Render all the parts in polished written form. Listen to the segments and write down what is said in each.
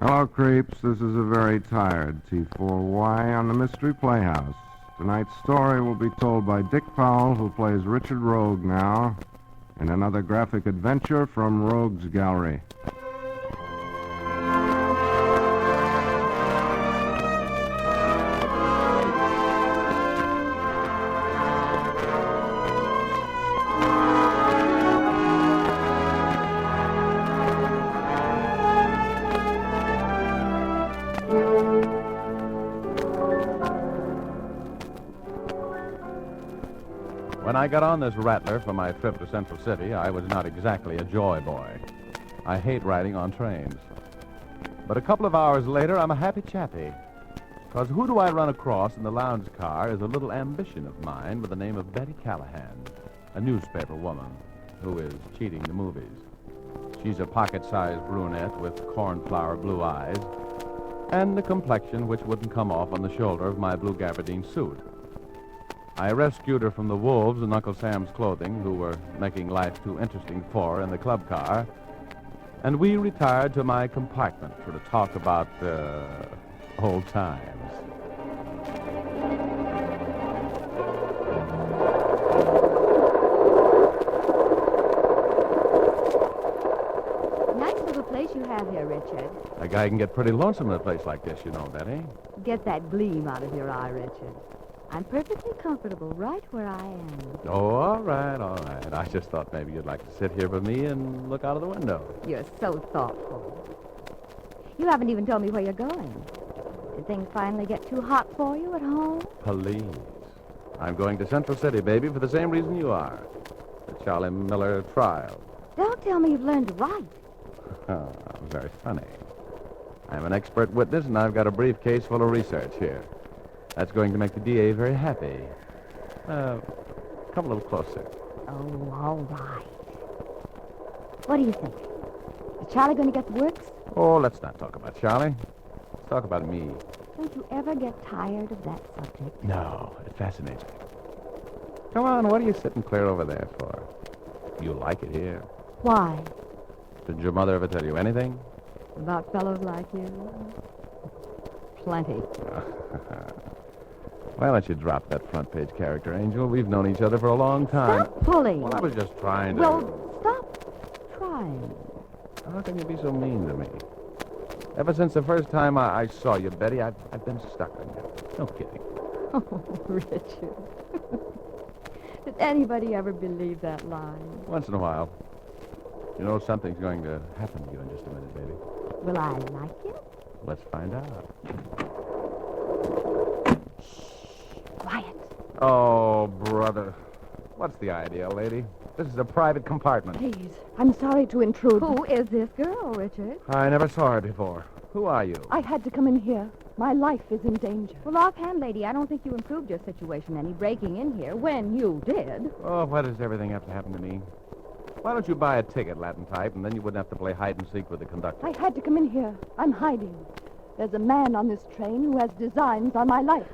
Hello, creeps. This is a very tired T4Y on the Mystery Playhouse. Tonight's story will be told by Dick Powell, who plays Richard Rogue now, in another graphic adventure from Rogue's Gallery. When I got on this rattler for my trip to Central City, I was not exactly a joy boy. I hate riding on trains. But a couple of hours later, I'm a happy chappy. Because who do I run across in the lounge car is a little ambition of mine with the name of Betty Callahan, a newspaper woman who is cheating the movies. She's a pocket-sized brunette with cornflower blue eyes and a complexion which wouldn't come off on the shoulder of my blue gabardine suit. I rescued her from the wolves in Uncle Sam's clothing, who were making life too interesting for her in the club car, and we retired to my compartment for to talk about old times. Nice little place you have here, Richard. A guy can get pretty lonesome in a place like this, you know, Betty. Get that gleam out of your eye, Richard. I'm perfectly comfortable right where I am. Oh, all right, all right. I just thought maybe you'd like to sit here with me and look out of the window. You're so thoughtful. You haven't even told me where you're going. Did things finally get too hot for you at home? Please. I'm going to Central City, baby, for the same reason you are. The Charlie Miller trial. Don't tell me you've learned to write. Oh, very funny. I'm an expert witness, and I've got a briefcase full of research here. That's going to make the DA very happy. Come a little closer. Oh, all right. What do you think? Is Charlie going to get the works? Oh, let's not talk about Charlie. Let's talk about me. Don't you ever get tired of that subject? No, it fascinates me. Come on, what are you sitting clear over there for? You like it here. Why? Did your mother ever tell you anything? About fellows like you? Plenty. Why don't you drop that front page character, Angel? We've known each other for a long time. Stop pulling. Well, I was just trying to... Well, stop trying. How can you be so mean to me? Ever since the first time I saw you, Betty, I've been stuck on you. No kidding. Oh, Richard. Did anybody ever believe that line? Once in a while. You know, something's going to happen to you in just a minute, baby. Will I like it? Let's find out. Quiet. Oh, brother. What's the idea, lady? This is a private compartment. Please, I'm sorry to intrude. Who is this girl, Richard? I never saw her before. Who are you? I had to come in here. My life is in danger. Well, offhand, lady, I don't think you improved your situation any breaking in here when you did. Oh, why does everything have to happen to me? Why don't you buy a ticket, Latin type, and then you wouldn't have to play hide and seek with the conductor? I had to come in here. I'm hiding. There's a man on this train who has designs on my life.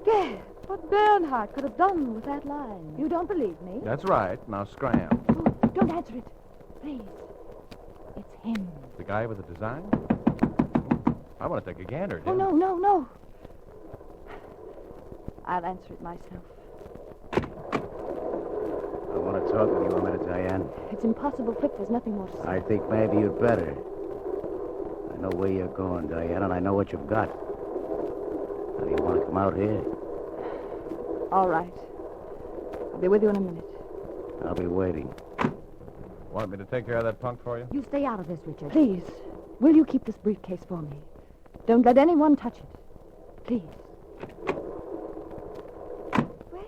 Gad, what Bernhardt could have done with that line. You don't believe me? That's right. Now scram. Oh, don't answer it. Please. It's him. The guy with the design? I want to take a gander, Oh, Jim. no. I'll answer it myself. I want to talk with you a minute, Diane. It's impossible, Flip. There's nothing more to say. I think maybe you'd better. I know where you're going, Diane, and I know what you've got. Now, do you want to come out here? All right. I'll be with you in a minute. I'll be waiting. Want me to take care of that punk for you? You stay out of this, Richard. Please, will you keep this briefcase for me? Don't let anyone touch it. Please. Well,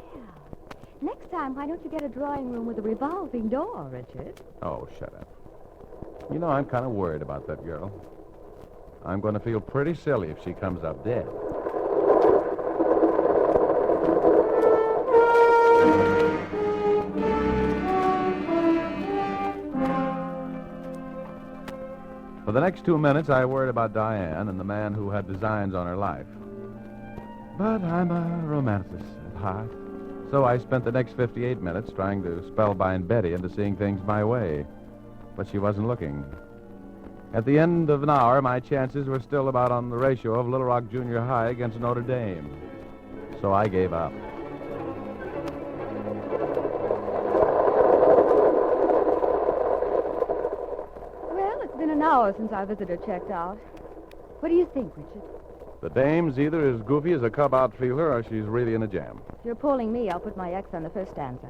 next time, why don't you get a drawing room with a revolving door, Richard? Oh, shut up. You know, I'm kind of worried about that girl. I'm going to feel pretty silly if she comes up dead. For the next 2 minutes, I worried about Diane and the man who had designs on her life. But I'm a romanticist at heart. So I spent the next 58 minutes trying to spellbind Betty into seeing things my way. But she wasn't looking. At the end of an hour, my chances were still about on the ratio of Little Rock Junior High against Notre Dame. So I gave up. Well, it's been an hour since our visitor checked out. What do you think, Richard? The dame's either as goofy as a cub outfielder or she's really in a jam. If you're pulling me, I'll put my X on the first stanza.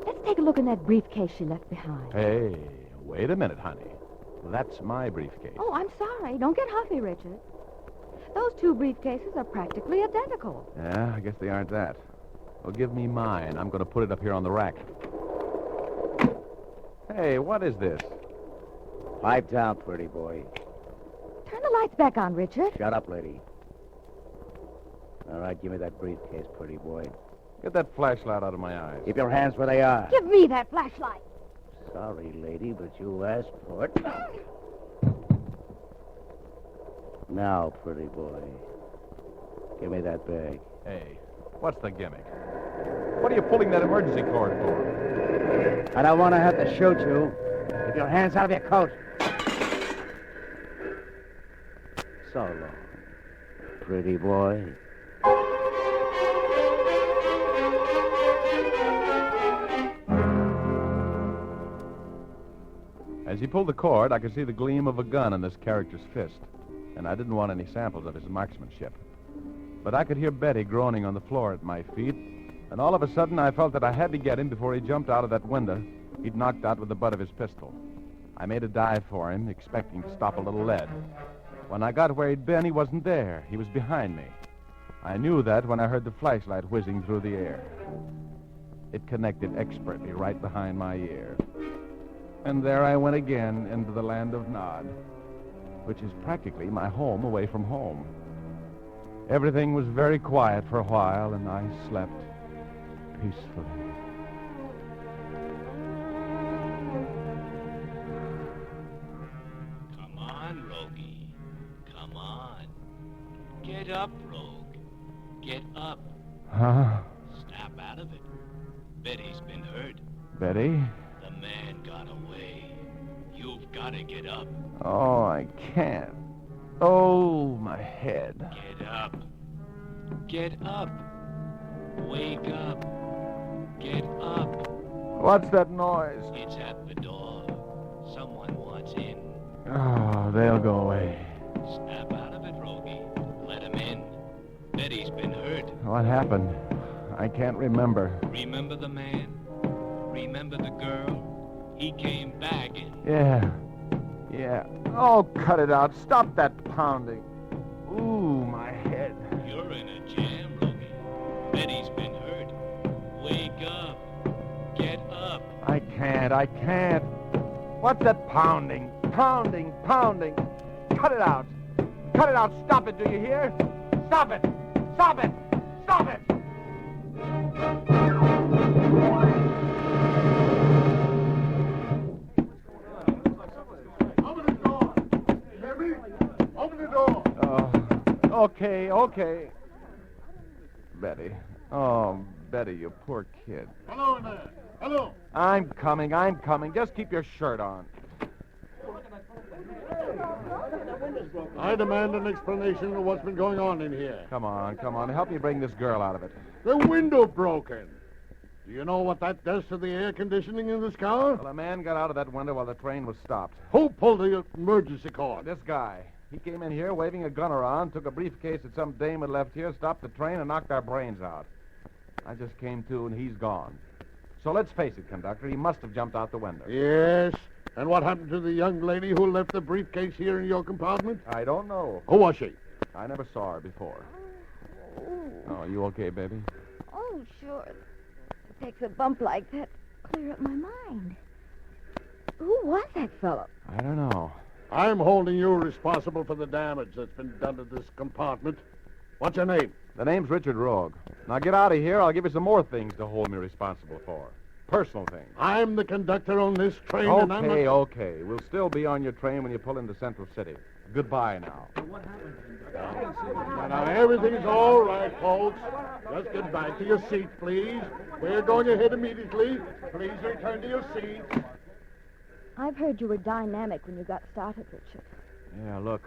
Let's take a look in that briefcase she left behind. Hey, wait a minute, honey. That's my briefcase. Oh, I'm sorry. Don't get huffy, Richard. Those two briefcases are practically identical. Yeah, I guess they aren't that. Well, give me mine. I'm going to put it up here on the rack. Hey, what is this? Pipe down, pretty boy. Turn the lights back on, Richard. Shut up, lady. All right, give me that briefcase, pretty boy. Get that flashlight out of my eyes. Keep your hands where they are. Give me that flashlight. Sorry, lady, but you asked for it. Now, pretty boy, give me that bag. Hey, what's the gimmick? What are you pulling that emergency cord for? I don't want to have to shoot you. Keep your hands out of your coat. So long, pretty boy. As he pulled the cord, I could see the gleam of a gun in this character's fist, and I didn't want any samples of his marksmanship. But I could hear Betty groaning on the floor at my feet, and all of a sudden I felt that I had to get him before he jumped out of that window he'd knocked out with the butt of his pistol. I made a dive for him, expecting to stop a little lead. When I got where he'd been, he wasn't there. He was behind me. I knew that when I heard the flashlight whizzing through the air. It connected expertly right behind my ear. And there I went again into the land of Nod, which is practically my home away from home. Everything was very quiet for a while, and I slept peacefully. Come on, Rogie. Come on. Get up, Rogue. Get up. Huh? Snap out of it. Betty's been hurt. Betty? The man got away. You've got to get up. Oh, I can't. Oh, my head. Get up. Get up. Wake up. Get up. What's that noise? It's at the door. Someone wants in. Oh, they'll go away. Snap out of it, Rogie. Let him in. Betty's been hurt. What happened? I can't remember. Remember the man? Remember the girl? He came back and... Yeah. Oh, cut it out. Stop that pounding. Ooh, my head. You're in a jam, Rogie. Betty's been hurt. Wake up. Get up. I can't. What's that pounding? Pounding. Cut it out. Stop it, do you hear? Stop it. Okay. Betty. Oh, Betty, you poor kid. Hello there. Hello. I'm coming. Just keep your shirt on. I demand an explanation of what's been going on in here. Come on. Help me bring this girl out of it. The window broken. Do you know what that does to the air conditioning in this car? Well, a man got out of that window while the train was stopped. Who pulled the emergency cord? This guy. He came in here waving a gun around, took a briefcase that some dame had left here, stopped the train, and knocked our brains out. I just came to, and he's gone. So let's face it, conductor, he must have jumped out the window. Yes. And what happened to the young lady who left the briefcase here in your compartment? I don't know. Who was she? I never saw her before. Oh, are you okay, baby? Oh, sure. It takes a bump like that to clear up my mind. Who was that fellow? I don't know. I'm holding you responsible for the damage that's been done to this compartment. What's your name? The name's Richard Rogue. Now get out of here. I'll give you some more things to hold me responsible for. Personal things. I'm the conductor on this train, and I'm not... Okay. We'll still be on your train when you pull into Central City. Goodbye now. Now, everything's all right, folks. Just get back to your seats, please. We're going ahead immediately. Please return to your seats. I've heard you were dynamic when you got started, Richard. Yeah, look.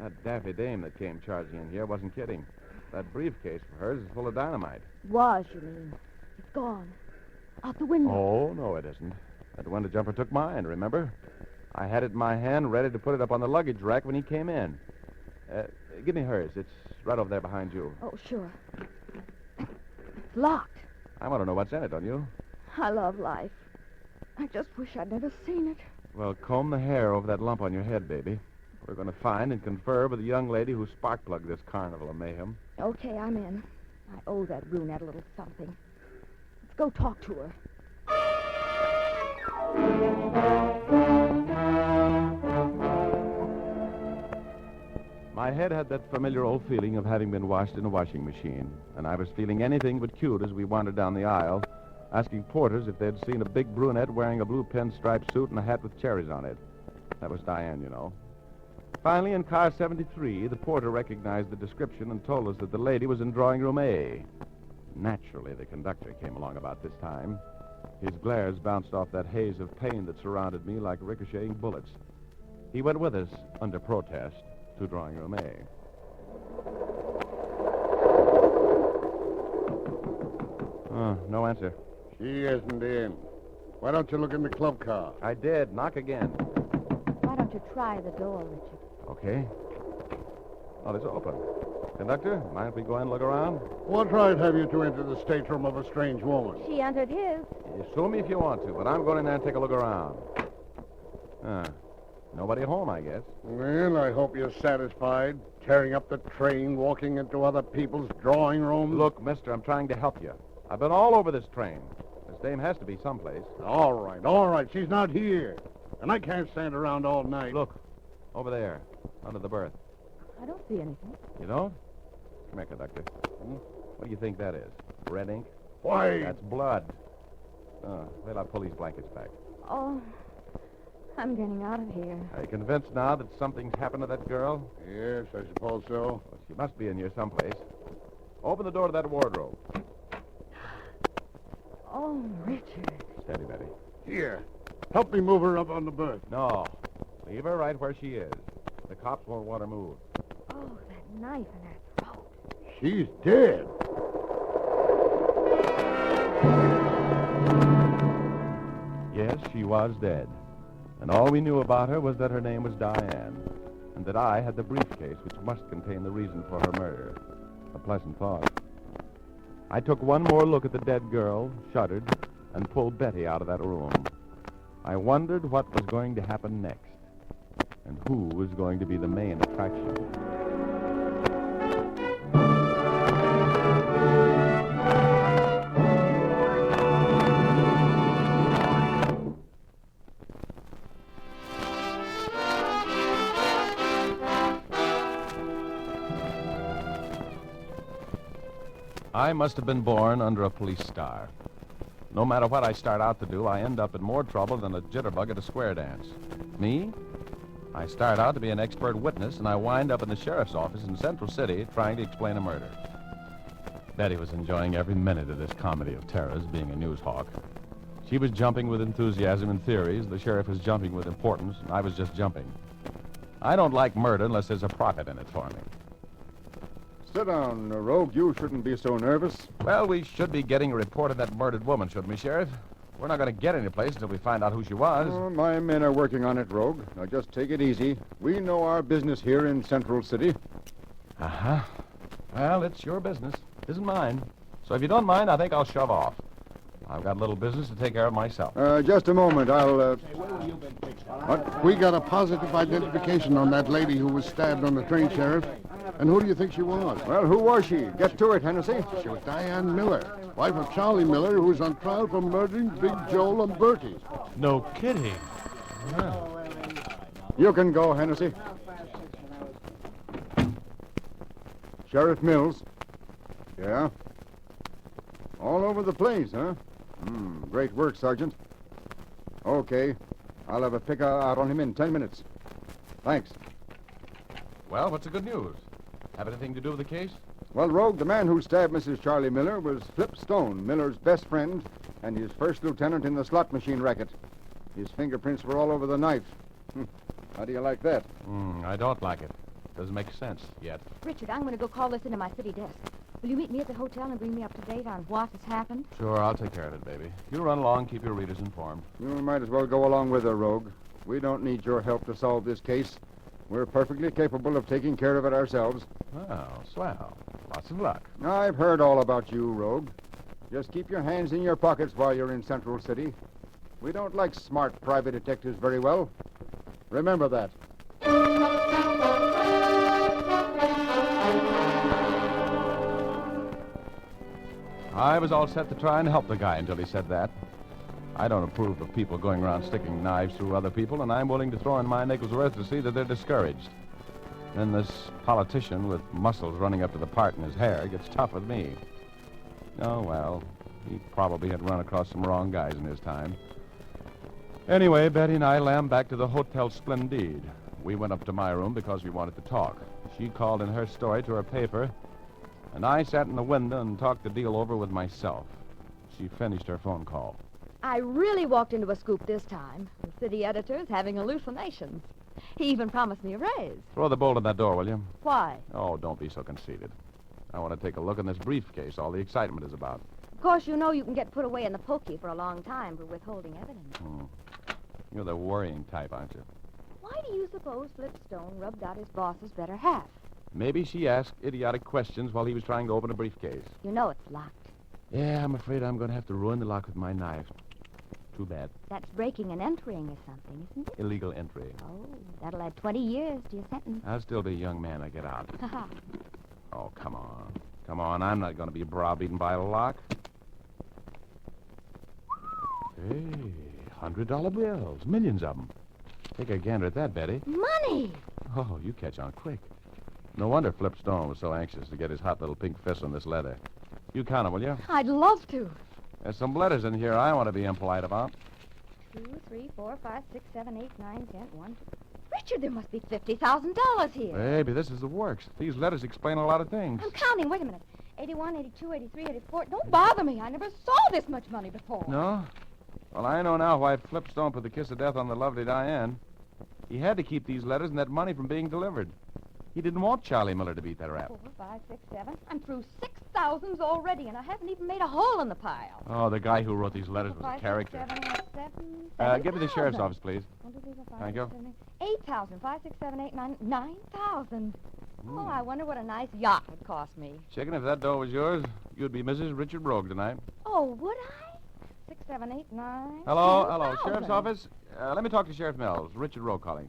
That daffy dame that came charging in here wasn't kidding. That briefcase of hers is full of dynamite. Was, you mean? It's gone. Out the window. Oh, no, it isn't. That window jumper took mine, remember? I had it in my hand, ready to put it up on the luggage rack when he came in. Give me hers. It's right over there behind you. Oh, sure. It's locked. I want to know what's in it, don't you? I love life. I just wish I'd never seen it. Well, comb the hair over that lump on your head, baby. We're going to find and confer with the young lady who spark-plugged this carnival of mayhem. Okay, I'm in. I owe that brunette a little something. Let's go talk to her. My head had that familiar old feeling of having been washed in a washing machine, and I was feeling anything but cute as we wandered down the aisle, asking porters if they'd seen a big brunette wearing a blue pinstripe suit and a hat with cherries on it. That was Diane, you know. Finally, in car 73, the porter recognized the description and told us that the lady was in drawing room A. Naturally, the conductor came along about this time. His glares bounced off that haze of pain that surrounded me like ricocheting bullets. He went with us, under protest, to drawing room A. Oh, no answer. She isn't in. Why don't you look in the club car? I did. Knock again. Why don't you try the door, Richard? Okay. Oh, it's open. Conductor, mind if we go in and look around? What right have you to enter the stateroom of a strange woman? She entered his. You sue me if you want to, but I'm going in there and take a look around. Nobody home, I guess. Well, I hope you're satisfied. Tearing up the train, walking into other people's drawing rooms. Look, mister, I'm trying to help you. I've been all over this train. This dame has to be someplace. All right. She's not here. And I can't stand around all night. Look, over there, under the berth. I don't see anything. You don't? Come here, conductor. What do you think that is? Red ink? Why? That's blood. Wait, I'll pull these blankets back. Oh, I'm getting out of here. Are you convinced now that something's happened to that girl? Yes, I suppose so. Well, she must be in here someplace. Open the door to that wardrobe. Oh, Richard. Steady, Betty. Here. Help me move her up on the berth. No. Leave her right where she is. The cops won't want her moved. Oh, that knife in her throat. She's dead. Yes, she was dead. And all we knew about her was that her name was Diane, and that I had the briefcase which must contain the reason for her murder. A pleasant thought. I took one more look at the dead girl, shuddered, and pulled Betty out of that room. I wondered what was going to happen next, and who was going to be the main attraction. I must have been born under a police star. No matter what I start out to do, I end up in more trouble than a jitterbug at a square dance. Me? I start out to be an expert witness, and I wind up in the sheriff's office in Central City trying to explain a murder. Betty was enjoying every minute of this comedy of terrors, being a news hawk. She was jumping with enthusiasm and theories. The sheriff was jumping with importance, and I was just jumping. I don't like murder unless there's a profit in it for me. Sit down, Rogue. You shouldn't be so nervous. Well, we should be getting a report of that murdered woman, shouldn't we, Sheriff? We're not going to get any place until we find out who she was. Oh, my men are working on it, Rogue. Now, just take it easy. We know our business here in Central City. Uh-huh. Well, it's your business. It isn't mine. So if you don't mind, I think I'll shove off. I've got a little business to take care of myself. Just a moment. I'll, But we got a positive identification on that lady who was stabbed on the train, Sheriff. And who do you think she was? Well, who was she? Get to it, Hennessy. She was Diane Miller, wife of Charlie Miller, who was on trial for murdering Big Joel and Bertie. No kidding. You can go, Hennessy. Sheriff Mills. Yeah? All over the place, huh? Great work, Sergeant. Okay. I'll have a pick out on him in 10 minutes. Thanks. Well, what's the good news? Have anything to do with the case? Well, Rogue, the man who stabbed Mrs. Charlie Miller was Flip Stone, Miller's best friend, and his first lieutenant in the slot machine racket. His fingerprints were all over the knife. How do you like that? I don't like it. Doesn't make sense yet. Richard, I'm going to go call this into my city desk. Will you meet me at the hotel and bring me up to date on what has happened? Sure, I'll take care of it, baby. You run along, keep your readers informed. You might as well go along with her, Rogue. We don't need your help to solve this case. We're perfectly capable of taking care of it ourselves. Well, swell. Lots of luck. I've heard all about you, Rogue. Just keep your hands in your pockets while you're in Central City. We don't like smart private detectives very well. Remember that. I was all set to try and help the guy until he said that. I don't approve of people going around sticking knives through other people, and I'm willing to throw in my nickel's worth to see that they're discouraged. Then this politician with muscles running up to the part in his hair gets tough with me. Oh, well, he probably had run across some wrong guys in his time. Anyway, Betty and I lammed back to the Hotel Splendide. We went up to my room because we wanted to talk. She called in her story to her paper, and I sat in the window and talked the deal over with myself. She finished her phone call. I really walked into a scoop this time. The city editor's having hallucinations. He even promised me a raise. Throw the bolt in that door, will you? Why? Oh, don't be so conceited. I want to take a look in this briefcase all the excitement is about. Of course, you know you can get put away in the pokey for a long time for withholding evidence. You're the worrying type, aren't you? Why do you suppose Flipstone rubbed out his boss's better half? Maybe she asked idiotic questions while he was trying to open a briefcase. You know it's locked. Yeah, I'm afraid I'm going to have to ruin the lock with my knife. Too bad. That's breaking and entering or something, isn't it? Illegal entry. Oh, that'll add 20 years to your sentence. I'll still be a young man when I get out. Oh, come on. Come on, I'm not going to be browbeaten by a lock. Hey, $100 bills. Millions of them. Take a gander at that, Betty. Money! Oh, you catch on quick. No wonder Flip Stone was so anxious to get his hot little pink fist on this leather. You count them, will you? I'd love to. There's some letters in here I want to be impolite about. 2, 3, 4, 5, 6, 7, 8, 9, 10, 1. Richard, there must be $50,000 here. Baby, this is the works. These letters explain a lot of things. I'm counting. Wait a minute. 81, 82, 83, 84. Don't bother me. I never saw this much money before. No? Well, I know now why Flipstone put the kiss of death on the lovely Diane. He had to keep these letters and that money from being delivered. He didn't want Charlie Miller to beat that rap. 4, 5, 6, 7. I'm through 6,000s already, and I haven't even made a hole in the pile. Oh, the guy who wrote these letters was a character. 7, Give me the sheriff's office, please. 1, 2, 3, 4, 5, Thank you. 8,000. 5, 6, 7, 8, 9. 9,000. Oh, I wonder what a nice yacht would cost me. Chicken, if that dough was yours, you'd be Mrs. Richard Rogue tonight. Oh, would I? 6, 7, 8, 9. Hello, hello. 10,000. Sheriff's office? Let me talk to Sheriff Mills. Richard Rogue calling.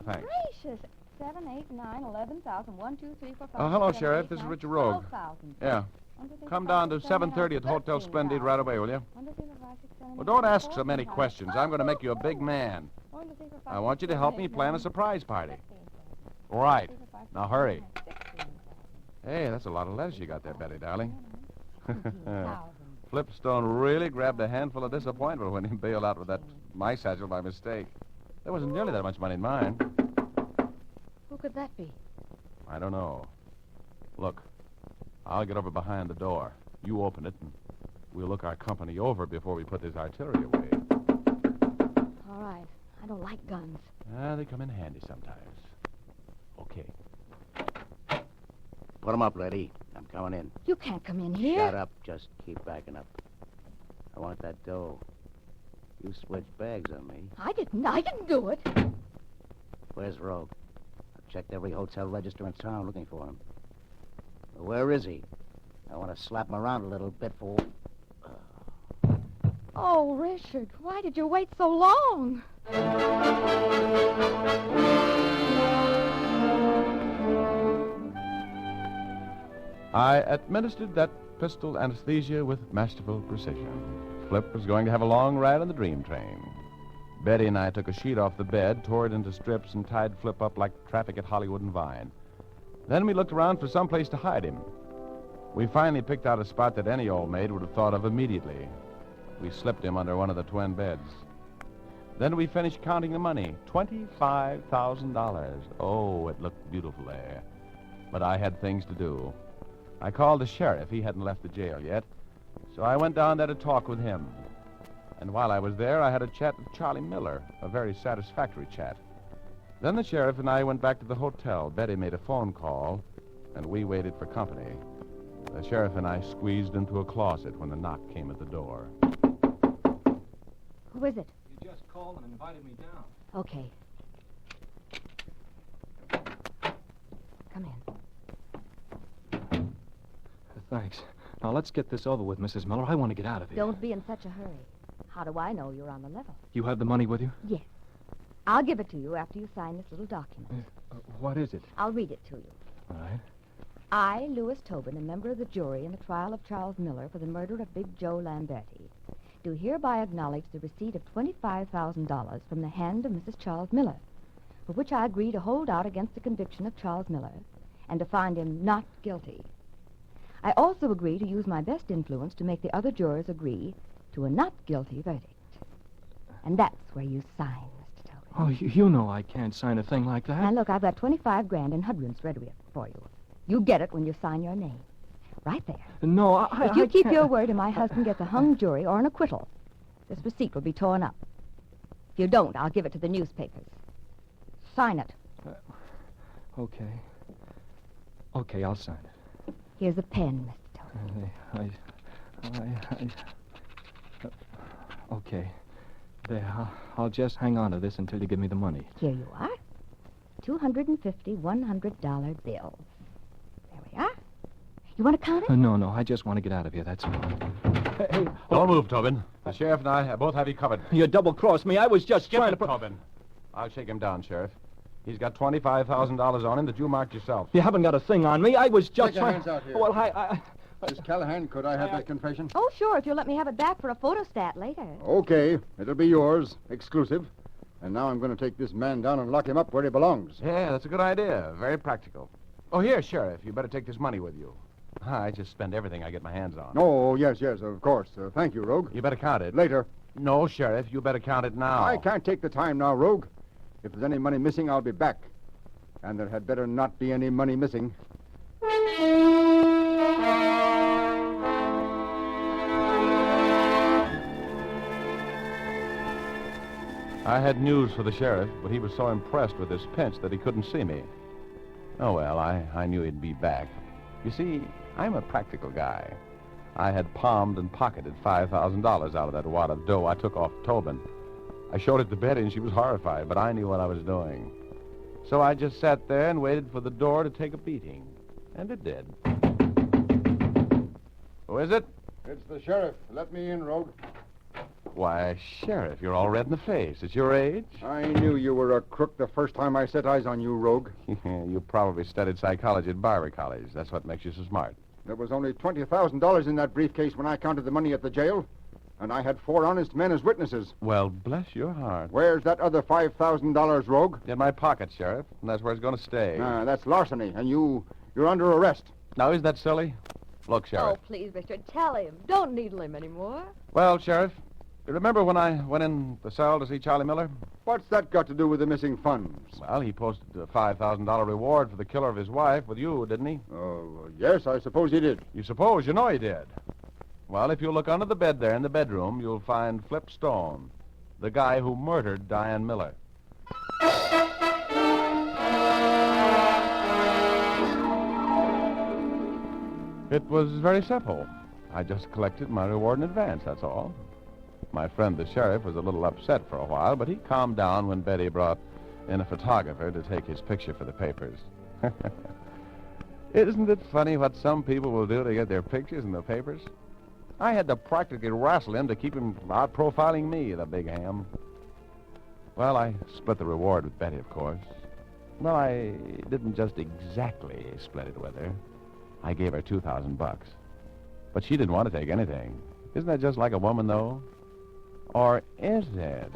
Thanks. Gracious. 7, 8, 9, 11,000. 1, 2, 3, 4, 5. Hello, 6, 7, Sheriff. 8, This is 9, Richard Rogue. 12,000. Yeah. 1, 2, 3, Come 4, down to 5, 6, 7, 8, 7:30 at the Hotel 13,000. Splendide right away, will you? 1, 2, 3, 4, 5, 6, 7, 8, Well, don't 9, ask so many 14,000. questions. I'm going to make you a big man. 1, 2, 3, 4, 5, I want you to 6, help 7, me 8, plan 9, a surprise party. 15,000. Right. 1, 2, 3, 4, 5, 6, Now, hurry. 7, 8, 9, 16,000. Hey, that's a lot of letters you got there, Betty, darling. 18,000. Flipstone really grabbed a handful of disappointment when he bailed out with that mice satchel by mistake. There wasn't nearly that much money in mine. Who could that be? I don't know. Look, I'll get over behind the door. You open it, and we'll look our company over before we put this artillery away. All right. I don't like guns. They come in handy sometimes. Okay. Put 'em up, lady. I'm coming in. You can't come in here. Shut up. Just keep backing up. I want that dough. You switched bags on me. I didn't do it. Where's Rogue? I've checked every hotel register in town looking for him. Well, where is he? I want to slap him around a little bit for... Oh, Richard, why did you wait so long? I administered that pistol anesthesia with masterful precision. Flip was going to have a long ride on the dream train. Betty and I took a sheet off the bed, tore it into strips, and tied Flip up like traffic at Hollywood and Vine. Then we looked around for some place to hide him. We finally picked out a spot that any old maid would have thought of immediately. We slipped him under one of the twin beds. Then we finished counting the money, $25,000. Oh, it looked beautiful there. But I had things to do. I called the sheriff. He hadn't left the jail yet. So I went down there to talk with him. And while I was there, I had a chat with Charlie Miller, a very satisfactory chat. Then the sheriff and I went back to the hotel. Betty made a phone call, and we waited for company. The sheriff and I squeezed into a closet when the knock came at the door. Who is it? You just called and invited me down. Okay. Come in. Thanks. Now, let's get this over with, Mrs. Miller. I want to get out of here. Don't be in such a hurry. How do I know you're on the level? You have the money with you? Yes. I'll give it to you after you sign this little document. What is it? I'll read it to you. All right. I, Louis Tobin, a member of the jury in the trial of Charles Miller for the murder of Big Joe Lamberti, do hereby acknowledge the receipt of $25,000 from the hand of Mrs. Charles Miller, for which I agree to hold out against the conviction of Charles Miller and to find him not guilty. I also agree to use my best influence to make the other jurors agree to a not guilty verdict. And that's where you sign, Mr. Tobin. Oh, you know I can't sign a thing like that. Now, look, I've got 25 grand in hudrance ready for you. You get it when you sign your name. Right there. No, If you keep can't. your word and my husband gets a hung jury or an acquittal, this receipt will be torn up. If you don't, I'll give it to the newspapers. Sign it. Okay. Okay, I'll sign it. Here's a pen, Mr. Tobin. Okay. There, I'll just hang on to this until you give me the money. Here you are. 250 $100 bills. There we are. You want to count it? No, I just want to get out of here, that's all. Hey, Don't move, Tobin. The sheriff and I both have you covered. you double-crossed me. I was just Skip trying it, to... Tobin. I'll shake him down, Sheriff. He's got $25,000 on him that you marked yourself. You haven't got a thing on me. I was just Take your trying... hands out here. Well, Miss Callahan, could I have that confession? Oh, sure, if you'll let me have it back for a photostat later. Okay, it'll be yours, exclusive. And now I'm going to take this man down and lock him up where he belongs. Yeah, that's a good idea. Very practical. Oh, here, Sheriff. You better take this money with you. I just spend everything I get my hands on. Oh, yes, of course. Thank you, Rogue. You better count it. Later. No, Sheriff. You better count it now. I can't take the time now, Rogue. If there's any money missing, I'll be back. And there had better not be any money missing. I had news for the sheriff, but he was so impressed with his pinch that he couldn't see me. Oh, well, I knew he'd be back. You see, I'm a practical guy. I had palmed and pocketed $5,000 out of that wad of dough I took off Tobin. I showed it to Betty, and she was horrified, but I knew what I was doing. So I just sat there and waited for the door to take a beating. And it did. Who is it? It's the sheriff. Let me in, Rogue. Why, Sheriff, you're all red in the face. At your age? I knew you were a crook the first time I set eyes on you, Rogue. You probably studied psychology at Barber College. That's what makes you so smart. There was only $20,000 in that briefcase when I counted the money at the jail. And I had 4 honest men as witnesses. Well, bless your heart. Where's that other $5,000, Rogue? In my pocket, Sheriff, and that's where it's going to stay. That's larceny, and you're under arrest. Now, is that silly? Look, Sheriff. Oh, please, Richard, tell him. Don't needle him anymore. Well, Sheriff, you remember when I went in the cell to see Charlie Miller? What's that got to do with the missing funds? Well, he posted a $5,000 reward for the killer of his wife with you, didn't he? Oh, yes, I suppose he did. You suppose? You know he did. Well, if you look under the bed there in the bedroom, you'll find Flip Stone, the guy who murdered Diane Miller. It was very simple. I just collected my reward in advance, that's all. My friend the sheriff was a little upset for a while, but he calmed down when Betty brought in a photographer to take his picture for the papers. Isn't it funny what some people will do to get their pictures in the papers? I had to practically wrestle him to keep him out profiling me, the big ham. Well, I split the reward with Betty, of course. Well, I didn't just exactly split it with her. I gave her $2,000. But she didn't want to take anything. Isn't that just like a woman, though? Or is it?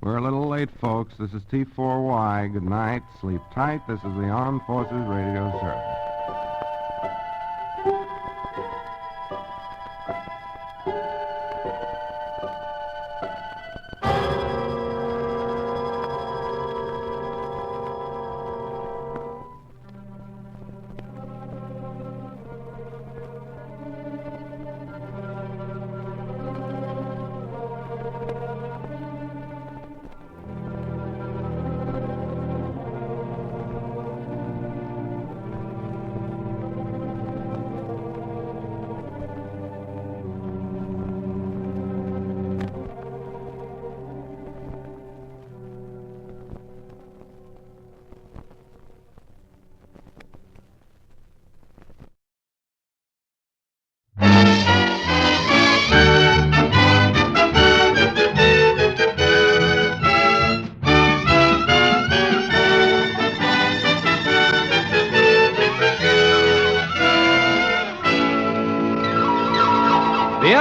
We're a little late, folks. This is T4Y. Good night. Sleep tight. This is the Armed Forces Radio Service.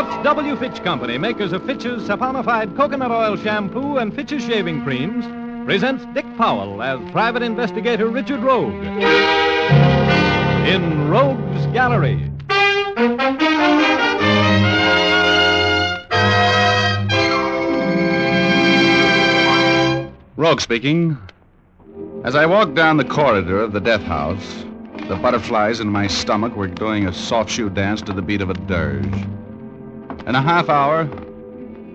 F.W. Fitch Company, makers of Fitch's saponified coconut oil shampoo and Fitch's shaving creams, presents Dick Powell as Private Investigator Richard Rogue in Rogue's Gallery. Rogue speaking. As I walked down the corridor of the death house, the butterflies in my stomach were doing a soft shoe dance to the beat of a dirge. In a half hour,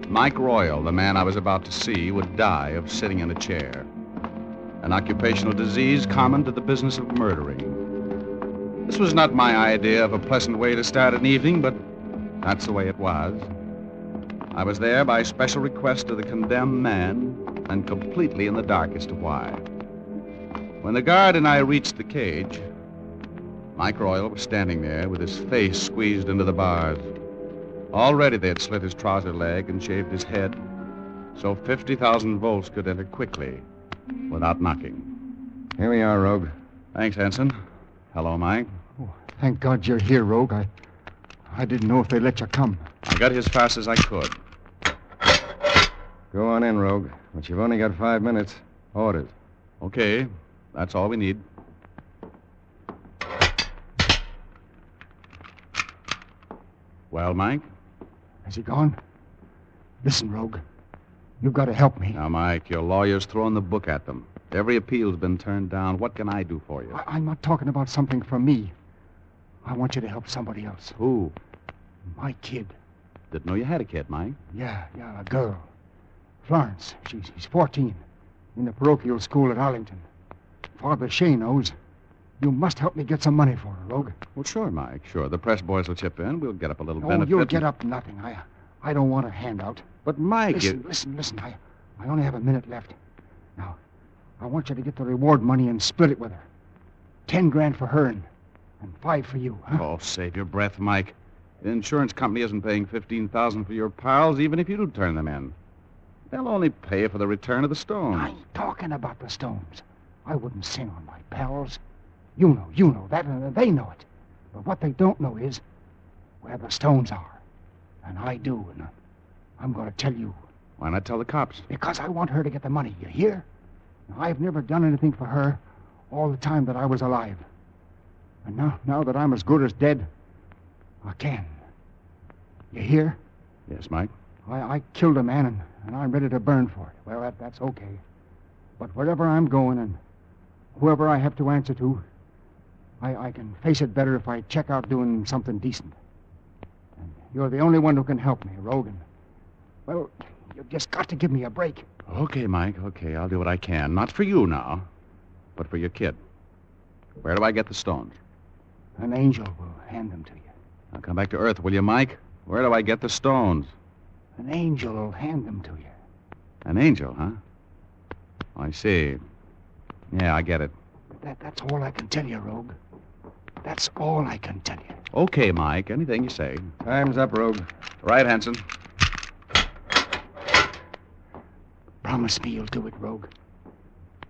Mike Royal, the man I was about to see, would die of sitting in a chair. An occupational disease common to the business of murdering. This was not my idea of a pleasant way to start an evening, but that's the way it was. I was there by special request of the condemned man, and completely in the dark as to why. When the guard and I reached the cage, Mike Royal was standing there with his face squeezed into the bars. Already they had slit his trouser leg and shaved his head, so 50,000 volts could enter quickly without knocking. Here we are, Rogue. Thanks, Ensign. Hello, Mike. Oh, thank God you're here, Rogue. I didn't know if they'd let you come. I got here as fast as I could. Go on in, Rogue. But you've only got 5 minutes. Orders. Okay, that's all we need. Well, Mike? Has he gone? Listen, Rogue. You've got to help me. Now, Mike, your lawyer's thrown the book at them. Every appeal's been turned down. What can I do for you? I'm not talking about something for me. I want you to help somebody else. Who? My kid. Didn't know you had a kid, Mike. Yeah, a girl. Florence. She's 14. In the parochial school at Arlington. Father Shea knows. You must help me get some money for her, Rogue. Well, sure, Mike, sure. The press boys will chip in. We'll get up a little Oh, benefit. you'll get up nothing. I don't want a handout. But, Mike... Listen. I only have a minute left. Now, I want you to get the reward money and split it with her. 10 grand for her and 5 for you, huh? Oh, save your breath, Mike. The insurance company isn't paying $15,000 for your pals, even if you do turn them in. They'll only pay for the return of the stones. I'm talking about the stones. I wouldn't sing on my pals. You know that, and they know it. But what they don't know is where the stones are. And I do, and I'm going to tell you. Why not tell the cops? Because I want her to get the money, you hear? Now, I've never done anything for her all the time that I was alive. And now that I'm as good as dead, I can. You hear? Yes, Mike. I killed a man, and I'm ready to burn for it. Well, that's okay. But wherever I'm going and whoever I have to answer to, I can face it better if I check out doing something decent. And you're the only one who can help me, Rogan. Well, you've just got to give me a break. Okay, Mike, okay. I'll do what I can. Not for you now, but for your kid. Where do I get the stones? An angel will hand them to you. Now come back to Earth, will you, Mike? Where do I get the stones? An angel will hand them to you. An angel, huh? Oh, I see. Yeah, I get it. That's all I can tell you, Rogue. That's all I can tell you. Okay, Mike. Anything you say. Time's up, Rogue. Right, Hanson. Promise me you'll do it, Rogue.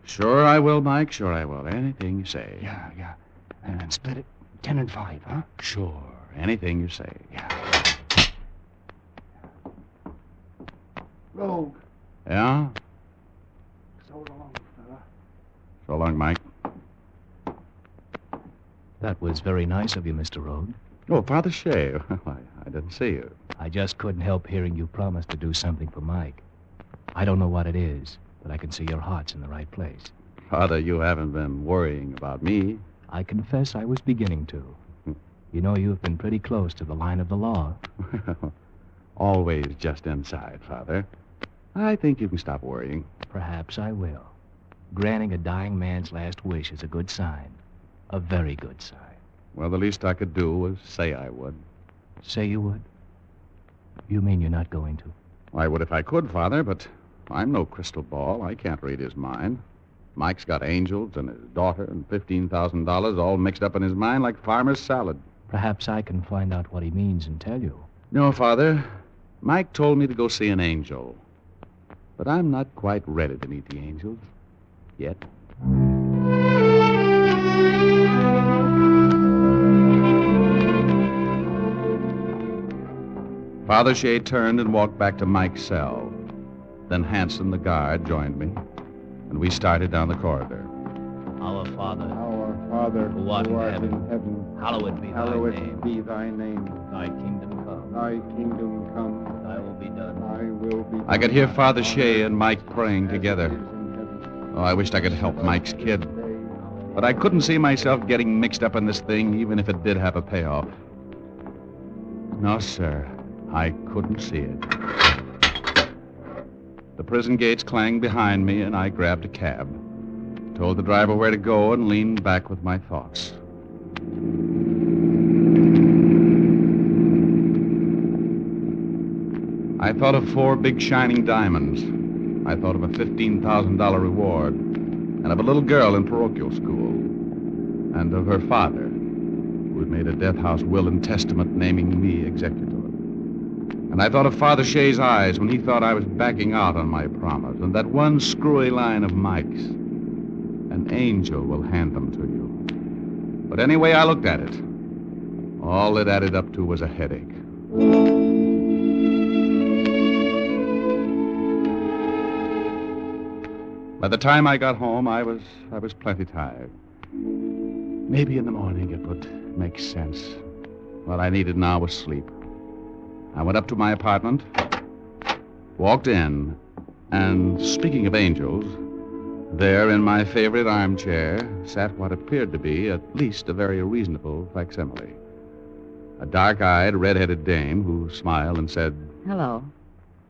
Sure I will, Mike. Sure I will. Anything you say. Yeah. And split it 10 and 5, huh? Sure. Anything you say. Yeah. Rogue. Yeah? So long, fella. So long, Mike. That was very nice of you, Mr. Rogue. Oh, Father Shea. I didn't see you. I just couldn't help hearing you promise to do something for Mike. I don't know what it is, but I can see your heart's in the right place. Father, you haven't been worrying about me. I confess I was beginning to. You know, you've been pretty close to the line of the law. Always just inside, Father. I think you can stop worrying. Perhaps I will. Granting a dying man's last wish is a good sign. A very good sign. Well, the least I could do was say I would. Say you would? You mean you're not going to? I would if I could, Father, but I'm no crystal ball. I can't read his mind. Mike's got angels and his daughter and $15,000 all mixed up in his mind like farmer's salad. Perhaps I can find out what he means and tell you. No, Father. Mike told me to go see an angel. But I'm not quite ready to meet the angels. Yet. Father Shea turned and walked back to Mike's cell. Then Hanson, the guard, joined me, and we started down the corridor. Our Father, who art in heaven, hallowed be thy name. be thy name. Thy kingdom come. Thy kingdom come. Thy will be done. Thy will be done. I could hear Father Shea and Mike praying together. Oh, I wished I could help Mike's kid. But I couldn't see myself getting mixed up in this thing, even if it did have a payoff. No, sir. I couldn't see it. The prison gates clanged behind me, and I grabbed a cab. Told the driver where to go and leaned back with my thoughts. I thought of 4 big shining diamonds. I thought of a $15,000 reward, and of a little girl in parochial school, and of her father, who had made a death house will and testament naming me executor. And I thought of Father Shea's eyes when he thought I was backing out on my promise, and that one screwy line of Mike's. An angel will hand them to you. But anyway I looked at it, all it added up to was a headache. By the time I got home, I was plenty tired. Maybe in the morning it would make sense. What I needed now was sleep. I went up to my apartment, walked in, and speaking of angels, there in my favorite armchair sat what appeared to be at least a very reasonable facsimile. A dark-eyed, red-headed dame who smiled and said, "Hello.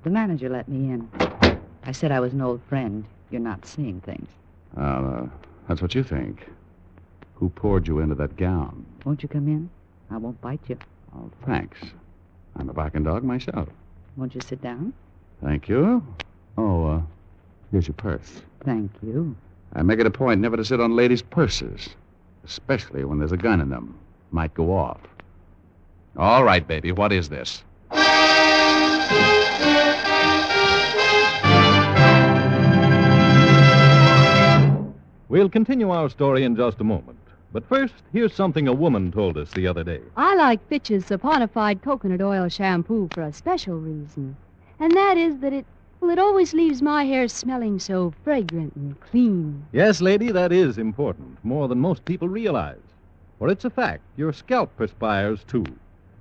The manager let me in. I said I was an old friend. You're not seeing things." That's what you think. Who poured you into that gown? Won't you come in? I won't bite you. Oh, thanks. I'm a barking dog myself. Won't you sit down? Thank you. Oh, here's your purse. Thank you. I make it a point never to sit on ladies' purses, especially when there's a gun in them. Might go off. All right, baby, what is this? We'll continue our story in just a moment. But first, here's something a woman told us the other day. I like Fitch's saponified coconut oil shampoo for a special reason. And that is that it always leaves my hair smelling so fragrant and clean. Yes, lady, that is important, more than most people realize. For it's a fact, your scalp perspires, too.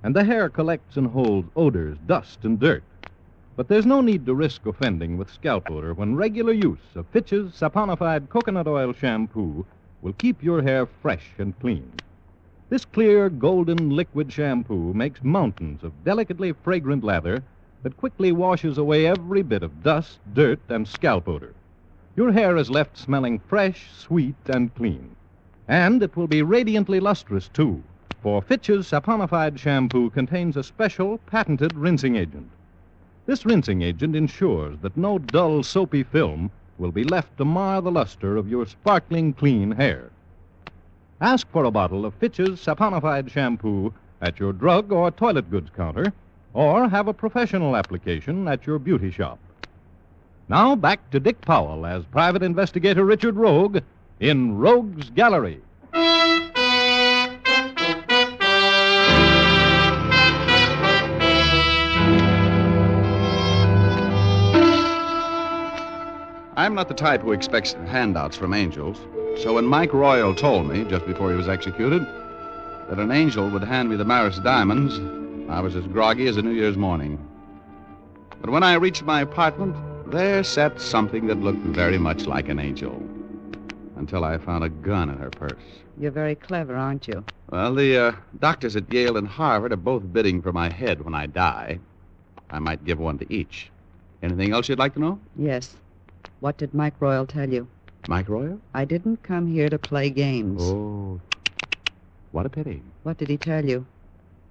And the hair collects and holds odors, dust, and dirt. But there's no need to risk offending with scalp odor when regular use of Fitch's saponified coconut oil shampoo will keep your hair fresh and clean. This clear, golden liquid shampoo makes mountains of delicately fragrant lather that quickly washes away every bit of dust, dirt, and scalp odor. Your hair is left smelling fresh, sweet, and clean. And it will be radiantly lustrous, too, for Fitch's saponified shampoo contains a special patented rinsing agent. This rinsing agent ensures that no dull, soapy film will be left to mar the luster of your sparkling, clean hair. Ask for a bottle of Fitch's saponified shampoo at your drug or toilet goods counter, or have a professional application at your beauty shop. Now back to Dick Powell as Private Investigator Richard Rogue in Rogue's Gallery. I'm not the type who expects handouts from angels. So when Mike Royal told me, just before he was executed, that an angel would hand me the Maris diamonds, I was as groggy as a New Year's morning. But when I reached my apartment, there sat something that looked very much like an angel. Until I found a gun in her purse. You're very clever, aren't you? Well, the doctors at Yale and Harvard are both bidding for my head when I die. I might give one to each. Anything else you'd like to know? Yes. What did Mike Royal tell you? Mike Royal? I didn't come here to play games. Oh, what a pity. What did he tell you?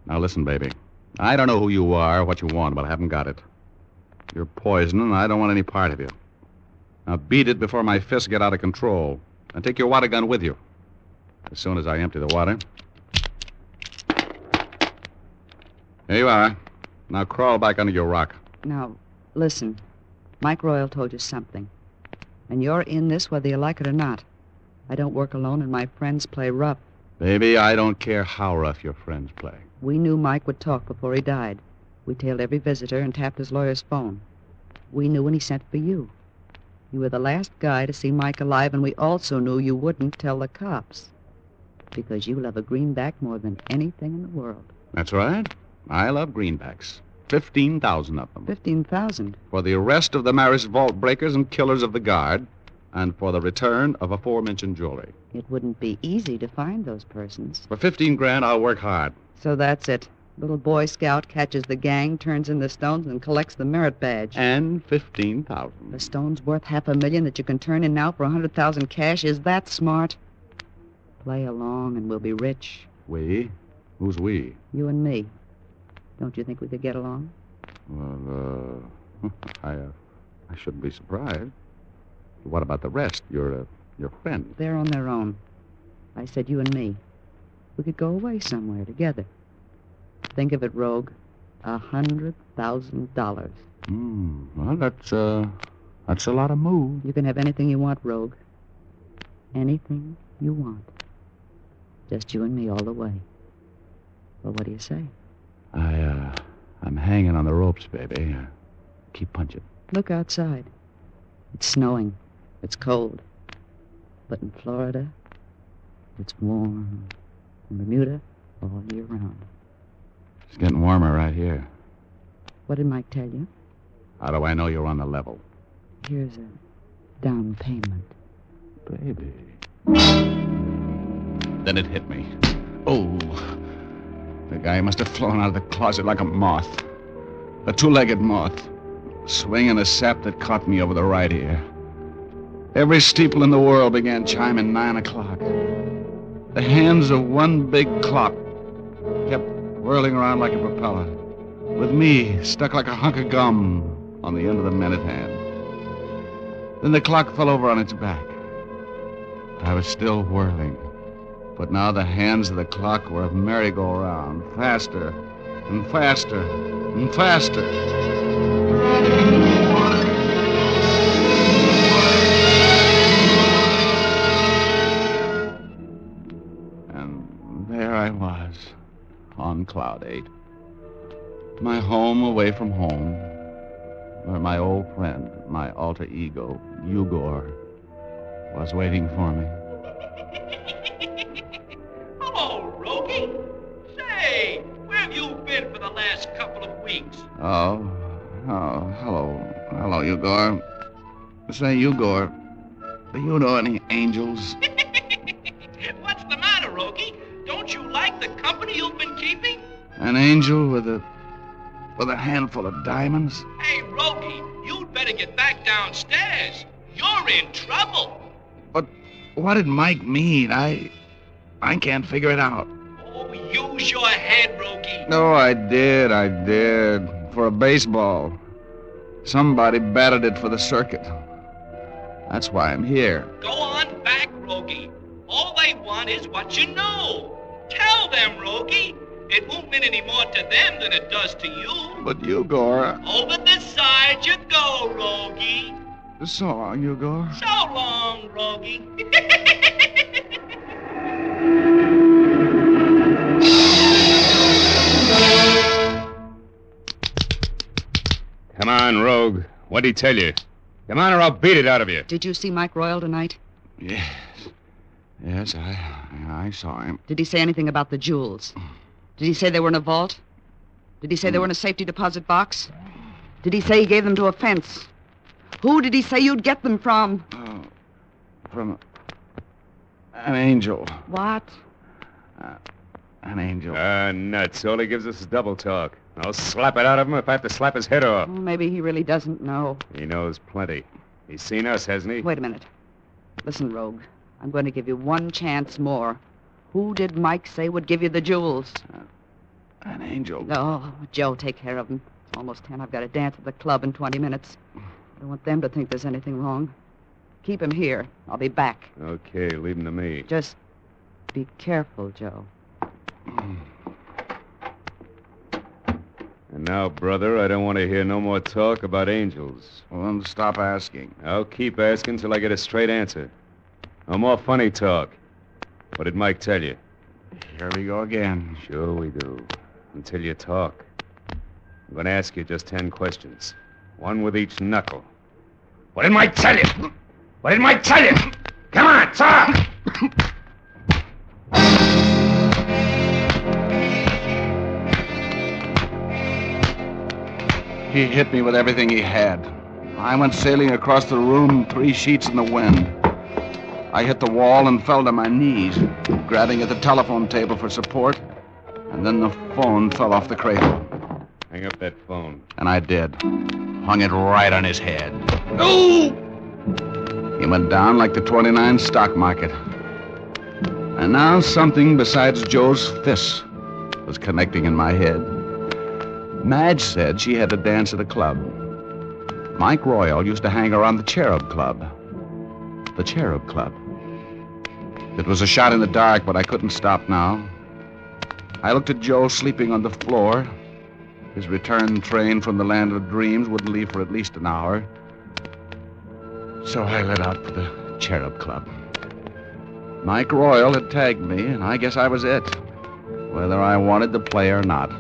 Now listen, baby. I don't know who you are or what you want, but I haven't got it. You're poison, and I don't want any part of you. Now beat it before my fists get out of control. And take your water gun with you. As soon as I empty the water. Here you are. Now crawl back under your rock. Now, listen. Mike Royal told you something. And you're in this whether you like it or not. I don't work alone, and my friends play rough. Baby, I don't care how rough your friends play. We knew Mike would talk before he died. We tailed every visitor and tapped his lawyer's phone. We knew when he sent for you. You were the last guy to see Mike alive, and we also knew you wouldn't tell the cops. Because you love a greenback more than anything in the world. That's right. I love greenbacks. 15,000 of them. 15,000? For the arrest of the Marist vault breakers and killers of the guard, and for the return of aforementioned jewelry. It wouldn't be easy to find those persons. For 15 grand, I'll work hard. So that's it. Little Boy Scout catches the gang, turns in the stones, and collects the merit badge. And 15,000. The stone's worth $500,000 that you can turn in now for 100,000 cash. Is that smart? Play along and we'll be rich. We? Who's we? You and me. Don't you think we could get along? Well, I shouldn't be surprised. What about the rest? Your friend? They're on their own. I said you and me. We could go away somewhere together. Think of it, Rogue. $100,000. Well, that's a lot of move. You can have anything you want, Rogue. Anything you want. Just you and me all the way. Well, what do you say? I'm hanging on the ropes, baby. Keep punching. Look outside. It's snowing. It's cold. But in Florida, it's warm. In Bermuda, all year round. It's getting warmer right here. What did Mike tell you? How do I know you're on the level? Here's a down payment. Baby. Then it hit me. Oh. The guy must have flown out of the closet like a moth. A two-legged moth. Swinging a sap that caught me over the right ear. Every steeple in the world began chiming 9 o'clock. The hands of one big clock kept whirling around like a propeller, with me stuck like a hunk of gum on the end of the minute hand. Then the clock fell over on its back. I was still whirling, but now the hands of the clock were a merry-go-round, faster and faster and faster. And there I was, on Cloud 8. My home away from home, where my old friend, my alter ego, Ugor, was waiting for me. Hello, Rogie. Say, where have you been for the last couple of weeks? Oh, hello, Ugor. Say, Ugor, do you know any angels? What's the matter, Rogie? Don't you like the company you've been keeping? An angel with a handful of diamonds? Hey, Rogie, you'd better get back downstairs. You're in trouble. But what did Mike mean? I can't figure it out. Oh, use your head, Rogie. No, I did. For a baseball. Somebody batted it for the circuit. That's why I'm here. Go on back, Rogie. All they want is what you know. Tell them, Rogie. It won't mean any more to them than it does to you. But Ugor... Over the side you go, Rogie. So long, Ugor. So long, Rogie. Come on, Rogue. What'd he tell you? Come on or I'll beat it out of you. Did you see Mike Royal tonight? Yes, I saw him. Did he say anything about the jewels? Did he say they were in a vault? Did he say they were in a safety deposit box? Did he say he gave them to a fence? Who did he say you'd get them from? From an angel. What? An angel. Nuts. All he gives us is double talk. I'll slap it out of him if I have to slap his head off. Well, maybe he really doesn't know. He knows plenty. He's seen us, hasn't he? Wait a minute. Listen, Rogue. I'm going to give you one chance more. Who did Mike say would give you the jewels? An angel. Oh, Joe, take care of him. It's almost 10. I've got to dance at the club in 20 minutes. I don't want them to think there's anything wrong. Keep him here. I'll be back. Okay, leave him to me. Just be careful, Joe. And now, brother, I don't want to hear no more talk about angels. Well, then stop asking. I'll keep asking till I get a straight answer. No more funny talk. What did Mike tell you? Here we go again. Sure we do. Until you talk. I'm going to ask you just 10 questions. One with each knuckle. What did Mike tell you? What did Mike tell you? Come on, talk! He hit me with everything he had. I went sailing across the room, 3 sheets in the wind. I hit the wall and fell to my knees, grabbing at the telephone table for support, and then the phone fell off the cradle. Hang up that phone. And I did. Hung it right on his head. No! He went down like the 29 stock market. And now something besides Joe's fists was connecting in my head. Madge said she had to dance at a club. Mike Royal used to hang around the Cherub Club. The Cherub Club. It was a shot in the dark, but I couldn't stop now. I looked at Joe sleeping on the floor. His return train from the land of dreams wouldn't leave for at least an hour. So I let out for the Cherub Club. Mike Royal had tagged me, and I guess I was it, whether I wanted to play or not.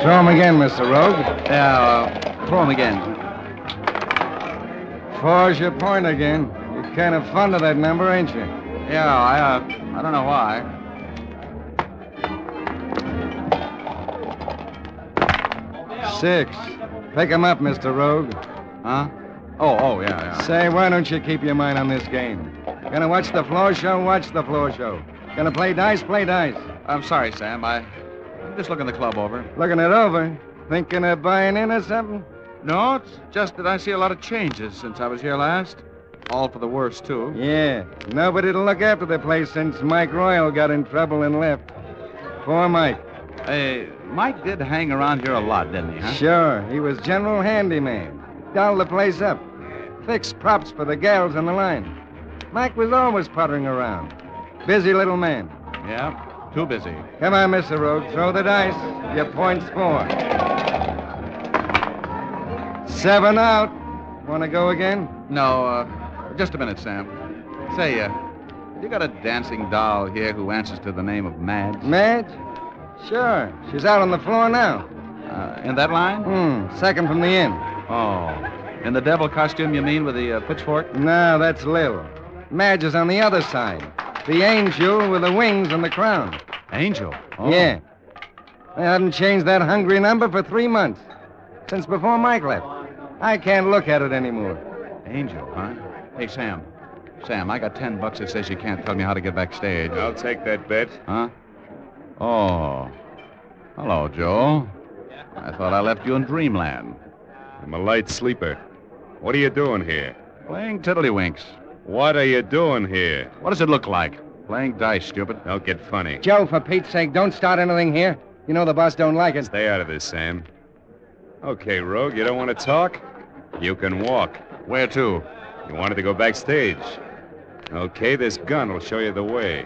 Throw him again, Mr. Rogue. Yeah, throw him again. Four's your point again. You're kind of fond of that number, ain't you? Yeah, I don't know why. Six. Pick him up, Mr. Rogue. Huh? Oh, yeah. Say, why don't you keep your mind on this game? Gonna watch the floor show? Watch the floor show. Gonna play dice? Play dice. I'm sorry, Sam. I'm just looking the club over. Looking it over? Thinking of buying in or something? No, it's just that I see a lot of changes since I was here last. All for the worse, too. Yeah. Nobody to look after the place since Mike Royal got in trouble and left. Poor Mike. Hey, Mike did hang around here a lot, didn't he, huh? Sure. He was general handyman. Dolled the place up. Fixed props for the gals on the line. Mike was always puttering around. Busy little man. Yeah, too busy. Come on, Mr. Rogue. Throw the dice. Your point's 4. 7 out. Want to go again? No, just a minute, Sam. Say, you got a dancing doll here who answers to the name of Madge? Madge? Sure. She's out on the floor now. In that line? Second from the end. Oh. In the devil costume, you mean, with the pitchfork? No, that's Lil. Madge is on the other side. The angel with the wings and the crown. Angel? Oh. Yeah. They haven't changed that hungry number for 3 months. Since before Mike left. I can't look at it anymore. Angel, huh? Hey, Sam. Sam, I got $10 that says you can't tell me how to get backstage. I'll take that bet. Huh? Oh. Hello, Joe. I thought I left you in dreamland. I'm a light sleeper. What are you doing here? Playing tiddlywinks. What are you doing here? What does it look like? Playing dice, stupid. Don't get funny. Joe, for Pete's sake, don't start anything here. You know the boss don't like it. Stay out of this, Sam. Okay, Rogue, you don't want to talk? You can walk. Where to? You wanted to go backstage. Okay, this gun will show you the way.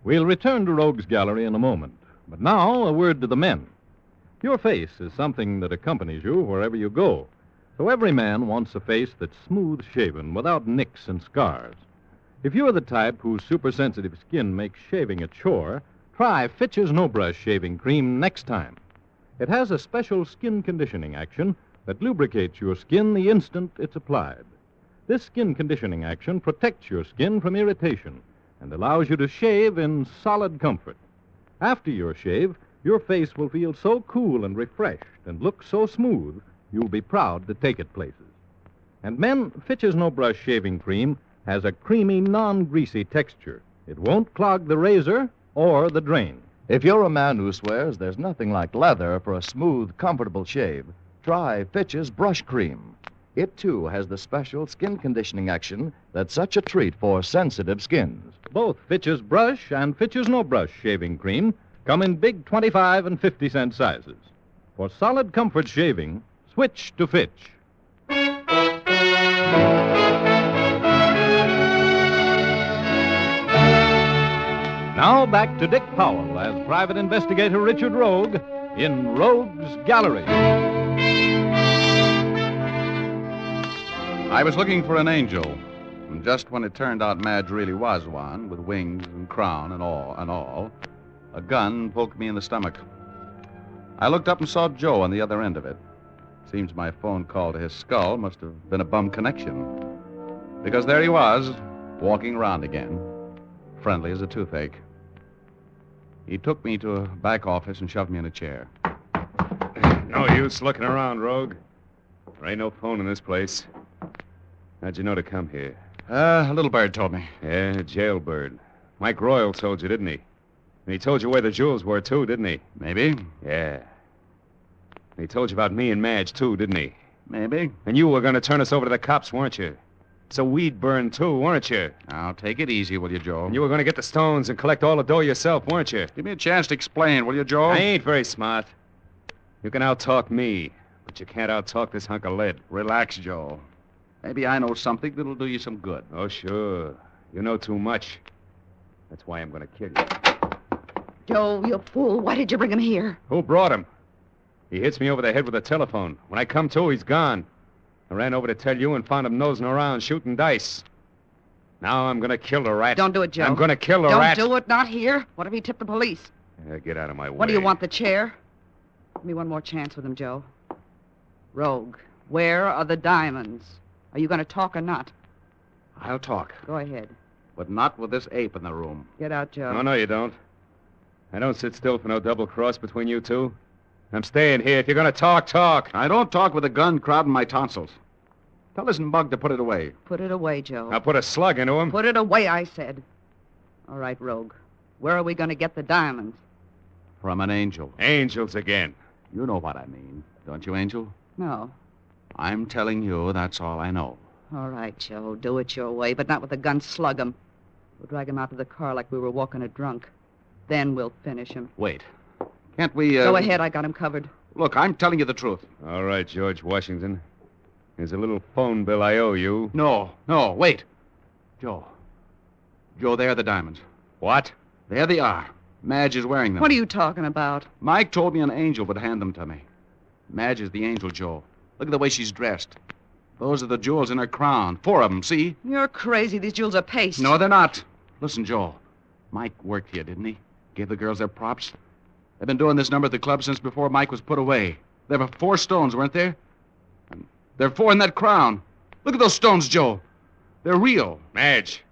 We'll return to Rogue's Gallery in a moment. But now, a word to the men. Your face is something that accompanies you wherever you go. So every man wants a face that's smooth-shaven, without nicks and scars. If you're the type whose super-sensitive skin makes shaving a chore, try Fitch's No-Brush Shaving Cream next time. It has a special skin conditioning action that lubricates your skin the instant it's applied. This skin conditioning action protects your skin from irritation and allows you to shave in solid comfort. After your shave, your face will feel so cool and refreshed and look so smooth, you'll be proud to take it places. And men, Fitch's No-Brush Shaving Cream has a creamy, non-greasy texture. It won't clog the razor or the drain. If you're a man who swears there's nothing like leather for a smooth, comfortable shave, try Fitch's Brush Cream. It, too, has the special skin conditioning action that's such a treat for sensitive skins. Both Fitch's Brush and Fitch's No-Brush Shaving Cream come in big 25 and 50-cent sizes. For solid comfort shaving, switch to Fitch. Now back to Dick Powell as Private Investigator Richard Rogue in Rogue's Gallery. I was looking for an angel, and just when it turned out Madge really was one, with wings and crown and all, a gun poked me in the stomach. I looked up and saw Joe on the other end of it. Seems my phone call to his skull must have been a bum connection, because there he was, walking around again, friendly as a toothache. He took me to a back office and shoved me in a chair. No use looking around, Rogue. There ain't no phone in this place. How'd you know to come here? A little bird told me. Yeah, jailbird. Mike Royal told you, didn't he? And he told you where the jewels were, too, didn't he? Maybe. Yeah. And he told you about me and Madge, too, didn't he? Maybe. And you were going to turn us over to the cops, weren't you? So we'd burn, too, weren't you? Now, take it easy, will you, Joe? And you were going to get the stones and collect all the dough yourself, weren't you? Give me a chance to explain, will you, Joe? I ain't very smart. You can out-talk me, but you can't out-talk this hunk of lead. Relax, Joe. Maybe I know something that'll do you some good. Oh, sure. You know too much. That's why I'm going to kill you. Joe, you fool. Why did you bring him here? Who brought him? He hits me over the head with a telephone. When I come to, he's gone. I ran over to tell you and found him nosing around shooting dice. Now I'm going to kill the rat. Don't do it, Joe. I'm going to kill the rat. Don't do it. Not here. What if he tipped the police? Get out of my way. What do you want, the chair? Give me one more chance with him, Joe. Rogue, where are the diamonds? Are you going to talk or not? I'll talk. Go ahead. But not with this ape in the room. Get out, Joe. No, you don't. I don't sit still for no double cross between you two. I'm staying here. If you're going to talk, talk. I don't talk with a gun crowding my tonsils. Tell this mug to put it away. Put it away, Joe. I'll put a slug into him. Put it away, I said. All right, Rogue. Where are we going to get the diamonds? From an angel. Angels again. You know what I mean, don't you, Angel? No. I'm telling you, that's all I know. All right, Joe. Do it your way, but not with a gun. Slug him. We'll drag him out to the car like we were walking a drunk. Then we'll finish him. Wait. Can't we, Go ahead. I got him covered. Look, I'm telling you the truth. All right, George Washington. Here's a little phone bill I owe you. No, wait. Joe, there are the diamonds. What? There they are. Madge is wearing them. What are you talking about? Mike told me an angel would hand them to me. Madge is the angel, Joe. Look at the way she's dressed. Those are the jewels in her crown. 4 of them, see? You're crazy. These jewels are paste. No, they're not. Listen, Joe. Mike worked here, didn't he? Gave the girls their props. They've been doing this number at the club since before Mike was put away. There were 4 stones, weren't there? And there are 4 in that crown. Look at those stones, Joe. They're real. Madge,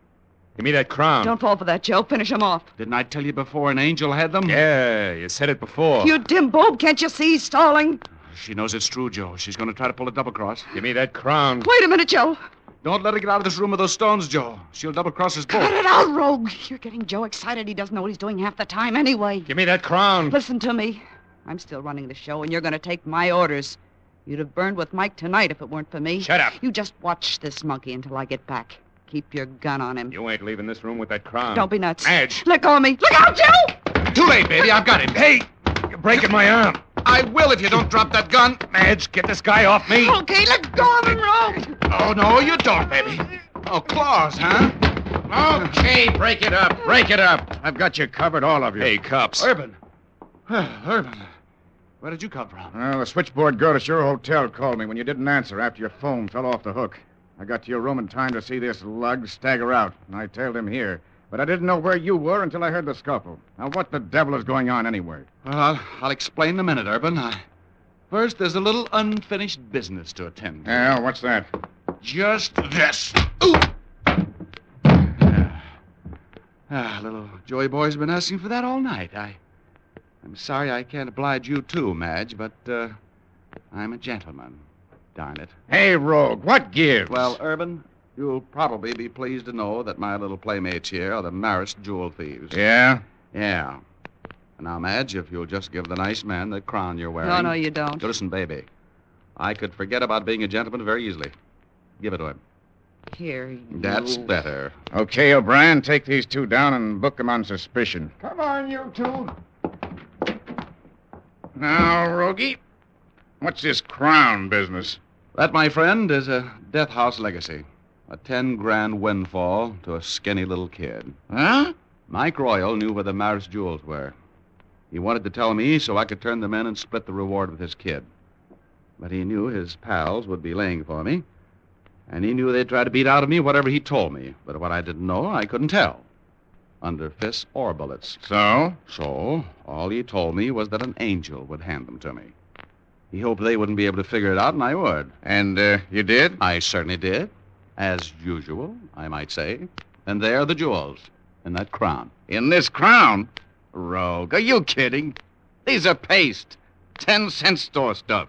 give me that crown. Don't fall for that, Joe. Finish him off. Didn't I tell you before an angel had them? Yeah, you said it before. You dim boob. Can't you see he's stalling? She knows it's true, Joe. She's going to try to pull a double cross. Give me that crown. Wait a minute, Joe. Don't let her get out of this room with those stones, Joe. She'll double cross us both. Cut it out, Rogue. You're getting Joe excited. He doesn't know what he's doing half the time anyway. Give me that crown. Listen to me. I'm still running the show, and you're going to take my orders. You'd have burned with Mike tonight if it weren't for me. Shut up. You just watch this monkey until I get back. Keep your gun on him. You ain't leaving this room with that crown. Don't be nuts. Madge. Let go of me. Look out, Joe! Too late, baby. I've got him. Hey, you're breaking my arm. I will if you don't drop that gun. Madge, get this guy off me. Okay, let go of him, Rogue. Oh, no, you don't, baby. Oh, claws, huh? Okay, break it up. Break it up. I've got you covered, all of you. Hey, cops. Urban. Urban. Where did you come from? Well, the switchboard girl at your hotel called me when you didn't answer after your phone fell off the hook. I got to your room in time to see this lug stagger out, and I tailed him here. But I didn't know where you were until I heard the scuffle. Now, what the devil is going on anyway? Well, I'll explain in a minute, Urban. First, there's a little unfinished business to attend to. Yeah, what's that? Just this. Ooh! Little Joey boy's been asking for that all night. I'm sorry I can't oblige you too, Madge, but I'm a gentleman. Darn it. Hey, Rogue, what gives? Well, Urban, you'll probably be pleased to know that my little playmates here are the Marist jewel thieves. Yeah? Yeah. Now, Madge, if you'll just give the nice man the crown you're wearing... No, you don't. Listen, baby. I could forget about being a gentleman very easily. Give it to him. Here, you... That's better. Okay, O'Brien, take these 2 down and book them on suspicion. Come on, you 2. Now, Rogie, what's this crown business? That, my friend, is a death house legacy. A 10 grand windfall to a skinny little kid. Huh? Mike Royal knew where the Maris jewels were. He wanted to tell me so I could turn them in and split the reward with his kid. But he knew his pals would be laying for me, and he knew they'd try to beat out of me whatever he told me. But what I didn't know, I couldn't tell. Under fists or bullets. So? So, all he told me was that an angel would hand them to me. He hoped they wouldn't be able to figure it out, and I would. And you did? I certainly did. As usual, I might say. And there are the jewels in that crown. In this crown? Rogue, are you kidding? These are paste. 10-cent store stuff.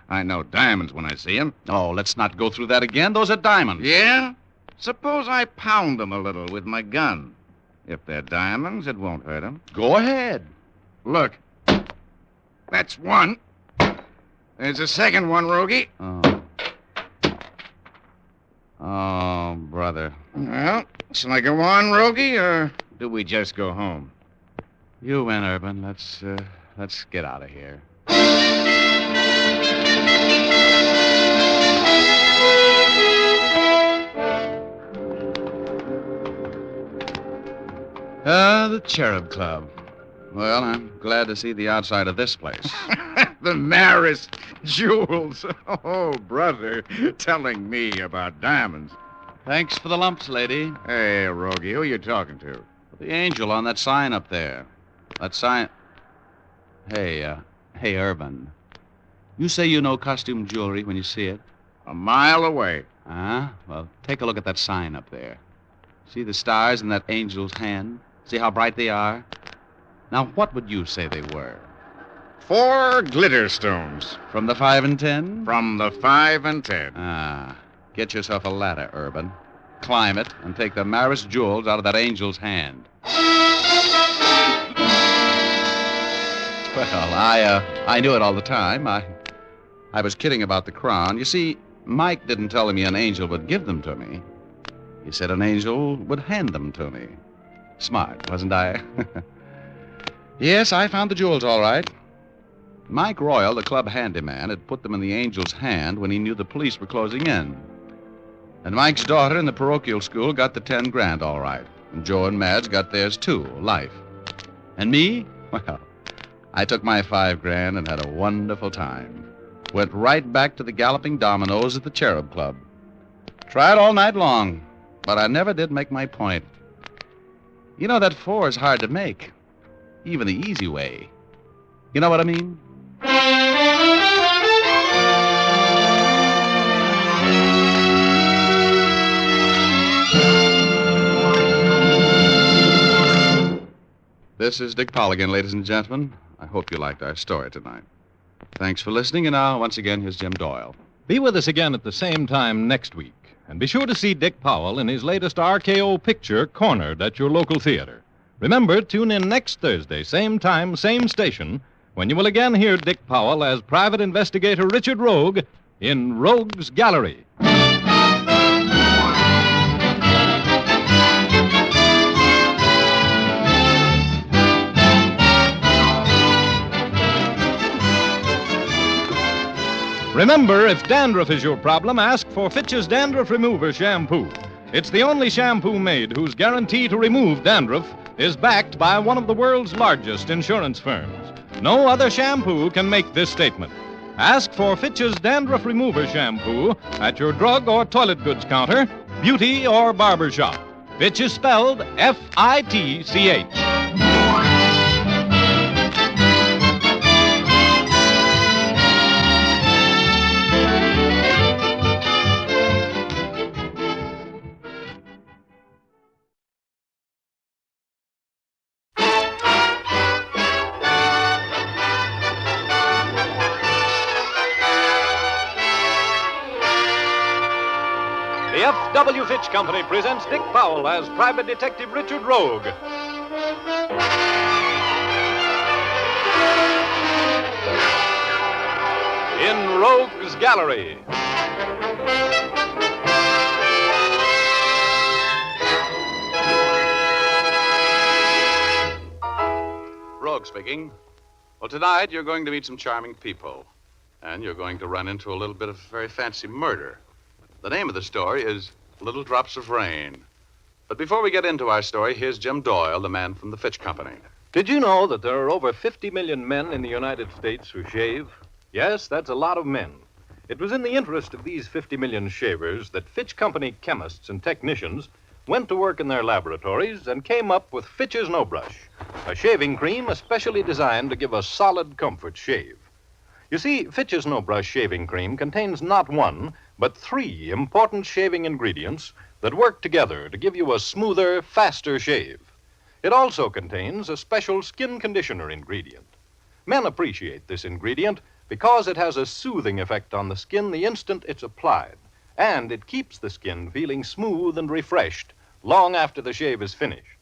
I know diamonds when I see them. Oh, let's not go through that again. Those are diamonds. Yeah? Suppose I pound them a little with my gun. If they're diamonds, it won't hurt them. Go ahead. Look. That's one. There's a second one, Rogie. Oh, brother. Well, shall I go on, Rogie, or do we just go home? You win, Urban. Let's get out of here. The Cherub Club. Well, I'm glad to see the outside of this place. The Maris jewels. Oh, brother, telling me about diamonds. Thanks for the lumps, lady. Hey, Rogie, who are you talking to? The angel on that sign up there. That sign... Hey, Urban. You say you know costume jewelry when you see it? A mile away. Huh? Well, take a look at that sign up there. See the stars in that angel's hand? See how bright they are? Now, what would you say they were? 4 glitter stones. From the 5 and 10? From the 5 and 10. Ah. Get yourself a ladder, Urban. Climb it and take the Maris jewels out of that angel's hand. Well, I knew it all the time. I was kidding about the crown. You see, Mike didn't tell me an angel would give them to me. He said an angel would hand them to me. Smart, wasn't I? Yes, I found the jewels all right. Mike Royal, the club handyman, had put them in the angel's hand when he knew the police were closing in. And Mike's daughter in the parochial school got the 10 grand all right. And Joe and Madge got theirs too, life. And me? Well, I took my 5 grand and had a wonderful time. Went right back to the galloping dominoes at the Cherub Club. Tried all night long, but I never did make my point. You know, that 4 is hard to make. Even the easy way. You know what I mean? This is Dick Powell again, ladies and gentlemen. I hope you liked our story tonight. Thanks for listening, and now, once again, here's Jim Doyle. Be with us again at the same time next week. And be sure to see Dick Powell in his latest RKO picture, Cornered, at your local theater. Remember, tune in next Thursday, same time, same station, when you will again hear Dick Powell as Private Investigator Richard Rogue in Rogue's Gallery. Remember, if dandruff is your problem, ask for Fitch's Dandruff Remover Shampoo. It's the only shampoo made whose guarantee to remove dandruff is backed by one of the world's largest insurance firms. No other shampoo can make this statement. Ask for Fitch's Dandruff Remover Shampoo at your drug or toilet goods counter, beauty or barber shop. Fitch is spelled F-I-T-C-H. The F.W. Fitch Company presents Dick Powell as Private Detective Richard Rogue. In Rogue's Gallery. Rogue speaking. Well, tonight you're going to meet some charming people. And you're going to run into a little bit of very fancy murder. The name of the story is Little Drops of Rain. But before we get into our story, here's Jim Doyle, the man from the Fitch Company. Did you know that there are over 50 million men in the United States who shave? Yes, that's a lot of men. It was in the interest of these 50 million shavers that Fitch Company chemists and technicians went to work in their laboratories and came up with Fitch's No Brush, a shaving cream especially designed to give a solid comfort shave. You see, Fitch's No Brush shaving cream contains not one, but 3 important shaving ingredients that work together to give you a smoother, faster shave. It also contains a special skin conditioner ingredient. Men appreciate this ingredient because it has a soothing effect on the skin the instant it's applied, and it keeps the skin feeling smooth and refreshed long after the shave is finished.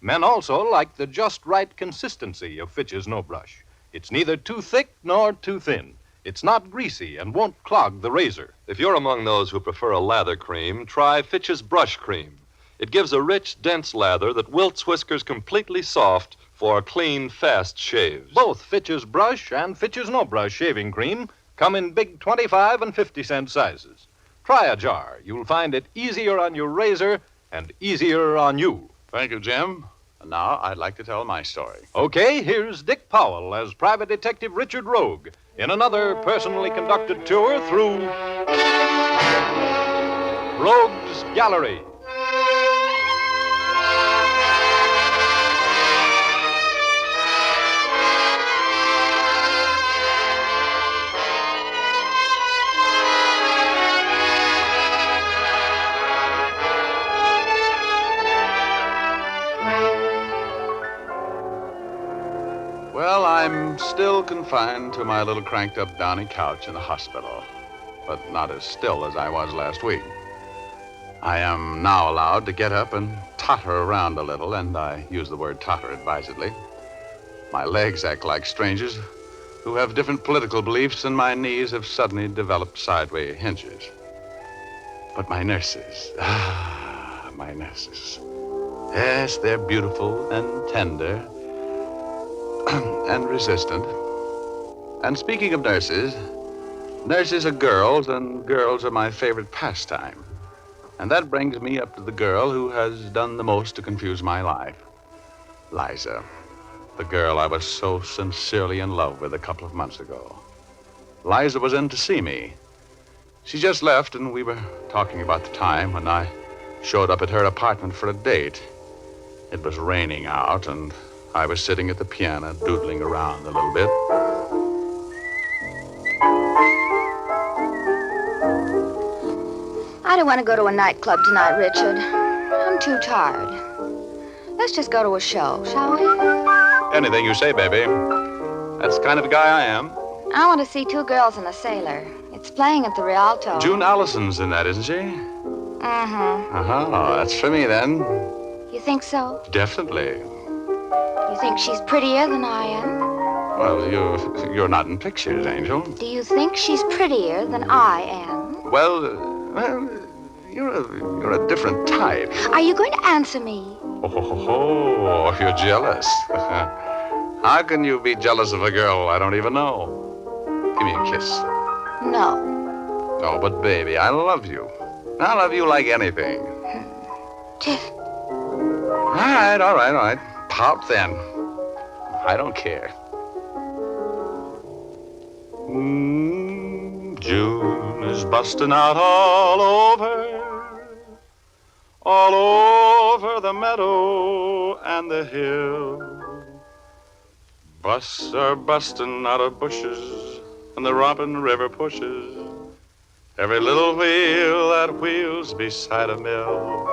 Men also like the just right consistency of Fitch's No Brush. It's neither too thick nor too thin. It's not greasy and won't clog the razor. If you're among those who prefer a lather cream, try Fitch's Brush Cream. It gives a rich, dense lather that wilts whiskers completely soft for clean, fast shaves. Both Fitch's Brush and Fitch's No Brush shaving cream come in big 25 and 50-cent sizes. Try a jar. You'll find it easier on your razor and easier on you. Thank you, Jim. And now I'd like to tell my story. Okay, here's Dick Powell as Private Detective Richard Rogue in another personally conducted tour through Rogue's Gallery. Well, I'm still confined to my little cranked-up downy couch in the hospital, but not as still as I was last week. I am now allowed to get up and totter around a little, and I use the word totter advisedly. My legs act like strangers who have different political beliefs, and my knees have suddenly developed sideways hinges. But my nurses, my nurses. Yes, they're beautiful and tender and resistant. And speaking of nurses, nurses are girls, and girls are my favorite pastime. And that brings me up to the girl who has done the most to confuse my life. Liza, the girl I was so sincerely in love with a couple of months ago. Liza was in to see me. She just left, and we were talking about the time when I showed up at her apartment for a date. It was raining out, and I was sitting at the piano doodling around a little bit. I don't want to go to a nightclub tonight, Richard. I'm too tired. Let's just go to a show, shall we? Anything you say, baby. That's the kind of guy I am. I want to see Two Girls and a Sailor. It's playing at the Rialto. June Allison's in that, isn't she? Mm-hmm. Uh-huh. That's for me, then. You think so? Definitely. You think she's prettier than I am? Well, you're not in pictures, Angel. Do you think she's prettier than I am? Well, you're a different type. Are you going to answer me? Oh, you're jealous. How can you be jealous of a girl I don't even know? Give me a kiss. No. Oh, but baby, I love you. I love you like anything. All right. Pout then. I don't care. June is busting out all over the meadow and the hill. Busts are busting out of bushes, and the romping river pushes every little wheel that wheels beside a mill.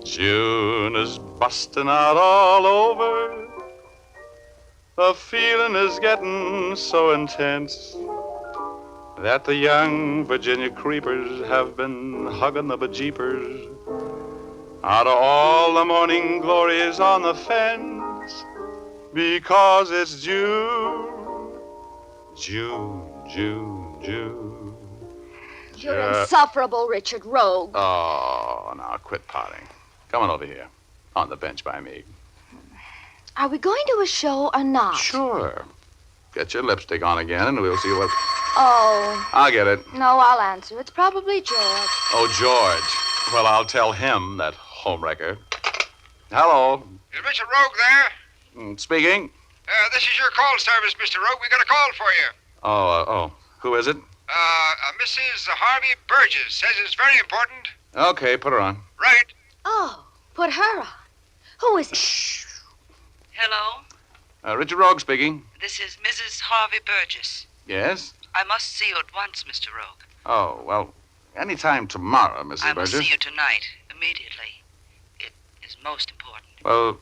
June is busting out all over. The feeling is getting so intense that the young Virginia creepers have been hugging the bejeepers out of all the morning glories on the fence, because it's June. You're insufferable, Richard Rogue. Oh, now quit pouting. Come on over here, on the bench by me. Are we going to a show or not? Sure. Get your lipstick on again, and we'll see what... Oh. I'll get it. No, I'll answer. It's probably George. Oh, George. Well, I'll tell him, that homewrecker. Hello. Is Mr. Rogue there? Speaking. This is your call service, Mr. Rogue. We got a call for you. Oh. Who is it? Mrs. Harvey Burgess says it's very important. Okay, put her on. Right. Oh, put her on. Who is it? Shh. Hello? Richard Rogue speaking. This is Mrs. Harvey Burgess. Yes? I must see you at once, Mr. Rogue. Oh, well, anytime tomorrow, Mrs. I Burgess. must see you tonight, immediately. It is most important. Well,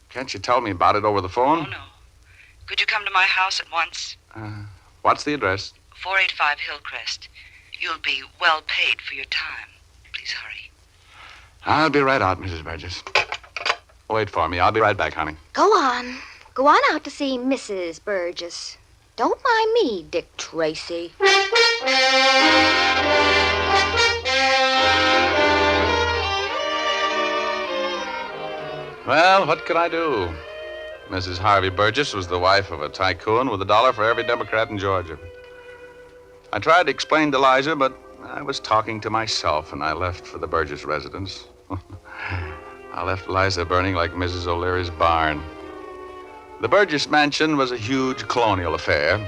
can't you tell me about it over the phone? Oh, no. Could you come to my house at once? What's the address? 485 Hillcrest. You'll be well paid for your time. Please hurry. I'll be right out, Mrs. Burgess. Wait for me. I'll be right back, honey. Go on. Go on out to see Mrs. Burgess. Don't mind me, Dick Tracy. Well, what could I do? Mrs. Harvey Burgess was the wife of a tycoon with $1 for every Democrat in Georgia. I tried to explain to Liza, but I was talking to myself, and I left for the Burgess residence. I left Liza burning like Mrs. O'Leary's barn. The Burgess mansion was a huge colonial affair.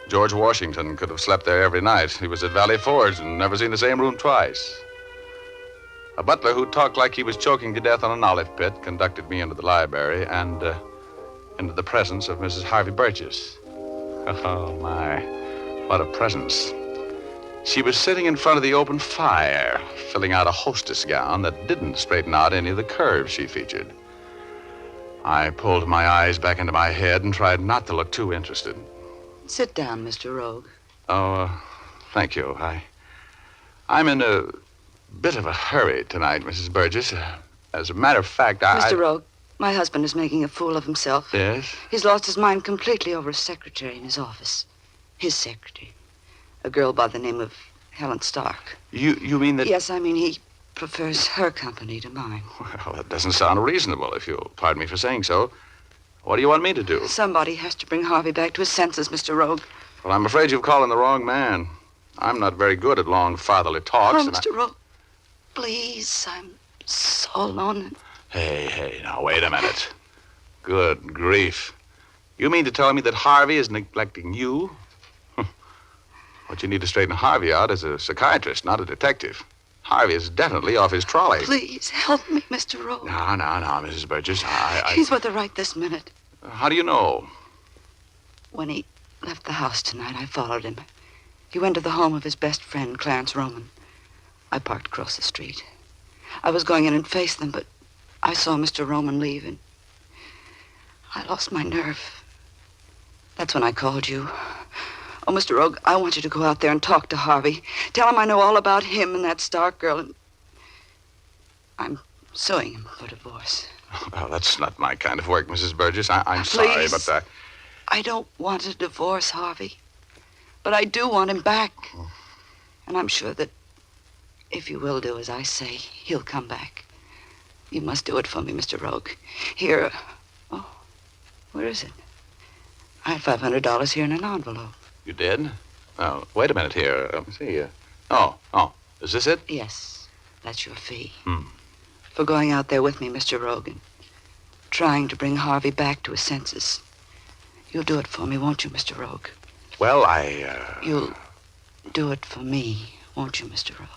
George Washington could have slept there every night. He was at Valley Forge and never seen the same room twice. A butler who talked like he was choking to death on an olive pit conducted me into the library and into the presence of Mrs. Harvey Burgess. Oh, my. What a presence. She was sitting in front of the open fire, filling out a hostess gown that didn't straighten out any of the curves she featured. I pulled my eyes back into my head and tried not to look too interested. Sit down, Mr. Rogue. Oh, thank you. I'm in a bit of a hurry tonight, Mrs. Burgess. As a matter of fact, Mr. Rogue, my husband is making a fool of himself. Yes? He's lost his mind completely over a secretary in his office. His secretary. A girl by the name of Helen Stark. You mean that... Yes, I mean he prefers her company to mine. Well, that doesn't sound reasonable, if you'll pardon me for saying so. What do you want me to do? Somebody has to bring Harvey back to his senses, Mr. Rogue. Well, I'm afraid you've called on the wrong man. I'm not very good at long fatherly talks. Oh, Mr. Rogue, please, I'm so alone. Hey, now, wait a minute. Good grief. You mean to tell me that Harvey is neglecting you? What you need to straighten Harvey out is a psychiatrist, not a detective. Harvey is definitely off his trolley. Please, help me, Mr. Rogue. No, Mrs. Burgess. He's with her right this minute. How do you know? When he left the house tonight, I followed him. He went to the home of his best friend, Clarence Roman. I parked across the street. I was going in and face them, but I saw Mr. Roman leave, and I lost my nerve. That's when I called you. Oh, Mr. Rogue, I want you to go out there and talk to Harvey. Tell him I know all about him and that Stark girl, and I'm suing him for divorce. Well, that's not my kind of work, Mrs. Burgess. I'm sorry, but... I don't want a divorce, Harvey. But I do want him back. And I'm sure that if you will do as I say, he'll come back. You must do it for me, Mr. Rogue. Here... Oh, where is it? I had $500 here in an envelope. You did? Oh, wait a minute here. Let me see. Oh, is this it? Yes, that's your fee. For going out there with me, Mr. Rogan. Trying to bring Harvey back to his senses. You'll do it for me, won't you, Mr. Rogue? Well, You'll do it for me, won't you, Mr. Rogue?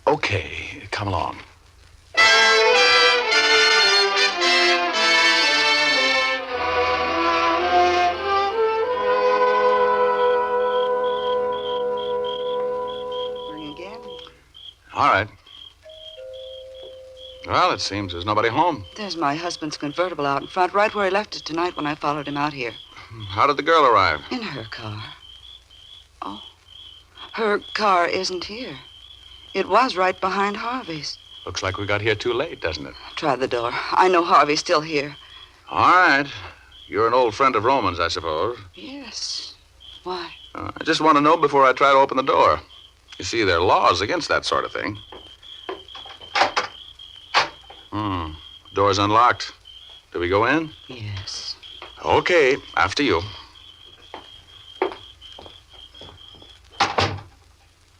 Okay, come along. All right. Well, it seems there's nobody home. There's my husband's convertible out in front, right where he left it tonight when I followed him out here. How did the girl arrive? In her car. Oh, her car isn't here. It was right behind Harvey's. Looks like we got here too late, doesn't it? Try the door. I know Harvey's still here. All right. You're an old friend of Roman's, I suppose. Yes. Why? I just want to know before I try to open the door. You see, there are laws against that sort of thing. Door's unlocked. Do we go in? Yes. Okay, after you.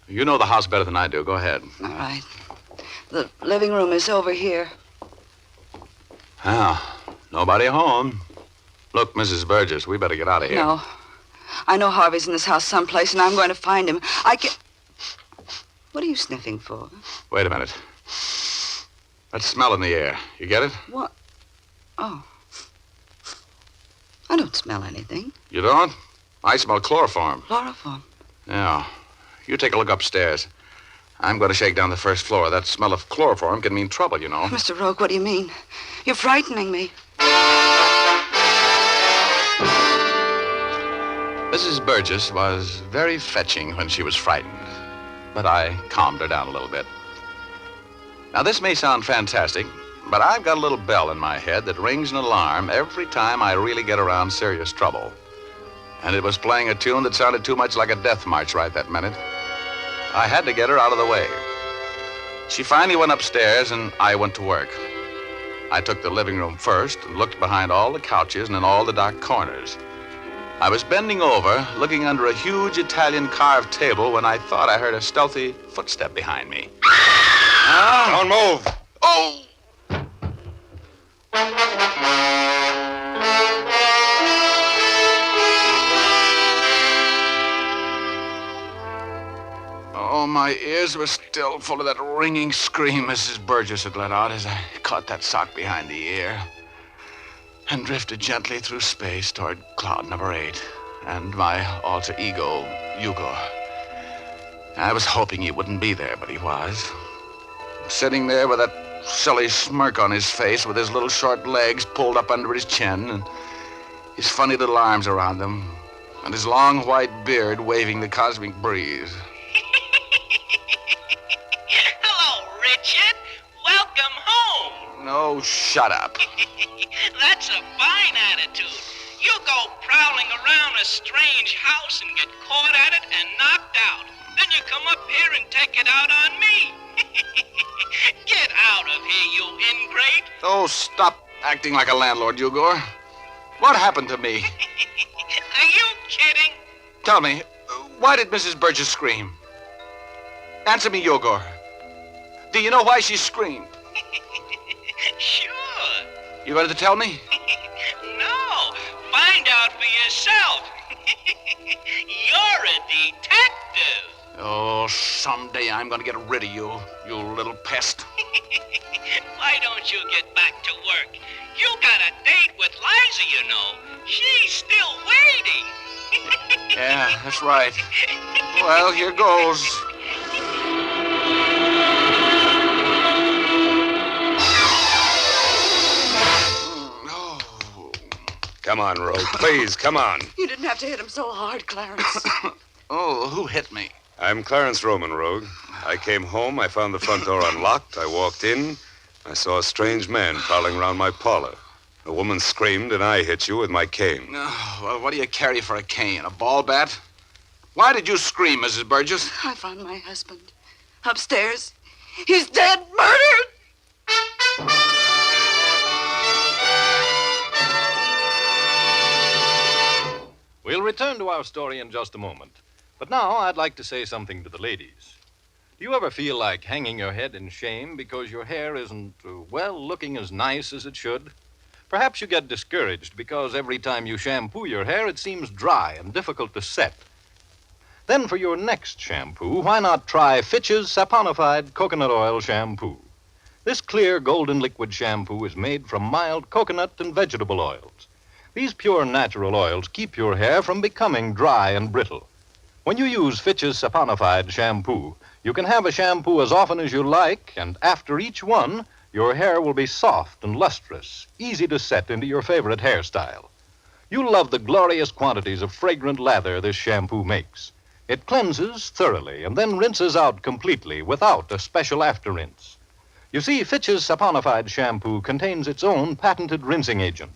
You know the house better than I do. Go ahead. All right. The living room is over here. Ah, nobody home. Look, Mrs. Burgess, we better get out of here. No. I know Harvey's in this house someplace, and I'm going to find him. I can... What are you sniffing for? Wait a minute. That smell in the air. You get it? What? Oh. I don't smell anything. You don't? I smell chloroform. Chloroform? Yeah. You take a look upstairs. I'm going to shake down the first floor. That smell of chloroform can mean trouble, you know. Mr. Rogue, what do you mean? You're frightening me. Mrs. Burgess was very fetching when she was frightened, but I calmed her down a little bit. Now, this may sound fantastic, but I've got a little bell in my head that rings an alarm every time I really get around serious trouble. And it was playing a tune that sounded too much like a death march right that minute. I had to get her out of the way. She finally went upstairs, and I went to work. I took the living room first and looked behind all the couches and in all the dark corners. I was bending over, looking under a huge Italian carved table when I thought I heard a stealthy footstep behind me. Don't move. Oh! Oh, my ears were still full of that ringing scream Mrs. Burgess had let out as I caught that sock behind the ear and drifted gently through space toward cloud number 8 and my alter ego, Hugo. I was hoping he wouldn't be there, but he was. Sitting there with that silly smirk on his face with his little short legs pulled up under his chin and his funny little arms around them and his long white beard waving the cosmic breeze. Hello, Richard. Welcome home. No, shut up. That's a fine attitude. You go prowling around a strange house and get caught at it and knocked out. Then you come up here and take it out on me. Get out of here, you ingrate. Oh, stop acting like a landlord, Hugo. What happened to me? Are you kidding? Tell me, why did Mrs. Burgess scream? Answer me, Hugo. Do you know why she screamed? Sure. You going to tell me? No, find out for yourself. You're a detective. Oh, someday I'm going to get rid of you, you little pest. Why don't you get back to work? You got a date with Liza, you know. She's still waiting. Yeah, that's right. Well, here goes. Come on, Rogue. Please, come on. You didn't have to hit him so hard, Clarence. Oh, who hit me? I'm Clarence Roman, Rogue. I came home, I found the front door unlocked, I walked in, I saw a strange man prowling around my parlor. A woman screamed, and I hit you with my cane. Oh, well, what do you carry for a cane? A ball bat? Why did you scream, Mrs. Burgess? I found my husband upstairs. He's dead, murdered! We'll return to our story in just a moment. But now I'd like to say something to the ladies. Do you ever feel like hanging your head in shame because your hair isn't, looking as nice as it should? Perhaps you get discouraged because every time you shampoo your hair, it seems dry and difficult to set. Then for your next shampoo, why not try Fitch's Saponified Coconut Oil Shampoo? This clear golden liquid shampoo is made from mild coconut and vegetable oils. These pure natural oils keep your hair from becoming dry and brittle. When you use Fitch's Saponified shampoo, you can have a shampoo as often as you like, and after each one, your hair will be soft and lustrous, easy to set into your favorite hairstyle. You'll love the glorious quantities of fragrant lather this shampoo makes. It cleanses thoroughly and then rinses out completely without a special after rinse. You see, Fitch's Saponified shampoo contains its own patented rinsing agent.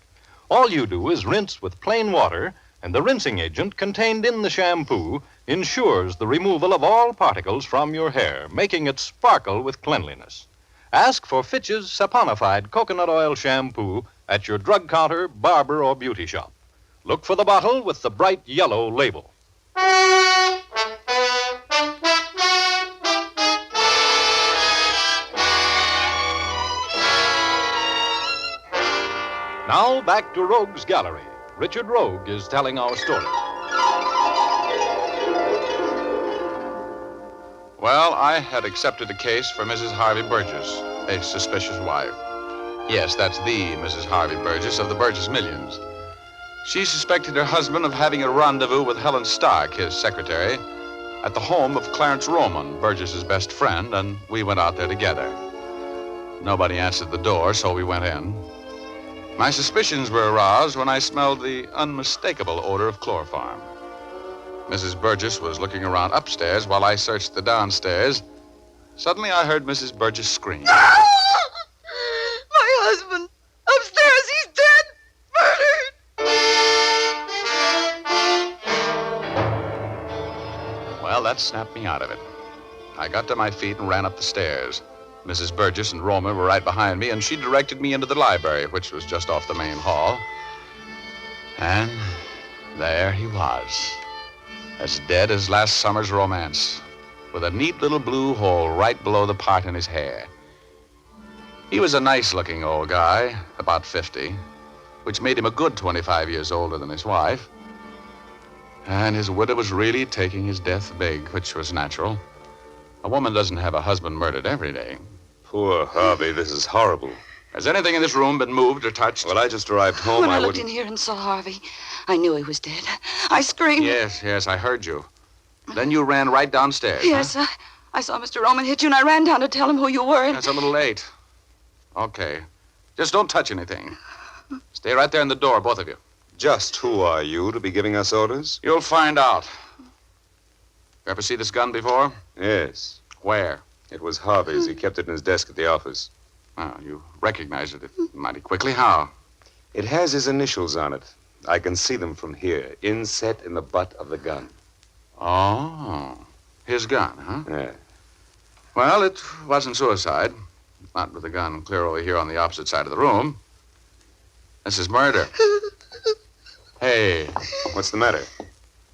All you do is rinse with plain water, and the rinsing agent contained in the shampoo ensures the removal of all particles from your hair, making it sparkle with cleanliness. Ask for Fitch's Saponified Coconut Oil Shampoo at your drug counter, barber, or beauty shop. Look for the bottle with the bright yellow label. Now, back to Rogue's Gallery. Richard Rogue is telling our story. Well, I had accepted a case for Mrs. Harvey Burgess, a suspicious wife. Yes, that's the Mrs. Harvey Burgess of the Burgess Millions. She suspected her husband of having a rendezvous with Helen Stark, his secretary, at the home of Clarence Roman, Burgess's best friend, and we went out there together. Nobody answered the door, so we went in. My suspicions were aroused when I smelled the unmistakable odor of chloroform. Mrs. Burgess was looking around upstairs while I searched the downstairs. Suddenly, I heard Mrs. Burgess scream. My husband! Upstairs, he's dead! Murdered! Well, that snapped me out of it. I got to my feet and ran up the stairs. Mrs. Burgess and Roma were right behind me, and she directed me into the library, which was just off the main hall. And there he was, as dead as last summer's romance, with a neat little blue hole right below the part in his hair. He was a nice-looking old guy, about 50, which made him a good 25 years older than his wife. And his widow was really taking his death big, which was natural. A woman doesn't have a husband murdered every day. Poor Harvey, this is horrible. Has anything in this room been moved or touched? Well, I just arrived home. When I looked in here and saw Harvey, I knew he was dead. I screamed. Yes, I heard you. Then you ran right downstairs. Yes, huh? I saw Mr. Roman hit you, and I ran down to tell him who you were. That's a little late. Okay. Just don't touch anything. Stay right there in the door, both of you. Just who are you to be giving us orders? You'll find out. You ever see this gun before? Yes. Where? It was Harvey's. He kept it in his desk at the office. Oh, you recognized it mighty quickly. How? It has his initials on it. I can see them from here, inset in the butt of the gun. Oh, his gun, huh? Yeah. Well, it wasn't suicide. Not with the gun clear over here on the opposite side of the room. This is murder. Hey. What's the matter?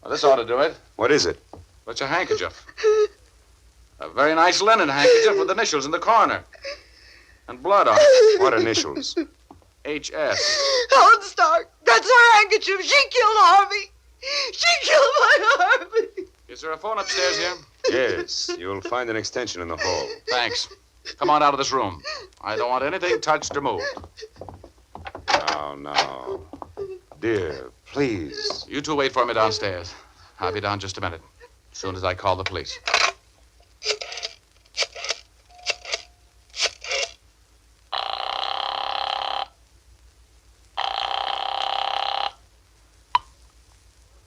Well, this ought to do it. What is it? What's a handkerchief? A very nice linen handkerchief with initials in the corner. And blood on it. What initials? H.S. Helen Stark. That's her handkerchief. She killed Harvey. She killed my Harvey. Is there a phone upstairs here? Yes. You'll find an extension in the hall. Thanks. Come on out of this room. I don't want anything touched or moved. Now. Dear, please. You two wait for me downstairs. I'll be down just a minute. As soon as I call the police.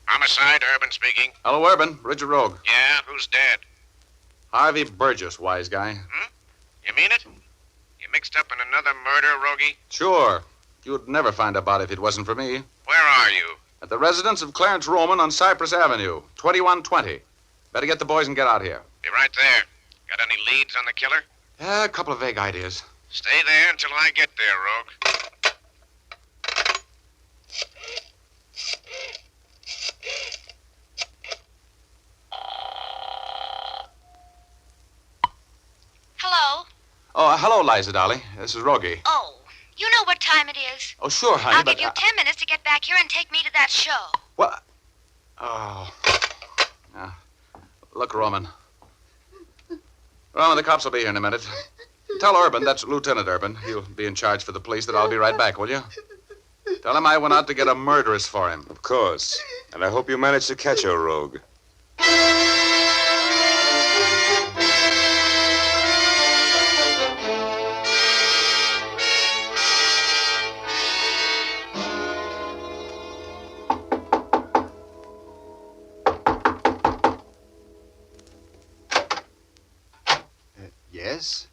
Homicide, Urban speaking. Hello, Urban. Richard Rogue. Yeah, who's dead? Harvey Burgess, wise guy. You mean it? You mixed up in another murder, Rogie? Sure. You'd never find out if it wasn't for me. Where are you? At the residence of Clarence Roman on Cypress Avenue, 2120. Better get the boys and get out here. Be right there. Got any leads on the killer? Yeah, a couple of vague ideas. Stay there until I get there, Rogue. Hello? Oh, hello, Liza, Dolly. This is Rogie. Oh, you know what time it is. Oh, sure, honey, I'll but... give you 10 minutes to get back here and take me to that show. What? Oh. Now, look, Roman. Roman, the cops will be here in a minute. Tell Urban, that's Lieutenant Urban. He'll be in charge for the police, that I'll be right back, will you? Tell him I went out to get a murderess for him. Of course. And I hope you managed to catch her, Rogue. Yes?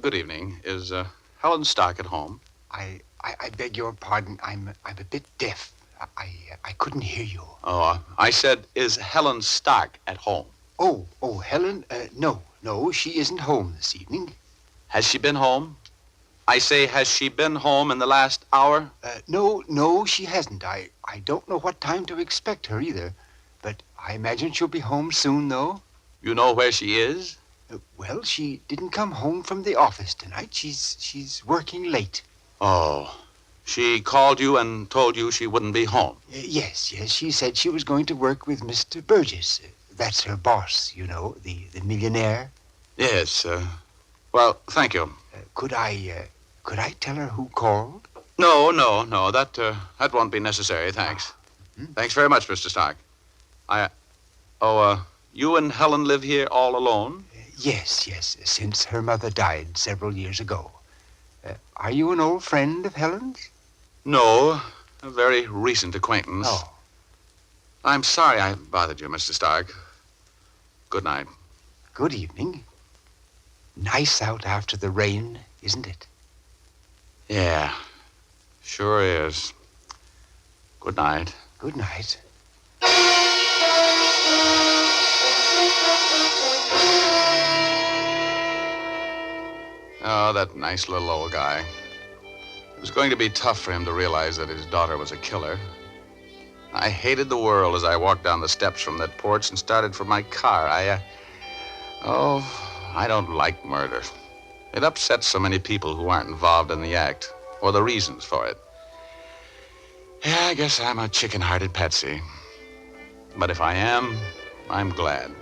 Good evening. Is Helen Stark at home? I beg your pardon. I'm a bit deaf. I couldn't hear you. Oh, I said, is Helen Stark at home? Oh, Helen? No, she isn't home this evening. Has she been home? I say, has she been home in the last hour? No, she hasn't. I don't know what time to expect her either. But I imagine she'll be home soon, though. You know where she is? Well, she didn't come home from the office tonight. She's working late. Oh. She called you and told you she wouldn't be home. Yes. She said she was going to work with Mr. Burgess. That's her boss, you know, the millionaire. Yes, well, thank you. Could I tell her who called? No, that won't be necessary, thanks. Thanks very much, Mr. Stark. You and Helen live here all alone? Yes, since her mother died several years ago. Are you an old friend of Helen's? No, a very recent acquaintance. Oh. I'm sorry I bothered you, Mr. Stark. Good night. Good evening. Nice out after the rain, isn't it? Yeah, sure is. Good night. Good night. Oh, that nice little old guy. It was going to be tough for him to realize that his daughter was a killer. I hated the world as I walked down the steps from that porch and started for my car. I don't like murder. It upsets so many people who aren't involved in the act, or the reasons for it. Yeah, I guess I'm a chicken-hearted patsy. But if I am, I'm glad.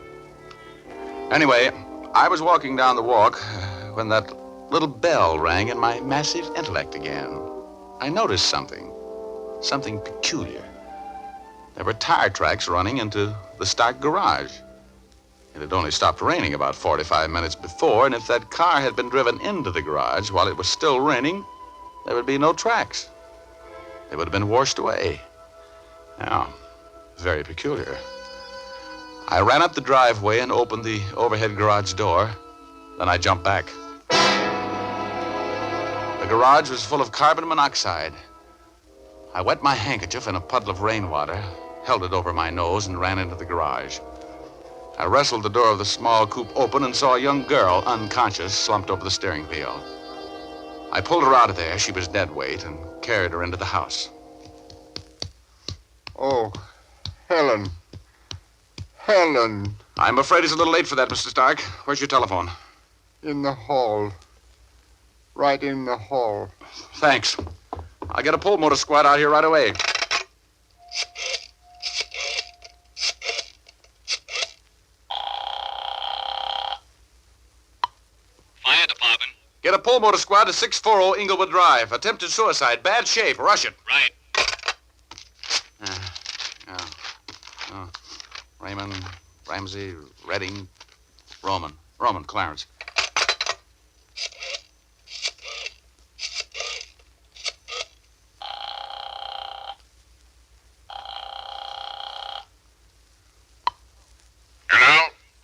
Anyway, I was walking down the walk when that little bell rang in my massive intellect again. I noticed something peculiar. There were tire tracks running into the Stark garage. It had only stopped raining about 45 minutes before, and if that car had been driven into the garage while it was still raining, there would be no tracks. They would have been washed away. Now, very peculiar. I ran up the driveway and opened the overhead garage door. Then I jumped back. The garage was full of carbon monoxide. I wet my handkerchief in a puddle of rainwater, held it over my nose, and ran into the garage. I wrestled the door of the small coupe open and saw a young girl, unconscious, slumped over the steering wheel. I pulled her out of there. She was dead weight, and carried her into the house. Oh, Helen. Helen. I'm afraid it's a little late for that, Mr. Stark. Where's your telephone? In the hall. Right in the hall. Thanks. I'll get a pull motor squad out here right away. Fire department. Get a pull motor squad to 640 Inglewood Drive. Attempted suicide. Bad shape. Rush it. Right. Raymond, Ramsey, Redding, Roman, Clarence.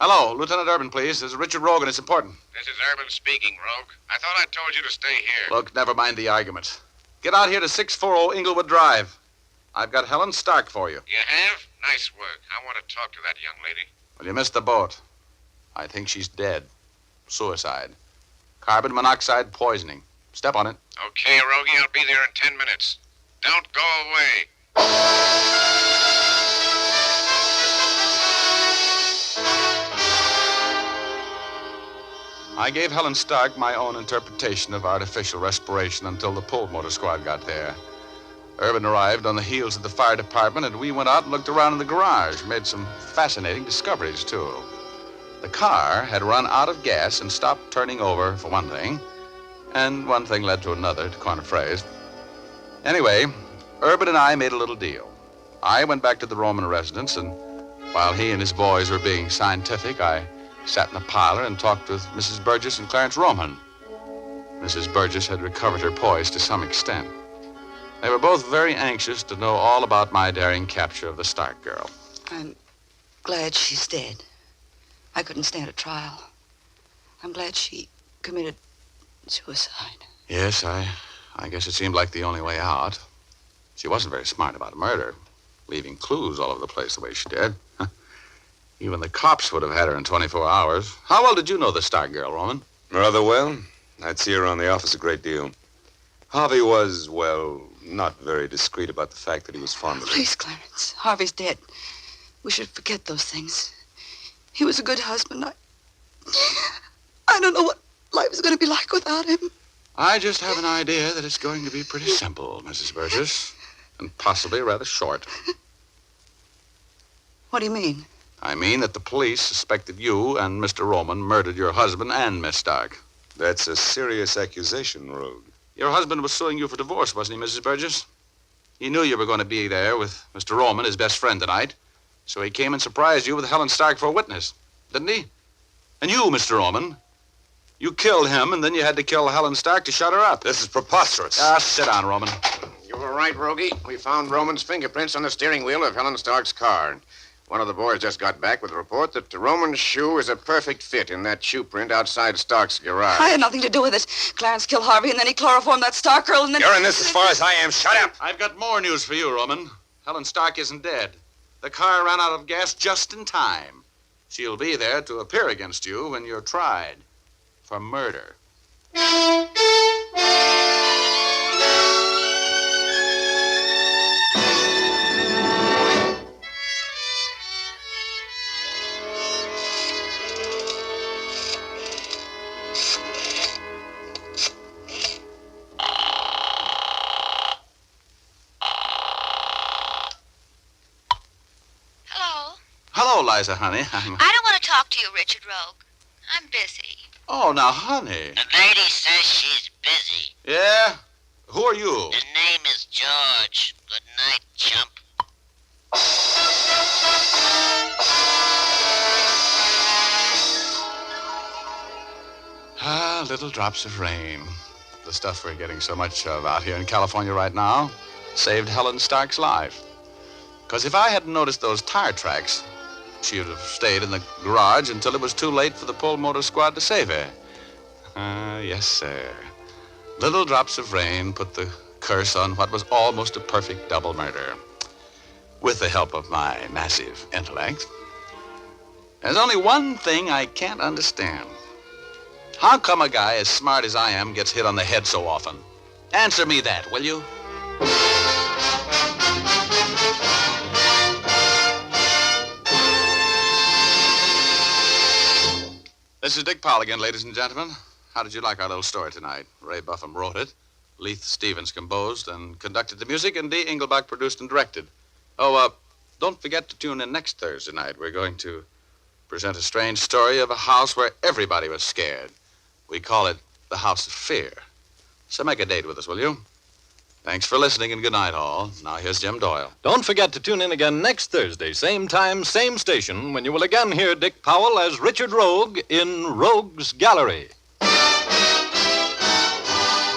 Hello, Lieutenant Urban, please. This is Richard Rogan. It's important. This is Urban speaking, Rogue. I thought I told you to stay here. Look, never mind the argument. Get out here to 640 Inglewood Drive. I've got Helen Stark for you. You have? Nice work. I want to talk to that young lady. Well, you missed the boat. I think she's dead. Suicide. Carbon monoxide poisoning. Step on it. Okay, Rogie, I'll be there in 10 minutes. Don't go away. I gave Helen Stark my own interpretation of artificial respiration until the pull motor squad got there. Urban arrived on the heels of the fire department, and we went out and looked around in the garage, made some fascinating discoveries, too. The car had run out of gas and stopped turning over, for one thing, and one thing led to another, to coin a phrase. Anyway, Urban and I made a little deal. I went back to the Roman residence, and while he and his boys were being scientific, I sat in the parlor and talked with Mrs. Burgess and Clarence Roman. Mrs. Burgess had recovered her poise to some extent. They were both very anxious to know all about my daring capture of the Stark girl. I'm glad she's dead. I couldn't stand a trial. I'm glad she committed suicide. Yes, I guess it seemed like the only way out. She wasn't very smart about murder, leaving clues all over the place the way she did. Even the cops would have had her in 24 hours. How well did you know the Stark girl, Roman? Rather well. I'd see her around the office a great deal. Harvey was, well, not very discreet about the fact that he was fond of her. Please, Clarence. Harvey's dead. We should forget those things. He was a good husband. I don't know what life is going to be like without him. I just have an idea that it's going to be pretty simple, Mrs. Burgess, and possibly rather short. What do you mean? I mean that the police suspected you and Mr. Roman murdered your husband and Miss Stark. That's a serious accusation, Rogue. Your husband was suing you for divorce, wasn't he, Mrs. Burgess? He knew you were going to be there with Mr. Roman, his best friend, tonight. So he came and surprised you with Helen Stark for a witness, didn't he? And you, Mr. Roman, you killed him, and then you had to kill Helen Stark to shut her up. This is preposterous. Sit down, Roman. You were right, Rogie. We found Roman's fingerprints on the steering wheel of Helen Stark's car. One of the boys just got back with a report that Roman's shoe is a perfect fit in that shoe print outside Stark's garage. I had nothing to do with it. Clarence killed Harvey, and then he chloroformed that Stark girl, and then... You're in this as far as I am. Shut up! I've got more news for you, Roman. Helen Stark isn't dead. The car ran out of gas just in time. She'll be there to appear against you when you're tried for murder. Hello, Liza, honey. I don't want to talk to you, Richard Rogue. I'm busy. Oh, now, honey. The lady says she's busy. Yeah? Who are you? His name is George. Good night, chump. Little drops of rain. The stuff we're getting so much of out here in California right now saved Helen Stark's life. Because if I hadn't noticed those tire tracks, she would have stayed in the garage until it was too late for the pull motor squad to save her. Yes, sir. Little drops of rain put the curse on what was almost a perfect double murder. With the help of my massive intellect. There's only one thing I can't understand. How come a guy as smart as I am gets hit on the head so often? Answer me that, will you? This is Dick Powell again, ladies and gentlemen. How did you like our little story tonight? Ray Buffum wrote it. Leith Stevens composed and conducted the music, and Dee Engelbach produced and directed. Oh, don't forget to tune in next Thursday night. We're going to present a strange story of a house where everybody was scared. We call it the House of Fear. So make a date with us, will you? Thanks for listening, and good night, all. Now here's Jim Doyle. Don't forget to tune in again next Thursday, same time, same station, when you will again hear Dick Powell as Richard Rogue in Rogue's Gallery.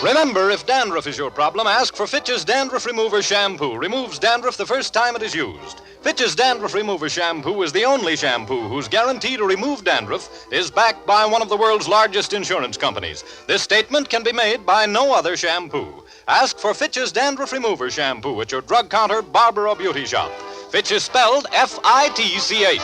Remember, if dandruff is your problem, ask for Fitch's Dandruff Remover Shampoo. Removes dandruff the first time it is used. Fitch's Dandruff Remover Shampoo is the only shampoo whose guarantee to remove dandruff is backed by one of the world's largest insurance companies. This statement can be made by no other shampoo. Ask for Fitch's Dandruff Remover Shampoo at your drug counter, barber, or beauty shop. Fitch is spelled F-I-T-C-H.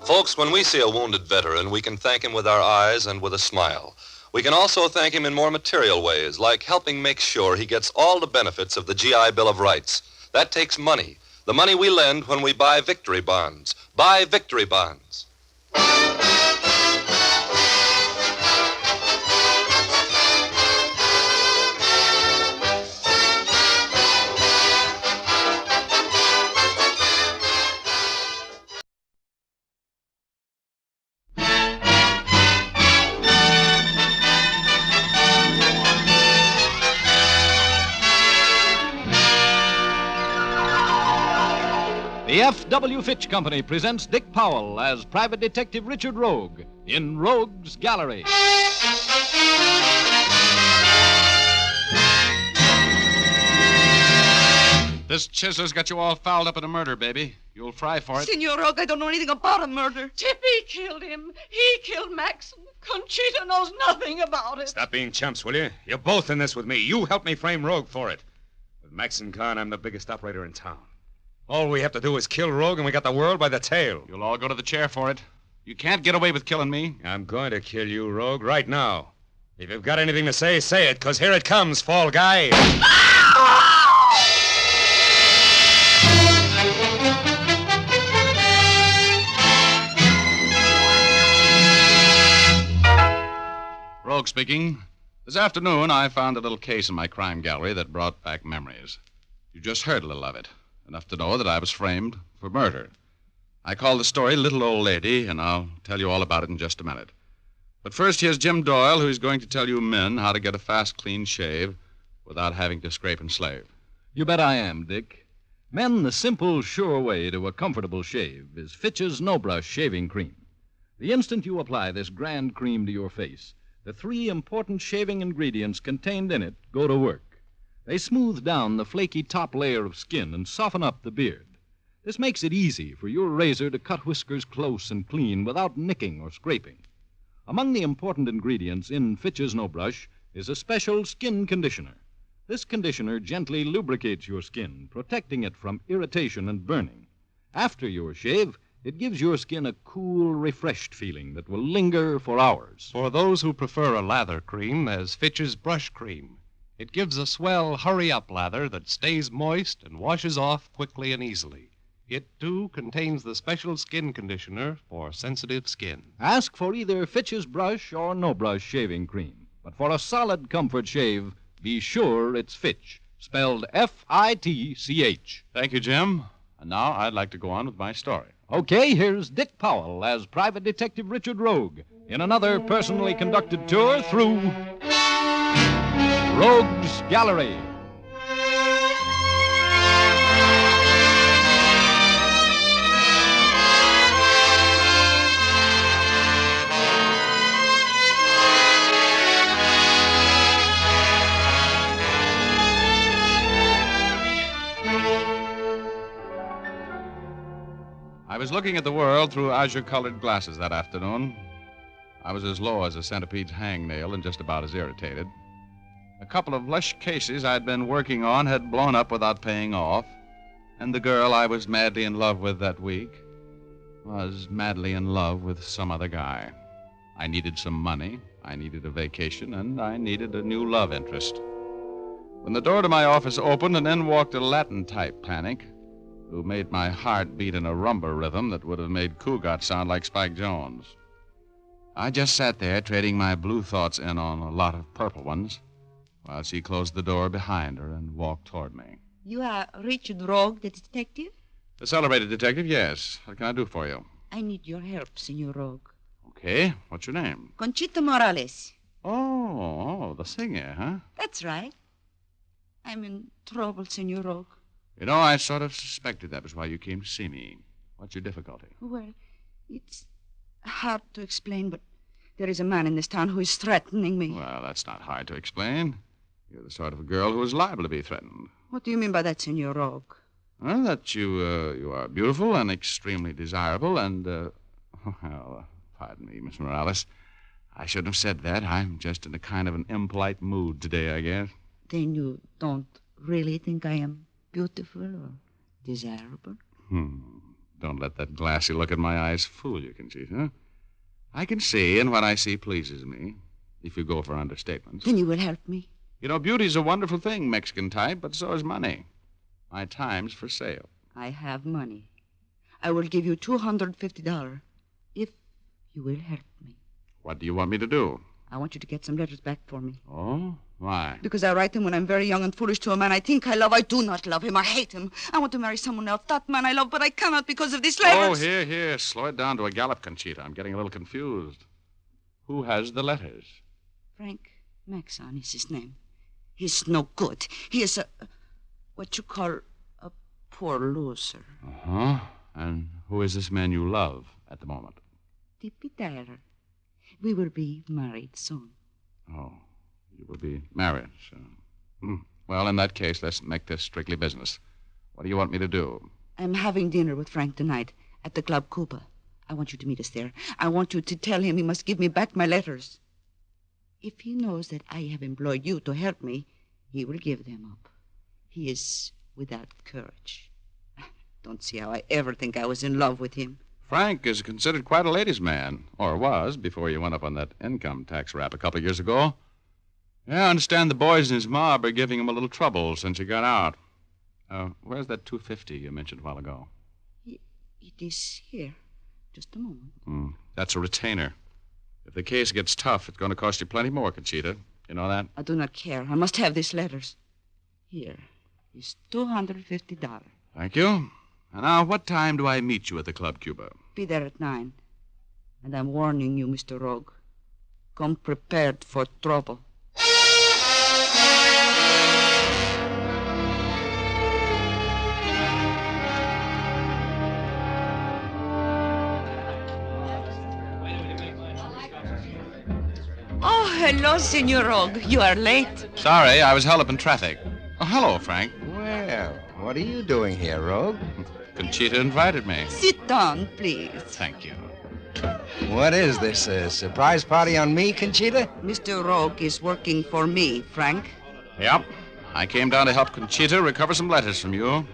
Folks, when we see a wounded veteran, we can thank him with our eyes and with a smile. We can also thank him in more material ways, like helping make sure he gets all the benefits of the GI Bill of Rights. That takes money. The money we lend when we buy victory bonds. Buy victory bonds. The F.W. Fitch Company presents Dick Powell as Private Detective Richard Rogue in Rogue's Gallery. This chiseler's got you all fouled up in a murder, baby. You'll fry for it. Senor Rogue, I don't know anything about a murder. Tippy killed him. He killed Maxon. Conchita knows nothing about it. Stop being chumps, will you? You're both in this with me. You helped me frame Rogue for it. With Maxon Khan, I'm the biggest operator in town. All we have to do is kill Rogue, and we got the world by the tail. You'll all go to the chair for it. You can't get away with killing me. I'm going to kill you, Rogue, right now. If you've got anything to say, say it, because here it comes, fall guy. Rogue speaking. This afternoon, I found a little case in my crime gallery that brought back memories. You just heard a little of it, enough to know that I was framed for murder. I call the story Little Old Lady, and I'll tell you all about it in just a minute. But first, here's Jim Doyle, who's going to tell you men how to get a fast, clean shave without having to scrape and slave. You bet I am, Dick. Men, the simple, sure way to a comfortable shave is Fitch's No Brush Shaving Cream. The instant you apply this grand cream to your face, the 3 important shaving ingredients contained in it go to work. They smooth down the flaky top layer of skin and soften up the beard. This makes it easy for your razor to cut whiskers close and clean without nicking or scraping. Among the important ingredients in Fitch's No Brush is a special skin conditioner. This conditioner gently lubricates your skin, protecting it from irritation and burning. After your shave, it gives your skin a cool, refreshed feeling that will linger for hours. For those who prefer a lather cream, there's Fitch's Brush Cream. It gives a swell, hurry-up lather that stays moist and washes off quickly and easily. It, too, contains the special skin conditioner for sensitive skin. Ask for either Fitch's Brush or No Brush Shaving Cream. But for a solid comfort shave, be sure it's Fitch, spelled F-I-T-C-H. Thank you, Jim. And now I'd like to go on with my story. Okay, here's Dick Powell as Private Detective Richard Rogue in another personally conducted tour through Rogue's Gallery. I was looking at the world through azure-colored glasses that afternoon. I was as low as a centipede's hangnail and just about as irritated. A couple of lush cases I'd been working on had blown up without paying off, and the girl I was madly in love with that week was madly in love with some other guy. I needed some money, I needed a vacation, and I needed a new love interest. When the door to my office opened, and in walked a Latin-type panic who made my heart beat in a rumba rhythm that would have made Cougat sound like Spike Jones. I just sat there trading my blue thoughts in on a lot of purple ones while she closed the door behind her and walked toward me. You are Richard Rogue, the detective? The celebrated detective, yes. What can I do for you? I need your help, Senor Rogue. Okay. What's your name? Conchita Morales. Oh, the singer, huh? That's right. I'm in trouble, Senor Rogue. You know, I sort of suspected that was why you came to see me. What's your difficulty? Well, it's hard to explain, but there is a man in this town who is threatening me. Well, that's not hard to explain. You're the sort of a girl who is liable to be threatened. What do you mean by that, Senor Rogue? Well, that you are beautiful and extremely desirable and, well, pardon me, Miss Morales. I shouldn't have said that. I'm just in a kind of an impolite mood today, I guess. Then you don't really think I am beautiful or desirable? Don't let that glassy look in my eyes fool you, Conchita. I can see, and what I see pleases me, if you go for understatements. Then you will help me. You know, beauty's a wonderful thing, Mexican type, but so is money. My time's for sale. I have money. I will give you $250 if you will help me. What do you want me to do? I want you to get some letters back for me. Oh? Why? Because I write them when I'm very young and foolish to a man I think I love. I do not love him. I hate him. I want to marry someone else, that man I love, but I cannot because of these letters. Oh, here. Slow it down to a gallop, Conchita. I'm getting a little confused. Who has the letters? Frank Maxon is his name. He's no good. He is what you call a poor loser. Uh-huh. And who is this man you love at the moment? Tippy Tyler. We will be married soon. Oh, you will be married, so. Well, in that case, let's make this strictly business. What do you want me to do? I'm having dinner with Frank tonight at the Club Cuba. I want you to meet us there. I want you to tell him he must give me back my letters. If he knows that I have employed you to help me, he will give them up. He is without courage. Don't see how I ever think I was in love with him. Frank is considered quite a ladies' man, or was, before you went up on that income tax rap a couple of years ago. Yeah, I understand the boys in his mob are giving him a little trouble since he got out. Where's that $250 you mentioned a while ago? It is here. Just a moment. That's a retainer. If the case gets tough, it's going to cost you plenty more, Conchita. You know that? I do not care. I must have these letters. Here is $250. Thank you. And now, what time do I meet you at the Club Cuba? Be there at 9. And I'm warning you, Mr. Rogue. Come prepared for trouble. Oh, hello, Senor Rogue. You are late. Sorry, I was held up in traffic. Oh, hello, Frank. Well, what are you doing here, Rogue? Conchita invited me. Sit down, please. Thank you. What is this, a surprise party on me, Conchita? Mr. Rogue is working for me, Frank. Yep. I came down to help Conchita recover some letters from you.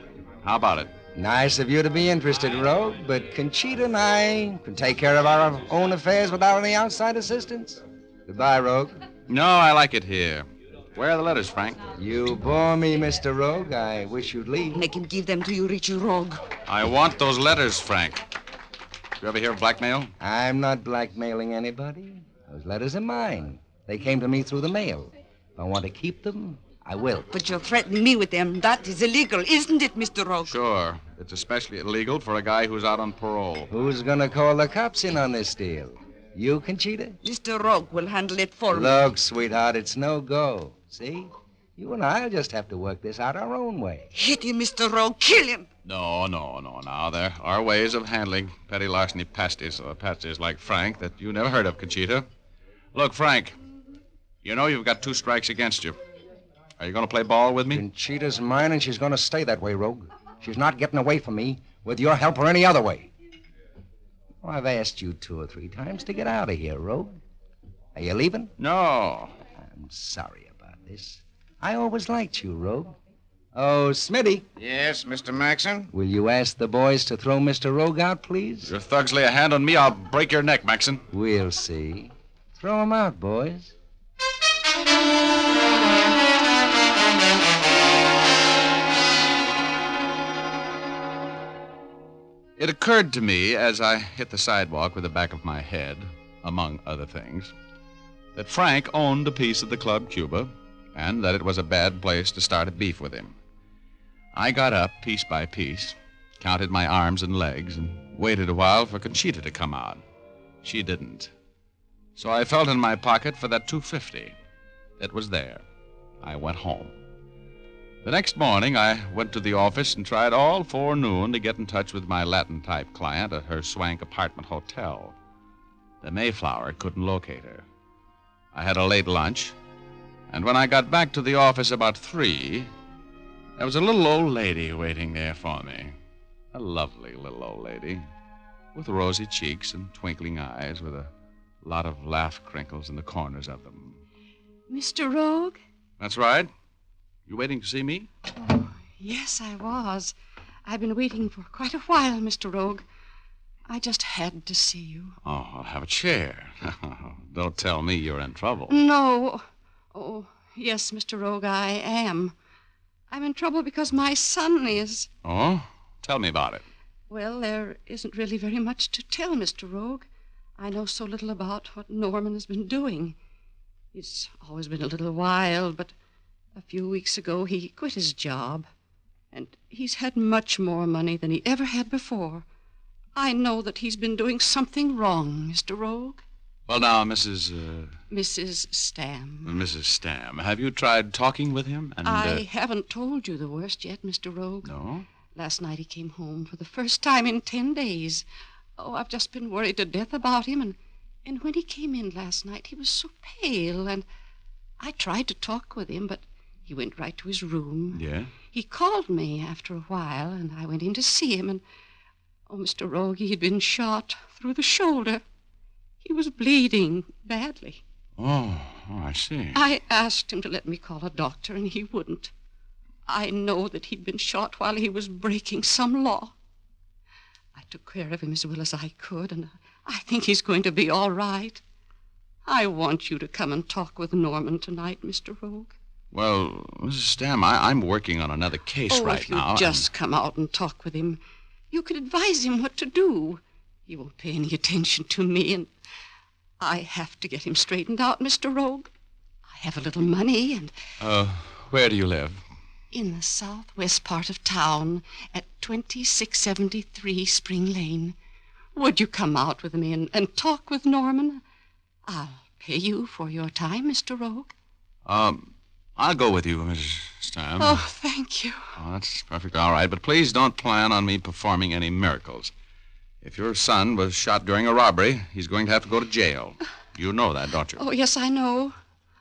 How about it? Nice of you to be interested, Rogue, but Conchita and I can take care of our own affairs without any outside assistance. Goodbye, Rogue. No, I like it here. Where are the letters, Frank? You bore me, Mr. Rogue. I wish you'd leave. Make him give them to you, Richard Rogue. I want those letters, Frank. You ever hear of blackmail? I'm not blackmailing anybody. Those letters are mine. They came to me through the mail. If I want to keep them, I will. But you're threatening me with them. That is illegal, isn't it, Mr. Rogue? Sure. It's especially illegal for a guy who's out on parole. Who's going to call the cops in on this deal? You, Conchita? Mr. Rogue will handle it for me. Look, sweetheart, it's no go. See? You and I'll just have to work this out our own way. Hit him, Mr. Rogue. Kill him. No. Now, there are ways of handling petty larceny pasties like Frank that you never heard of, Conchita. Look, Frank, you know you've got 2 strikes against you. Are you going to play ball with me? Conchita's mine, and she's going to stay that way, Rogue. She's not getting away from me with your help or any other way. Well, I've asked you 2 or 3 times to get out of here, Rogue. Are you leaving? No. I'm sorry about this. I always liked you, Rogue. Oh, Smitty. Yes, Mr. Maxon? Will you ask the boys to throw Mr. Rogue out, please? If your thugs lay a hand on me, I'll break your neck, Maxon. We'll see. Throw him out, boys. It occurred to me as I hit the sidewalk with the back of my head, among other things, that Frank owned a piece of the Club Cuba and that it was a bad place to start a beef with him. I got up piece by piece, counted my arms and legs, and waited a while for Conchita to come out. She didn't. So I felt in my pocket for that $250. It was there. I went home. The next morning, I went to the office and tried all forenoon to get in touch with my Latin-type client at her swank apartment hotel. The Mayflower couldn't locate her. I had a late lunch, and when I got back to the office about 3, there was a little old lady waiting there for me. A lovely little old lady with rosy cheeks and twinkling eyes with a lot of laugh crinkles in the corners of them. Mr. Rogue? That's right. You waiting to see me? Oh, yes, I was. I've been waiting for quite a while, Mr. Rogue. I just had to see you. Oh, I'll have a chair. Don't tell me you're in trouble. No. Oh, yes, Mr. Rogue, I am. I'm in trouble because my son is... Oh? Tell me about it. Well, there isn't really very much to tell, Mr. Rogue. I know so little about what Norman has been doing. He's always been a little wild, but a few weeks ago he quit his job. And he's had much more money than he ever had before. I know that he's been doing something wrong, Mr. Rogue. Well, now, Mrs. Stam. Mrs. Stam, have you tried talking with him? And, I haven't told you the worst yet, Mr. Rogue. No? Last night he came home for the first time in 10 days. Oh, I've just been worried to death about him. And when he came in last night, he was so pale. And I tried to talk with him, but he went right to his room. Yeah? He called me after a while, and I went in to see him. And, oh, Mr. Rogue, he'd been shot through the shoulder. He was bleeding badly. Oh, I see. I asked him to let me call a doctor, and he wouldn't. I know that he'd been shot while he was breaking some law. I took care of him as well as I could, and I think he's going to be all right. I want you to come and talk with Norman tonight, Mr. Rogue. Well, Mrs. Stam, I'm working on another case right if you now. just come out and talk with him, you could advise him what to do. He won't pay any attention to me, and I have to get him straightened out, Mr. Rogue. I have a little money and... Where do you live? In the southwest part of town at 2673 Spring Lane. Would you come out with me and talk with Norman? I'll pay you for your time, Mr. Rogue. I'll go with you, Mrs. Stam. Oh, thank you. Oh, that's perfectly all right, but please don't plan on me performing any miracles. If your son was shot during a robbery, he's going to have to go to jail. You know that, don't you? Oh, yes, I know.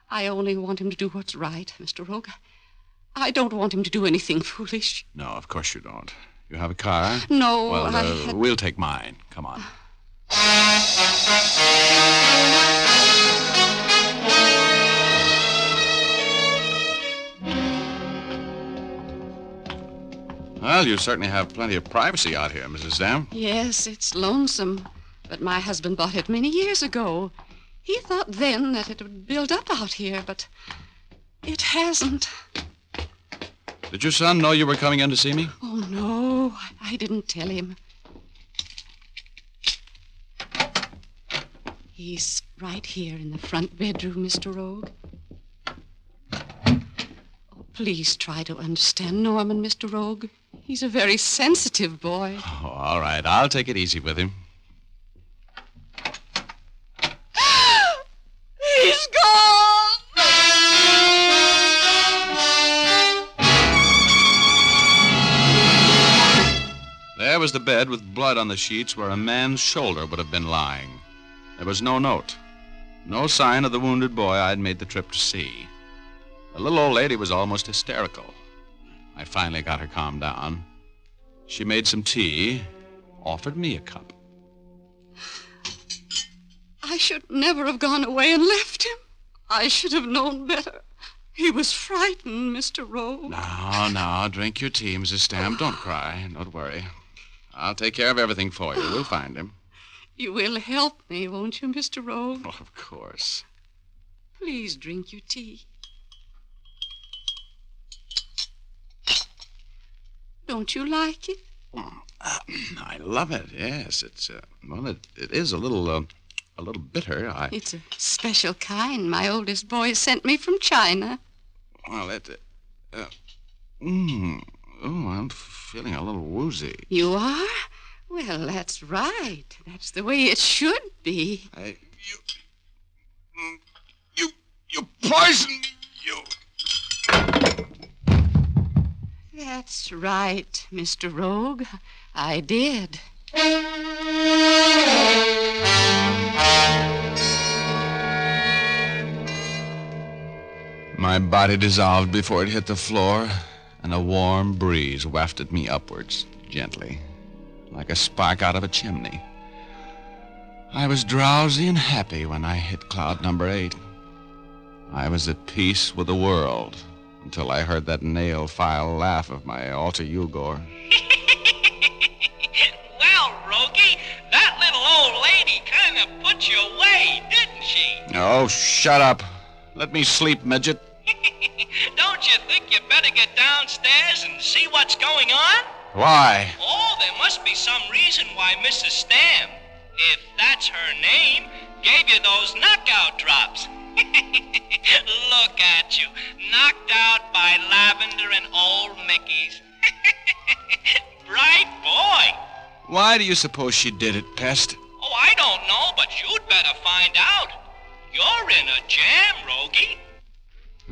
I only want him to do what's right, Mr. Rogue. I don't want him to do anything foolish. No, of course you don't. You have a car? No, Well, we'll take mine. Come on. Well, you certainly have plenty of privacy out here, Mrs. Dam. Yes, it's lonesome. But my husband bought it many years ago. He thought then that it would build up out here, but it hasn't. Did your son know you were coming in to see me? Oh, no, I didn't tell him. He's right here in the front bedroom, Mr. Rogue. Oh, please try to understand Norman, Mr. Rogue. He's a very sensitive boy. Oh, all right. I'll take it easy with him. He's gone! There was the bed with blood on the sheets where a man's shoulder would have been lying. There was no note. No sign of the wounded boy I'd made the trip to see. The little old lady was almost hysterical. I finally got her calmed down. She made some tea, offered me a cup. I should never have gone away and left him. I should have known better. He was frightened, Mr. Rogue. No, drink your tea, Mrs. Stamp. Don't cry. Don't worry. I'll take care of everything for you. We'll find him. You will help me, won't you, Mr. Rogue? Oh, of course. Please drink your tea. Don't you like it? I love it, yes. It's, it is a little bitter. It's a special kind my oldest boy sent me from China. Well, I'm feeling a little woozy. You are? Well, that's right. That's the way it should be. You poisoned me, you... That's right, Mr. Rogue. I did. My body dissolved before it hit the floor, and a warm breeze wafted me upwards, gently, like a spark out of a chimney. I was drowsy and happy when I hit cloud number 8. I was at peace with the world until I heard that nail-file laugh of my alter ego. Well, Rogie, that little old lady kind of put you away, didn't she? Oh, shut up. Let me sleep, midget. Don't you think you better get downstairs and see what's going on? Why? Oh, there must be some reason why Mrs. Stam, if that's her name, gave you those knockout drops. Look at you, knocked out by Lavender and old Mickey's. Bright boy. Why do you suppose she did it, Pest? Oh, I don't know, but you'd better find out. You're in a jam, Rogie.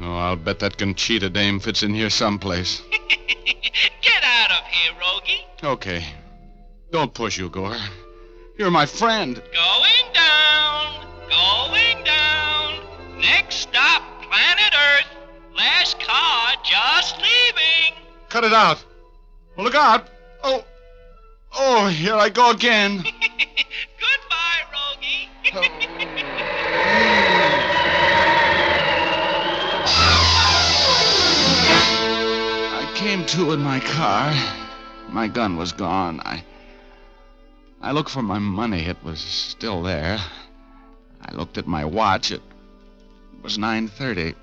Oh, I'll bet that Conchita dame fits in here someplace. Get out of here, Rogie. Okay. Don't push, Ugor. You're my friend. Going down. Going down. Next stop, planet Earth. Last car just leaving. Cut it out. Oh, look out. Oh, here I go again. Goodbye, Rogie. I came to in my car. My gun was gone. I looked for my money. It was still there. I looked at my watch. It was 9:30.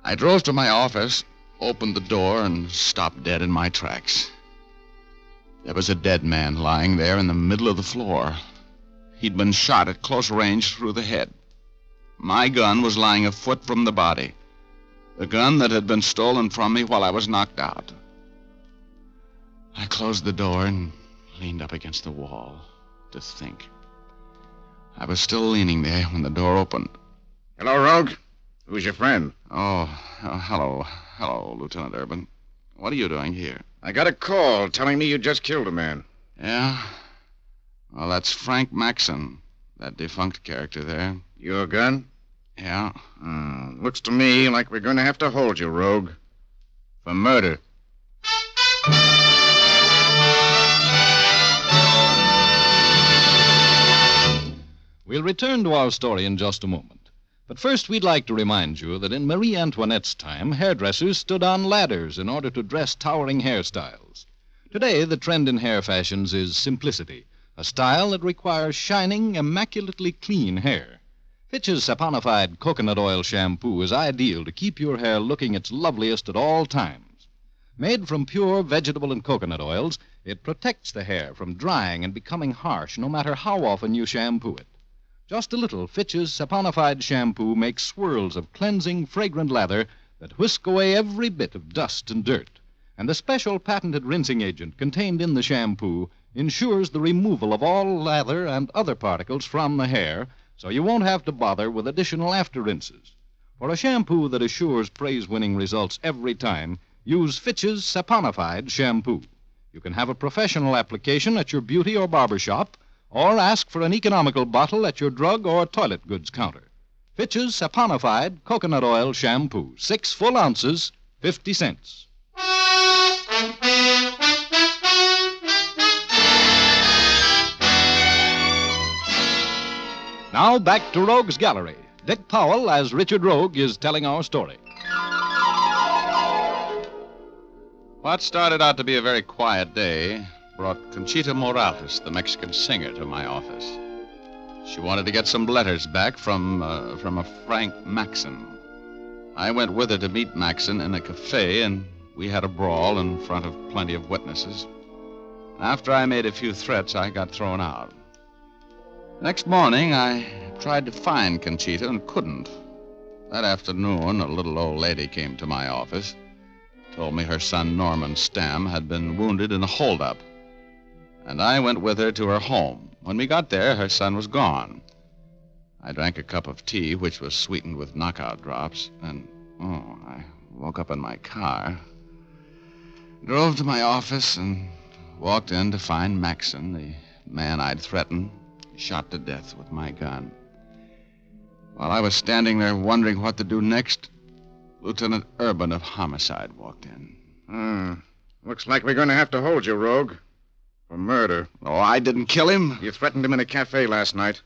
I drove to my office, opened the door, and stopped dead in my tracks. There was a dead man lying there in the middle of the floor. He'd been shot at close range through the head. My gun was lying a foot from the body. The gun that had been stolen from me while I was knocked out. I closed the door and leaned up against the wall to think. I was still leaning there when the door opened. Hello, Rogue. Who's your friend? Hello, Lieutenant Urban. What are you doing here? I got a call telling me you just killed a man. Yeah? Well, that's Frank Maxon, that defunct character there. Your gun? Yeah. Looks to me like we're going to have to hold you, Rogue. For murder. We'll return to our story in just a moment. But first, we'd like to remind you that in Marie Antoinette's time, hairdressers stood on ladders in order to dress towering hairstyles. Today, the trend in hair fashions is simplicity, a style that requires shining, immaculately clean hair. Fitch's saponified coconut oil shampoo is ideal to keep your hair looking its loveliest at all times. Made from pure vegetable and coconut oils, it protects the hair from drying and becoming harsh no matter how often you shampoo it. Just a little Fitch's saponified shampoo makes swirls of cleansing, fragrant lather that whisk away every bit of dust and dirt. And the special patented rinsing agent contained in the shampoo ensures the removal of all lather and other particles from the hair, so you won't have to bother with additional after rinses. For a shampoo that assures praise-winning results every time, use Fitch's saponified shampoo. You can have a professional application at your beauty or barber shop, or ask for an economical bottle at your drug or toilet goods counter. Fitch's saponified coconut oil shampoo, 6 full ounces, 50 cents. Now back to Rogue's Gallery. Dick Powell, as Richard Rogue, is telling our story. What started out to be a very quiet day brought Conchita Morales, the Mexican singer, to my office. She wanted to get some letters back from a Frank Maxon. I went with her to meet Maxon in a cafe, and we had a brawl in front of plenty of witnesses. After I made a few threats, I got thrown out. Next morning, I tried to find Conchita and couldn't. That afternoon, a little old lady came to my office, told me her son Norman Stam had been wounded in a holdup. And I went with her to her home. When we got there, her son was gone. I drank a cup of tea, which was sweetened with knockout drops, and, I woke up in my car, drove to my office, and walked in to find Maxon, the man I'd threatened, shot to death with my gun. While I was standing there wondering what to do next, Lieutenant Urban of Homicide walked in. Looks like we're going to have to hold you, Rogue. For murder. Oh, I didn't kill him. You threatened him in a cafe last night.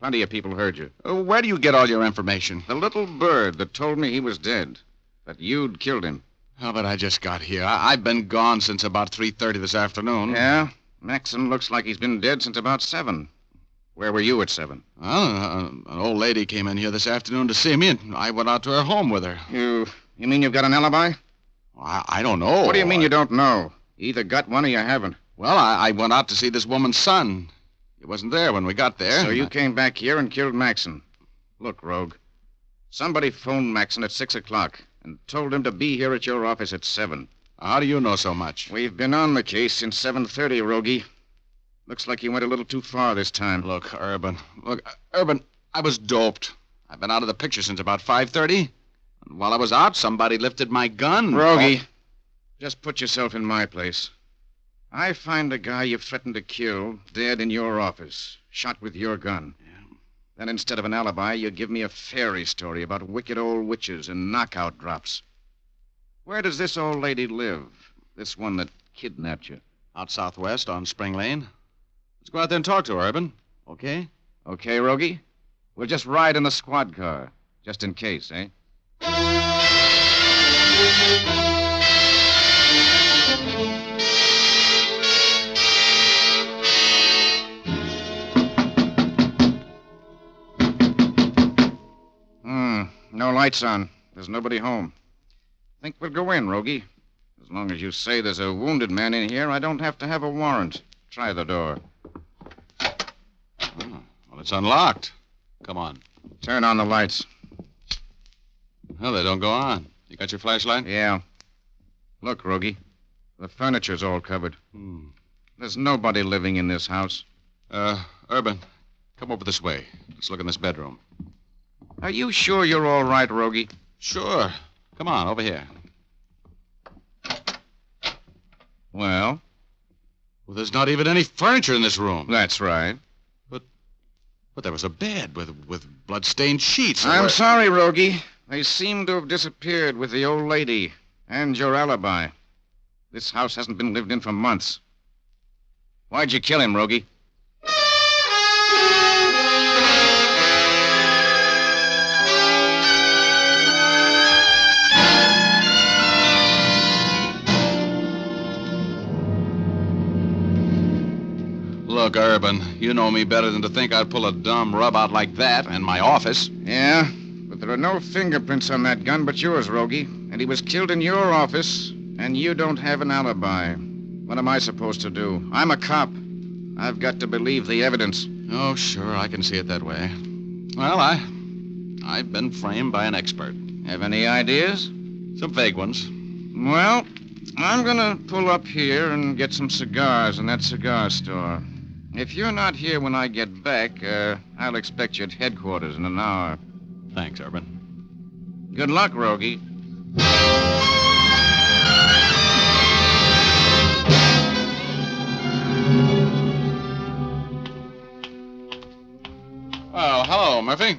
Plenty of people heard you. Where do you get all your information? The little bird that told me he was dead. That you'd killed him. Oh, but I just got here. I've been gone since about 3:30 this afternoon. Yeah? Maxon looks like he's been dead since about 7. Where were you at 7? Well, an old lady came in here this afternoon to see me, and I went out to her home with her. You mean you've got an alibi? I don't know. What do you mean you don't know? You either got one or you haven't. Well, I went out to see this woman's son. He wasn't there when we got there. So you came back here and killed Maxon. Look, Rogue, somebody phoned Maxon at 6 o'clock and told him to be here at your office at 7. How do you know so much? We've been on the case since 7:30, Rogie. Looks like you went a little too far this time. Look, Urban, I was doped. I've been out of the picture since about 5:30. And while I was out, somebody lifted my gun. Rogie, just put yourself in my place. I find a guy you've threatened to kill dead in your office, shot with your gun. Yeah. Then instead of an alibi, you give me a fairy story about wicked old witches and knockout drops. Where does this old lady live? This one that kidnapped you? Out southwest on Spring Lane. Let's go out there and talk to her, Urban. Okay? Okay, Rogie. We'll just ride in the squad car, just in case, eh? No lights on. There's nobody home. Think we'll go in, Rogie. As long as you say there's a wounded man in here, I don't have to have a warrant. Try the door. Oh, It's unlocked. Come on. Turn on the lights. Well, they don't go on. You got your flashlight? Yeah. Look, Rogie. The furniture's all covered. There's nobody living in this house. Urban, come over this way. Let's look in this bedroom. Are you sure you're all right, Rogie? Sure. Come on, over here. Well, there's not even any furniture in this room. That's right. But there was a bed with blood-stained sheets. I'm sorry, Rogie. They seem to have disappeared with the old lady and your alibi. This house hasn't been lived in for months. Why'd you kill him, Rogie? Look, Urban, you know me better than to think I'd pull a dumb rub out like that in my office. Yeah, but there are no fingerprints on that gun but yours, Rogie. And he was killed in your office, and you don't have an alibi. What am I supposed to do? I'm a cop. I've got to believe the evidence. Oh, sure, I can see it that way. Well, I've been framed by an expert. Have any ideas? Some vague ones. Well, I'm gonna pull up here and get some cigars in that cigar store. If you're not here when I get back, I'll expect you at headquarters in an hour. Thanks, Urban. Good luck, Rogie. Well, hello, Murphy.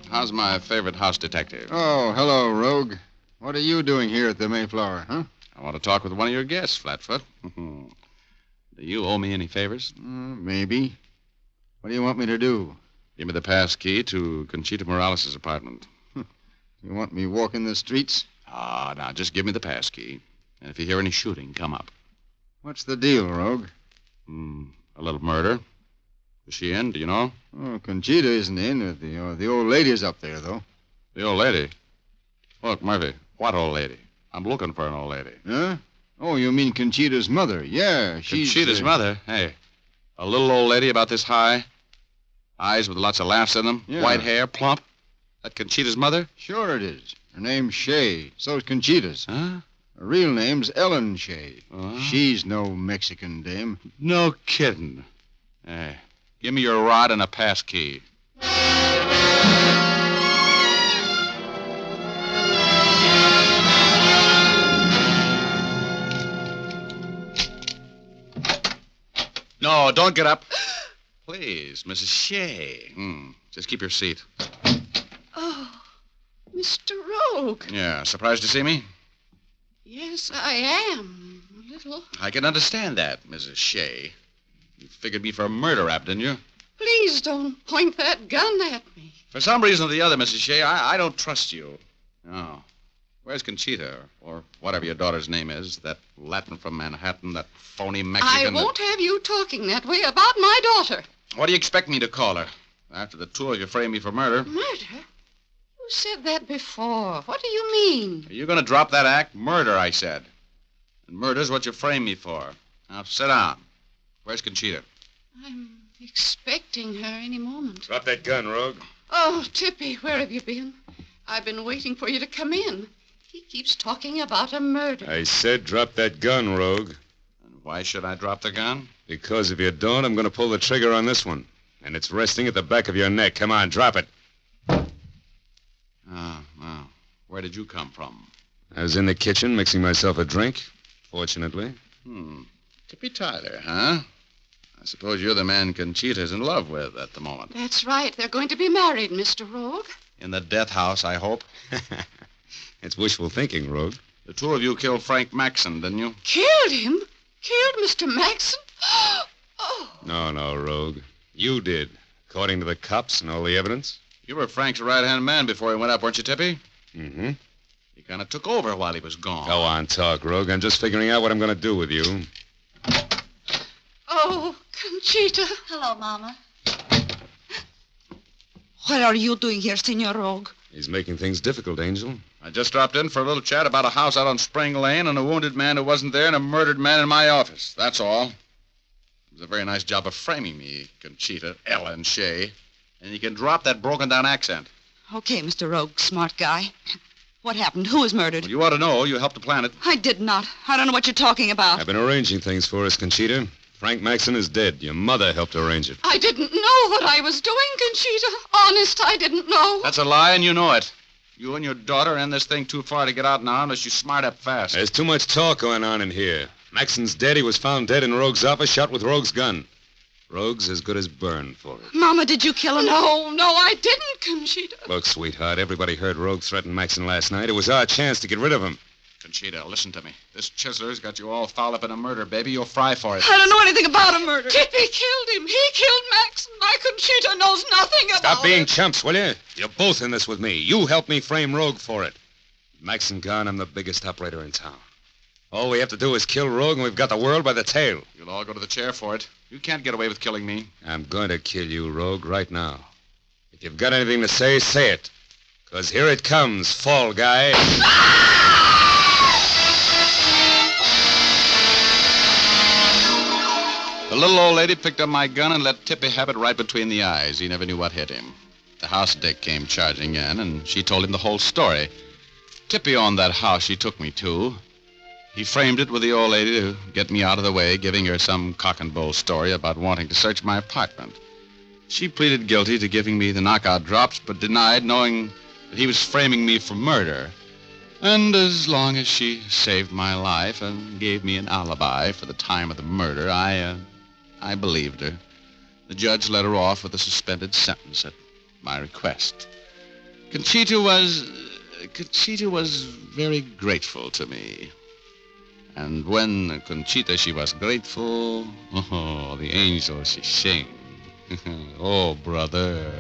How's my favorite house detective? Oh, hello, Rogue. What are you doing here at the Mayflower, huh? I want to talk with one of your guests, Flatfoot. Do you owe me any favors? Maybe. What do you want me to do? Give me the pass key to Conchita Morales' apartment. You want me walking the streets? Now, just give me the pass key. And if you hear any shooting, come up. What's the deal, Rogue? A little murder. Is she in, do you know? Oh, Conchita isn't in. The old lady's up there, though. The old lady? Look, Murphy, what old lady? I'm looking for an old lady. Huh? Oh, you mean Conchita's mother? Yeah, she's... Conchita's mother? Hey, a little old lady about this high? Eyes with lots of laughs in them? Yeah. White hair, plump? That Conchita's mother? Sure it is. Her name's Shea. So's Conchita's. Huh? Her real name's Ellen Shea. Oh. She's no Mexican dame. No kidding. Hey, give me your rod and a pass key. No, don't get up. Please, Mrs. Shea. Just keep your seat. Oh, Mr. Rogue. Yeah, surprised to see me? Yes, I am. A little. I can understand that, Mrs. Shea. You figured me for a murder rap, didn't you? Please don't point that gun at me. For some reason or the other, Mrs. Shea, I don't trust you. No. Where's Conchita, or whatever your daughter's name is, that Latin from Manhattan, that phony Mexican... I won't have you talking that way about my daughter. What do you expect me to call her? After the two of you framed me for murder. Murder? You said that before. What do you mean? Are you going to drop that act? Murder, I said. And murder's what you framed me for. Now, sit down. Where's Conchita? I'm expecting her any moment. Drop that gun, Rogue. Oh, Tippy, where have you been? I've been waiting for you to come in. He keeps talking about a murder. I said drop that gun, Rogue. And why should I drop the gun? Because if you don't, I'm going to pull the trigger on this one. And it's resting at the back of your neck. Come on, drop it. Well, where did you come from? I was in the kitchen mixing myself a drink, fortunately. Tippy Tyler, huh? I suppose you're the man Conchita's in love with at the moment. That's right. They're going to be married, Mr. Rogue. In the death house, I hope. It's wishful thinking, Rogue. The two of you killed Frank Maxon, didn't you? Killed him? Killed Mr. Maxon? Oh. No, Rogue. You did, according to the cops and all the evidence. You were Frank's right-hand man before he went up, weren't you, Tippy? Mm-hmm. He kind of took over while he was gone. Go on, talk, Rogue. I'm just figuring out what I'm going to do with you. Oh, Conchita. Hello, Mama. What are you doing here, Senor Rogue? He's making things difficult, Angel. I just dropped in for a little chat about a house out on Spring Lane and a wounded man who wasn't there and a murdered man in my office. That's all. It was a very nice job of framing me, Conchita, Ellen Shea. And you can drop that broken-down accent. Okay, Mr. Rogue, smart guy. What happened? Who was murdered? Well, you ought to know. You helped to plan it. I did not. I don't know what you're talking about. I've been arranging things for us, Conchita. Frank Maxon is dead. Your mother helped arrange it. I didn't know what I was doing, Conchita. Honest, I didn't know. That's a lie, and you know it. You and your daughter are in this thing too far to get out now unless you smart up fast. There's too much talk going on in here. Maxon's dead. He was found dead in Rogue's office, shot with Rogue's gun. Rogue's as good as burned for it. Mama, did you kill him? No, I didn't, Conchita. Look, sweetheart, everybody heard Rogue threaten Maxon last night. It was our chance to get rid of him. Conchita, listen to me. This Chisler's got you all fouled up in a murder, baby. You'll fry for it. I don't know anything about a murder. Tippy killed him. He killed Max. My Conchita knows nothing about it. Stop being chumps, will you? You're both in this with me. You helped me frame Rogue for it. Maxon gone, I'm the biggest operator in town. All we have to do is kill Rogue, and we've got the world by the tail. You'll all go to the chair for it. You can't get away with killing me. I'm going to kill you, Rogue, right now. If you've got anything to say, say it. Because here it comes, fall guy. The little old lady picked up my gun and let Tippy have it right between the eyes. He never knew what hit him. The house Dick came charging in, and she told him the whole story. Tippy owned that house she took me to. He framed it with the old lady to get me out of the way, giving her some cock and bull story about wanting to search my apartment. She pleaded guilty to giving me the knockout drops, but denied, knowing that he was framing me for murder. And as long as she saved my life and gave me an alibi for the time of the murder, I believed her. The judge let her off with a suspended sentence at my request. Conchita was very grateful to me. And when Conchita, she was grateful, oh, the angels she sing. Oh, brother.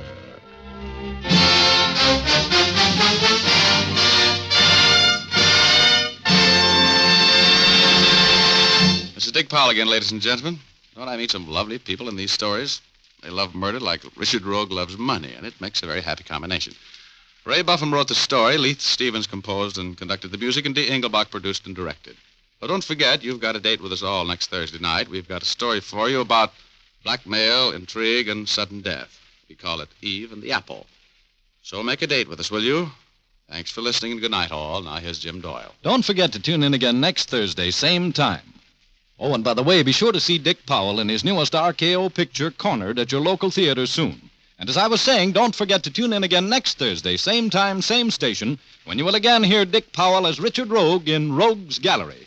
This is Dick Powell again, ladies and gentlemen. Don't I meet some lovely people in these stories? They love murder like Richard Rogue loves money, and it makes a very happy combination. Ray Buffum wrote the story, Leith Stevens composed and conducted the music, and Dee Engelbach produced and directed. But don't forget, you've got a date with us all next Thursday night. We've got a story for you about blackmail, intrigue, and sudden death. We call it Eve and the Apple. So make a date with us, will you? Thanks for listening, and good night, all. Now here's Jim Doyle. Don't forget to tune in again next Thursday, same time. Oh, and by the way, be sure to see Dick Powell in his newest RKO picture, Cornered, at your local theater soon. And as I was saying, don't forget to tune in again next Thursday, same time, same station, when you will again hear Dick Powell as Richard Rogue in Rogue's Gallery.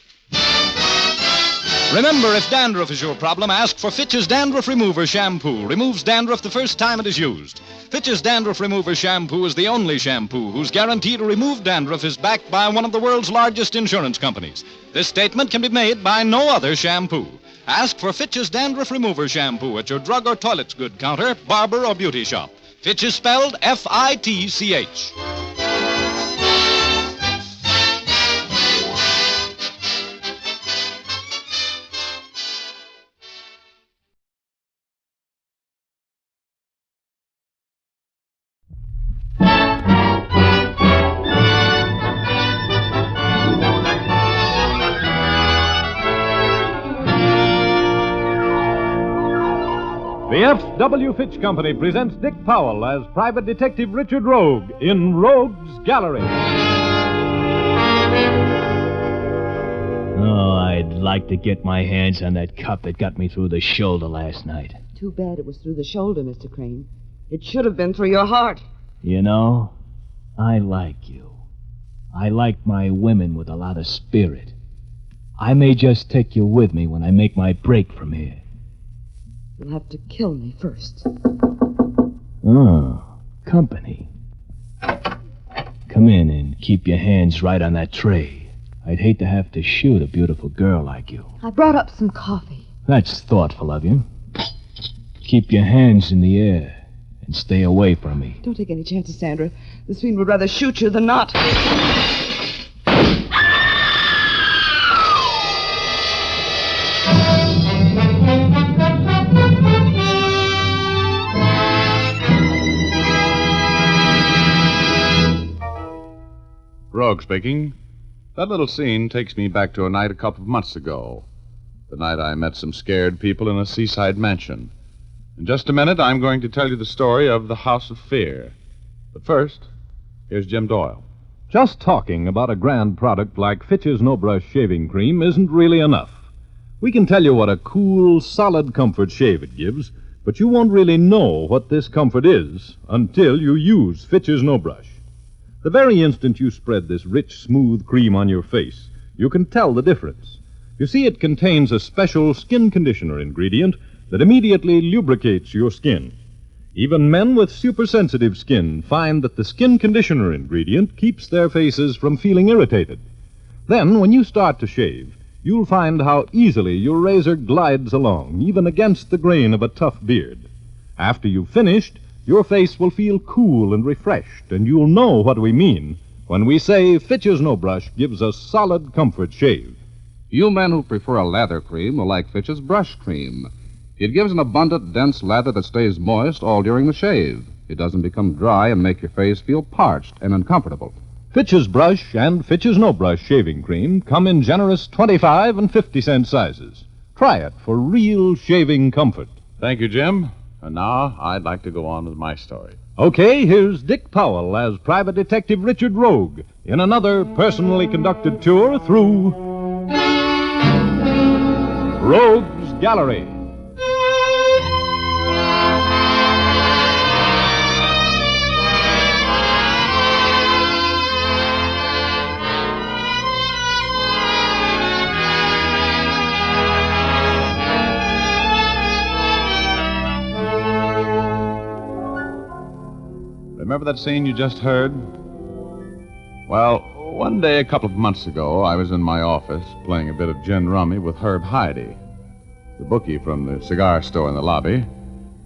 Remember, if dandruff is your problem, ask for Fitch's Dandruff Remover Shampoo. Removes dandruff the first time it is used. Fitch's Dandruff Remover Shampoo is the only shampoo whose guarantee to remove dandruff is backed by one of the world's largest insurance companies. This statement can be made by no other shampoo. Ask for Fitch's Dandruff Remover Shampoo at your drug or toilet's good counter, barber, or beauty shop. Fitch is spelled F-I-T-C-H. The F.W. Fitch Company presents Dick Powell as Private Detective Richard Rogue in Rogue's Gallery. Oh, I'd like to get my hands on that cup that got me through the shoulder last night. Too bad it was through the shoulder, Mr. Crane. It should have been through your heart. You know, I like you. I like my women with a lot of spirit. I may just take you with me when I make my break from here. You'll have to kill me first. Oh, company. Come in and keep your hands right on that tray. I'd hate to have to shoot a beautiful girl like you. I brought up some coffee. That's thoughtful of you. Keep your hands in the air and stay away from me. Don't take any chances, Sandra. This fiend would rather shoot you than not. Rogue speaking. That little scene takes me back to a night a couple of months ago. The night I met some scared people in a seaside mansion. In just a minute, I'm going to tell you the story of the House of Fear. But first, here's Jim Doyle. Just talking about a grand product like Fitch's No Brush Shaving Cream isn't really enough. We can tell you what a cool, solid comfort shave it gives, but you won't really know what this comfort is until you use Fitch's No Brush. The very instant you spread this rich, smooth cream on your face, you can tell the difference. You see, it contains a special skin conditioner ingredient that immediately lubricates your skin. Even men with supersensitive skin find that the skin conditioner ingredient keeps their faces from feeling irritated. Then, when you start to shave, you'll find how easily your razor glides along, even against the grain of a tough beard. After you've finished, your face will feel cool and refreshed, and you'll know what we mean when we say Fitch's No Brush gives a solid comfort shave. You men who prefer a lather cream will like Fitch's Brush Cream. It gives an abundant, dense lather that stays moist all during the shave. It doesn't become dry and make your face feel parched and uncomfortable. Fitch's Brush and Fitch's No Brush Shaving Cream come in generous 25 and 50-cent sizes. Try it for real shaving comfort. Thank you, Jim. And now I'd like to go on with my story. Okay, here's Dick Powell as Private Detective Richard Rogue in another personally conducted tour through Rogue's Gallery. Remember that scene you just heard? Well, one day a couple of months ago, I was in my office playing a bit of gin rummy with Herb Heide, the bookie from the cigar store in the lobby,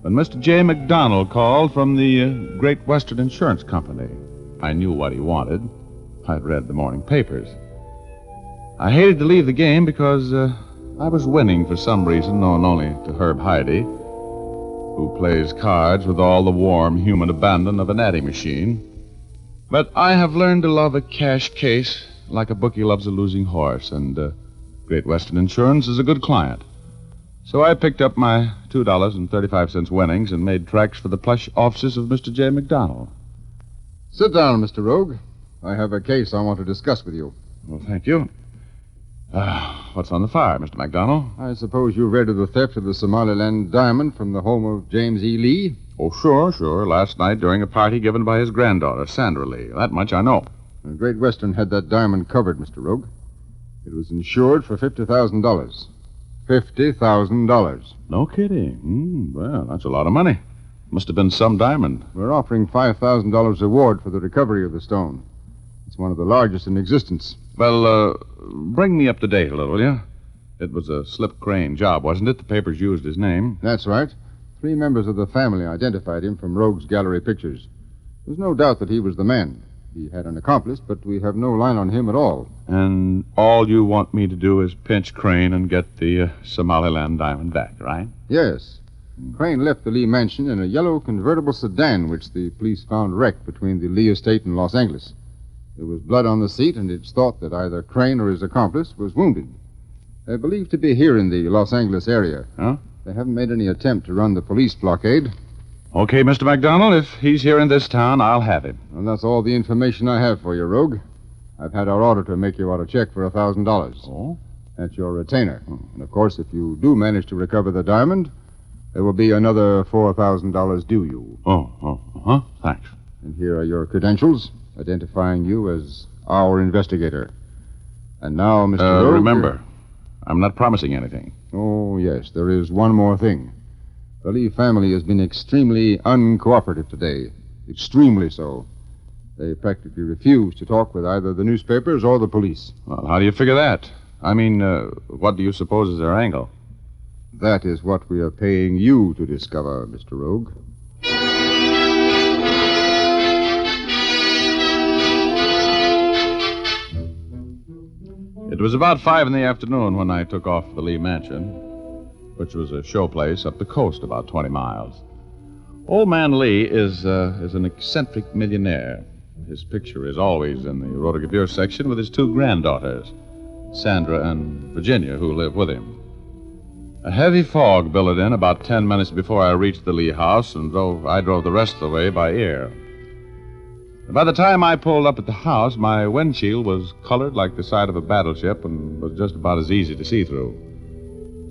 when Mr. J. McDonald called from the Great Western Insurance Company. I knew what he wanted. I'd read the morning papers. I hated to leave the game because I was winning for some reason known only to Herb Heide, who plays cards with all the warm human abandon of an adding machine. But I have learned to love a cash case like a bookie loves a losing horse, and Great Western Insurance is a good client. So I picked up my $2.35 winnings and made tracks for the plush offices of Mr. J. McDonald. Sit down, Mr. Rogue. I have a case I want to discuss with you. Well, thank you. What's on the fire, Mr. McDonald? I suppose you read of the theft of the Somaliland diamond from the home of James E. Lee? Oh, sure. Last night during a party given by his granddaughter, Sandra Lee. That much I know. The Great Western had that diamond covered, Mr. Rogue. It was insured for $50,000. $50,000. No kidding. Well, that's a lot of money. Must have been some diamond. We're offering $5,000 reward for the recovery of the stone. It's one of the largest in existence. Well, bring me up to date a little, will you? It was a slip crane job, wasn't it? The papers used his name. That's right. 3 members of the family identified him from Rogue's Gallery pictures. There's no doubt that he was the man. He had an accomplice, but we have no line on him at all. And all you want me to do is pinch Crane and get the Somaliland diamond back, right? Yes. Crane left the Lee mansion in a yellow convertible sedan, which the police found wrecked between the Lee estate and Los Angeles. There was blood on the seat, and it's thought that either Crane or his accomplice was wounded. They're believed to be here in the Los Angeles area. Huh? They haven't made any attempt to run the police blockade. Okay, Mr. McDonald, if he's here in this town, I'll have him. And that's all the information I have for you, Rogue. I've had our auditor make you out a check for $1,000. Oh? That's your retainer. And, of course, if you do manage to recover the diamond, there will be another $4,000 due you. Thanks. And here are your credentials, identifying you as our investigator. And now, Mr. Rogue... Remember, I'm not promising anything. Oh, yes, there is one more thing. The Lee family has been extremely uncooperative today. Extremely so. They practically refuse to talk with either the newspapers or the police. Well, how do you figure that? I mean, what do you suppose is their angle? That is what we are paying you to discover, Mr. Rogue. It was about 5 in the afternoon when I took off for the Lee Mansion, which was a show place up the coast about 20 miles. Old man Lee is an eccentric millionaire. His picture is always in the rotogravure section with his 2 granddaughters, Sandra and Virginia, who live with him. A heavy fog billowed in about 10 minutes before I reached the Lee house, and I drove the rest of the way by air. By the time I pulled up at the house, my windshield was colored like the side of a battleship and was just about as easy to see through.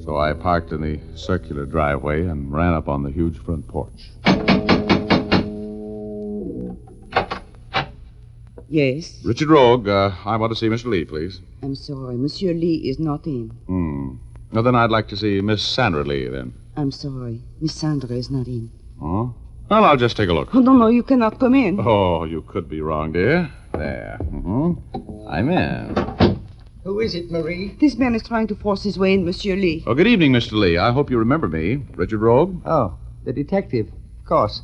So I parked in the circular driveway and ran up on the huge front porch. Yes? Richard Rogue, I want to see Mr. Lee, please. I'm sorry. Monsieur Lee is not in. Well, then I'd like to see Miss Sandra Lee, then. I'm sorry. Miss Sandra is not in. Oh? Well, I'll just take a look. Oh, no, you cannot come in. Oh, you could be wrong, dear. There. I'm in. Who is it, Marie? This man is trying to force his way in, Monsieur Lee. Oh, good evening, Mr. Lee. I hope you remember me. Richard Rogue? Oh, the detective. Of course.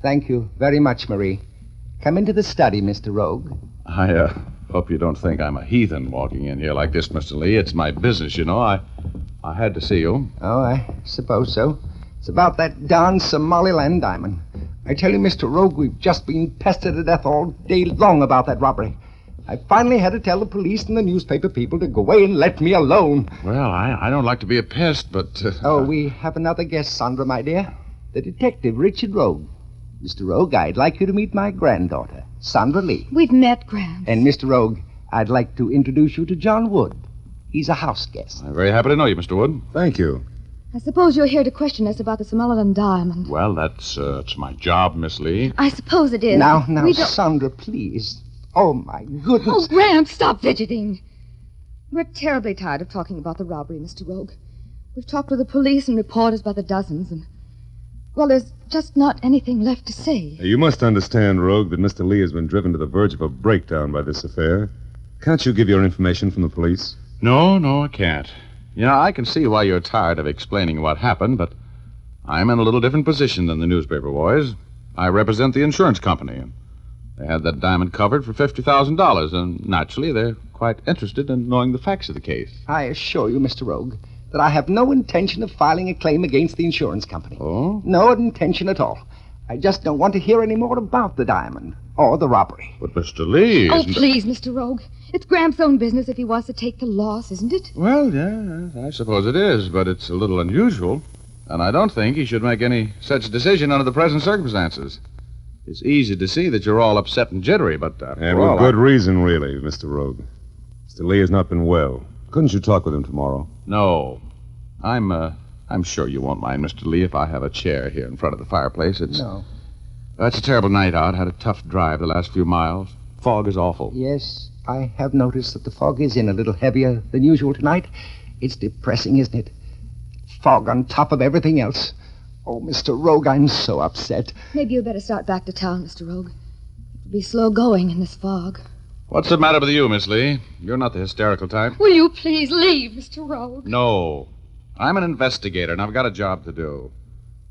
Thank you very much, Marie. Come into the study, Mr. Rogue. I hope you don't think I'm a heathen walking in here like this, Mr. Lee. It's my business, you know. I had to see you. Oh, I suppose so. It's about that darn Somaliland diamond. I tell you, Mr. Rogue, we've just been pestered to death all day long about that robbery. I finally had to tell the police and the newspaper people to go away and let me alone. Well, I don't like to be a pest, but... we have another guest, Sandra, my dear. The detective, Richard Rogue. Mr. Rogue, I'd like you to meet my granddaughter, Sandra Lee. We've met, Gramps. And, Mr. Rogue, I'd like to introduce you to John Wood. He's a house guest. I'm very happy to know you, Mr. Wood. Thank you. I suppose you're here to question us about the Somaliland diamond. Well, that's it's my job, Miss Lee. I suppose it is. Now, Sandra, please. Oh, my goodness. Oh, Gramps, stop fidgeting. We're terribly tired of talking about the robbery, Mr. Rogue. We've talked with the police and reporters by the dozens, and... well, there's just not anything left to say. You must understand, Rogue, that Mr. Lee has been driven to the verge of a breakdown by this affair. Can't you give your information from the police? No, I can't. You know, I can see why you're tired of explaining what happened, but I'm in a little different position than the newspaper boys. I represent the insurance company, and they had that diamond covered for $50,000, and naturally they're quite interested in knowing the facts of the case. I assure you, Mr. Rogue, that I have no intention of filing a claim against the insurance company. Oh? No intention at all. I just don't want to hear any more about the diamond or the robbery. But Mr. Lee isn't... Oh, please, Mr. Rogue. It's Gramps' own business if he wants to take the loss, isn't it? Well, yeah, I suppose it is, but it's a little unusual. And I don't think he should make any such decision under the present circumstances. It's easy to see that you're all upset and jittery, but... and with good reason, really, Mr. Rogue. Mr. Lee has not been well. Couldn't you talk with him tomorrow? No. I'm sure you won't mind, Mr. Lee, if I have a chair here in front of the fireplace. No. It's a terrible night out. Had a tough drive the last few miles. Fog is awful. Yes, I have noticed that the fog is in a little heavier than usual tonight. It's depressing, isn't it? Fog on top of everything else. Oh, Mr. Rogue, I'm so upset. Maybe you better start back to town, Mr. Rogue. It'll be slow going in this fog. What's the matter with you, Miss Lee? You're not the hysterical type. Will you please leave, Mr. Rogue? No. I'm an investigator, and I've got a job to do.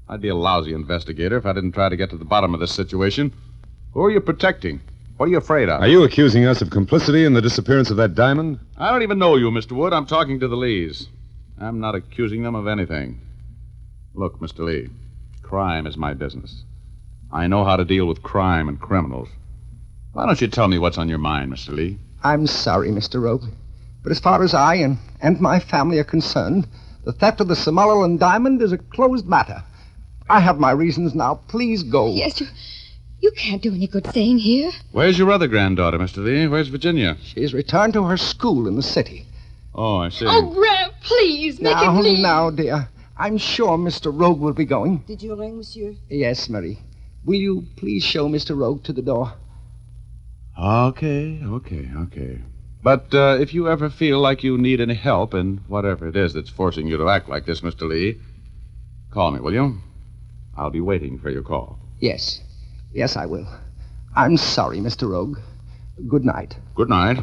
I'd be a lousy investigator if I didn't try to get to the bottom of this situation. Who are you protecting? What are you afraid of? Are you accusing us of complicity in the disappearance of that diamond? I don't even know you, Mr. Wood. I'm talking to the Lees. I'm not accusing them of anything. Look, Mr. Lee, crime is my business. I know how to deal with crime and criminals. Why don't you tell me what's on your mind, Mr. Lee? I'm sorry, Mr. Rogue. But as far as I and my family are concerned, the theft of the Somaliland diamond is a closed matter. I have my reasons now. Please go. Yes, you can't do any good staying here. Where's your other granddaughter, Mr. Lee? Where's Virginia? She's returned to her school in the city. Oh, I see. Oh, Gramp, please, make him leave. Now, dear. I'm sure Mr. Rogue will be going. Did you ring, monsieur? Yes, Marie. Will you please show Mr. Rogue to the door? Okay. But if you ever feel like you need any help in whatever it is that's forcing you to act like this, Mr. Lee, call me, will you? I'll be waiting for your call. Yes. Yes, I will. I'm sorry, Mr. Rogue. Good night. Good night.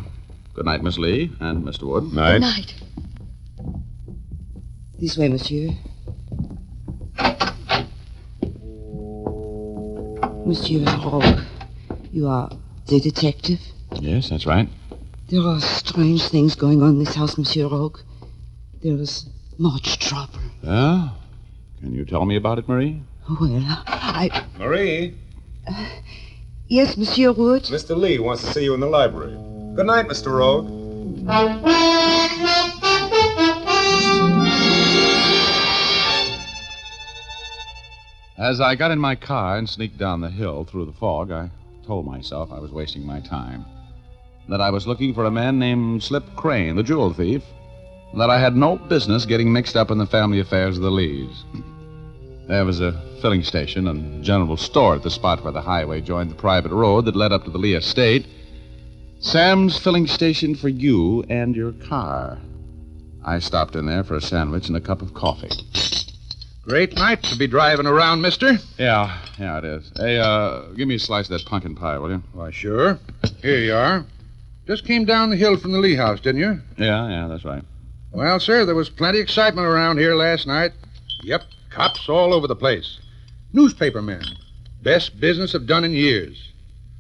Good night, Miss Lee and Mr. Wood. Night. Good night. This way, monsieur. Monsieur Rogue, you are the detective? Yes, that's right. There are strange things going on in this house, Monsieur Rogue. There is much trouble. Yeah? Can you tell me about it, Marie? Well, Marie? Yes, Monsieur Wood? Mr. Lee wants to see you in the library. Good night, Mr. Rogue. As I got in my car and sneaked down the hill through the fog, I told myself I was wasting my time. That I was looking for a man named Slip Crane, the jewel thief. And that I had no business getting mixed up in the family affairs of the Lees. There was a filling station and general store at the spot where the highway joined the private road that led up to the Lee estate. Sam's filling station for you and your car. I stopped in there for a sandwich and a cup of coffee. Great night to be driving around, mister. Yeah, it is. Hey, give me a slice of that pumpkin pie, will you? Why, sure. Here you are. Just came down the hill from the Lee house, didn't you? Yeah, that's right. Well, sir, there was plenty of excitement around here last night. Yep, cops all over the place. Newspaper men. Best business I've done in years.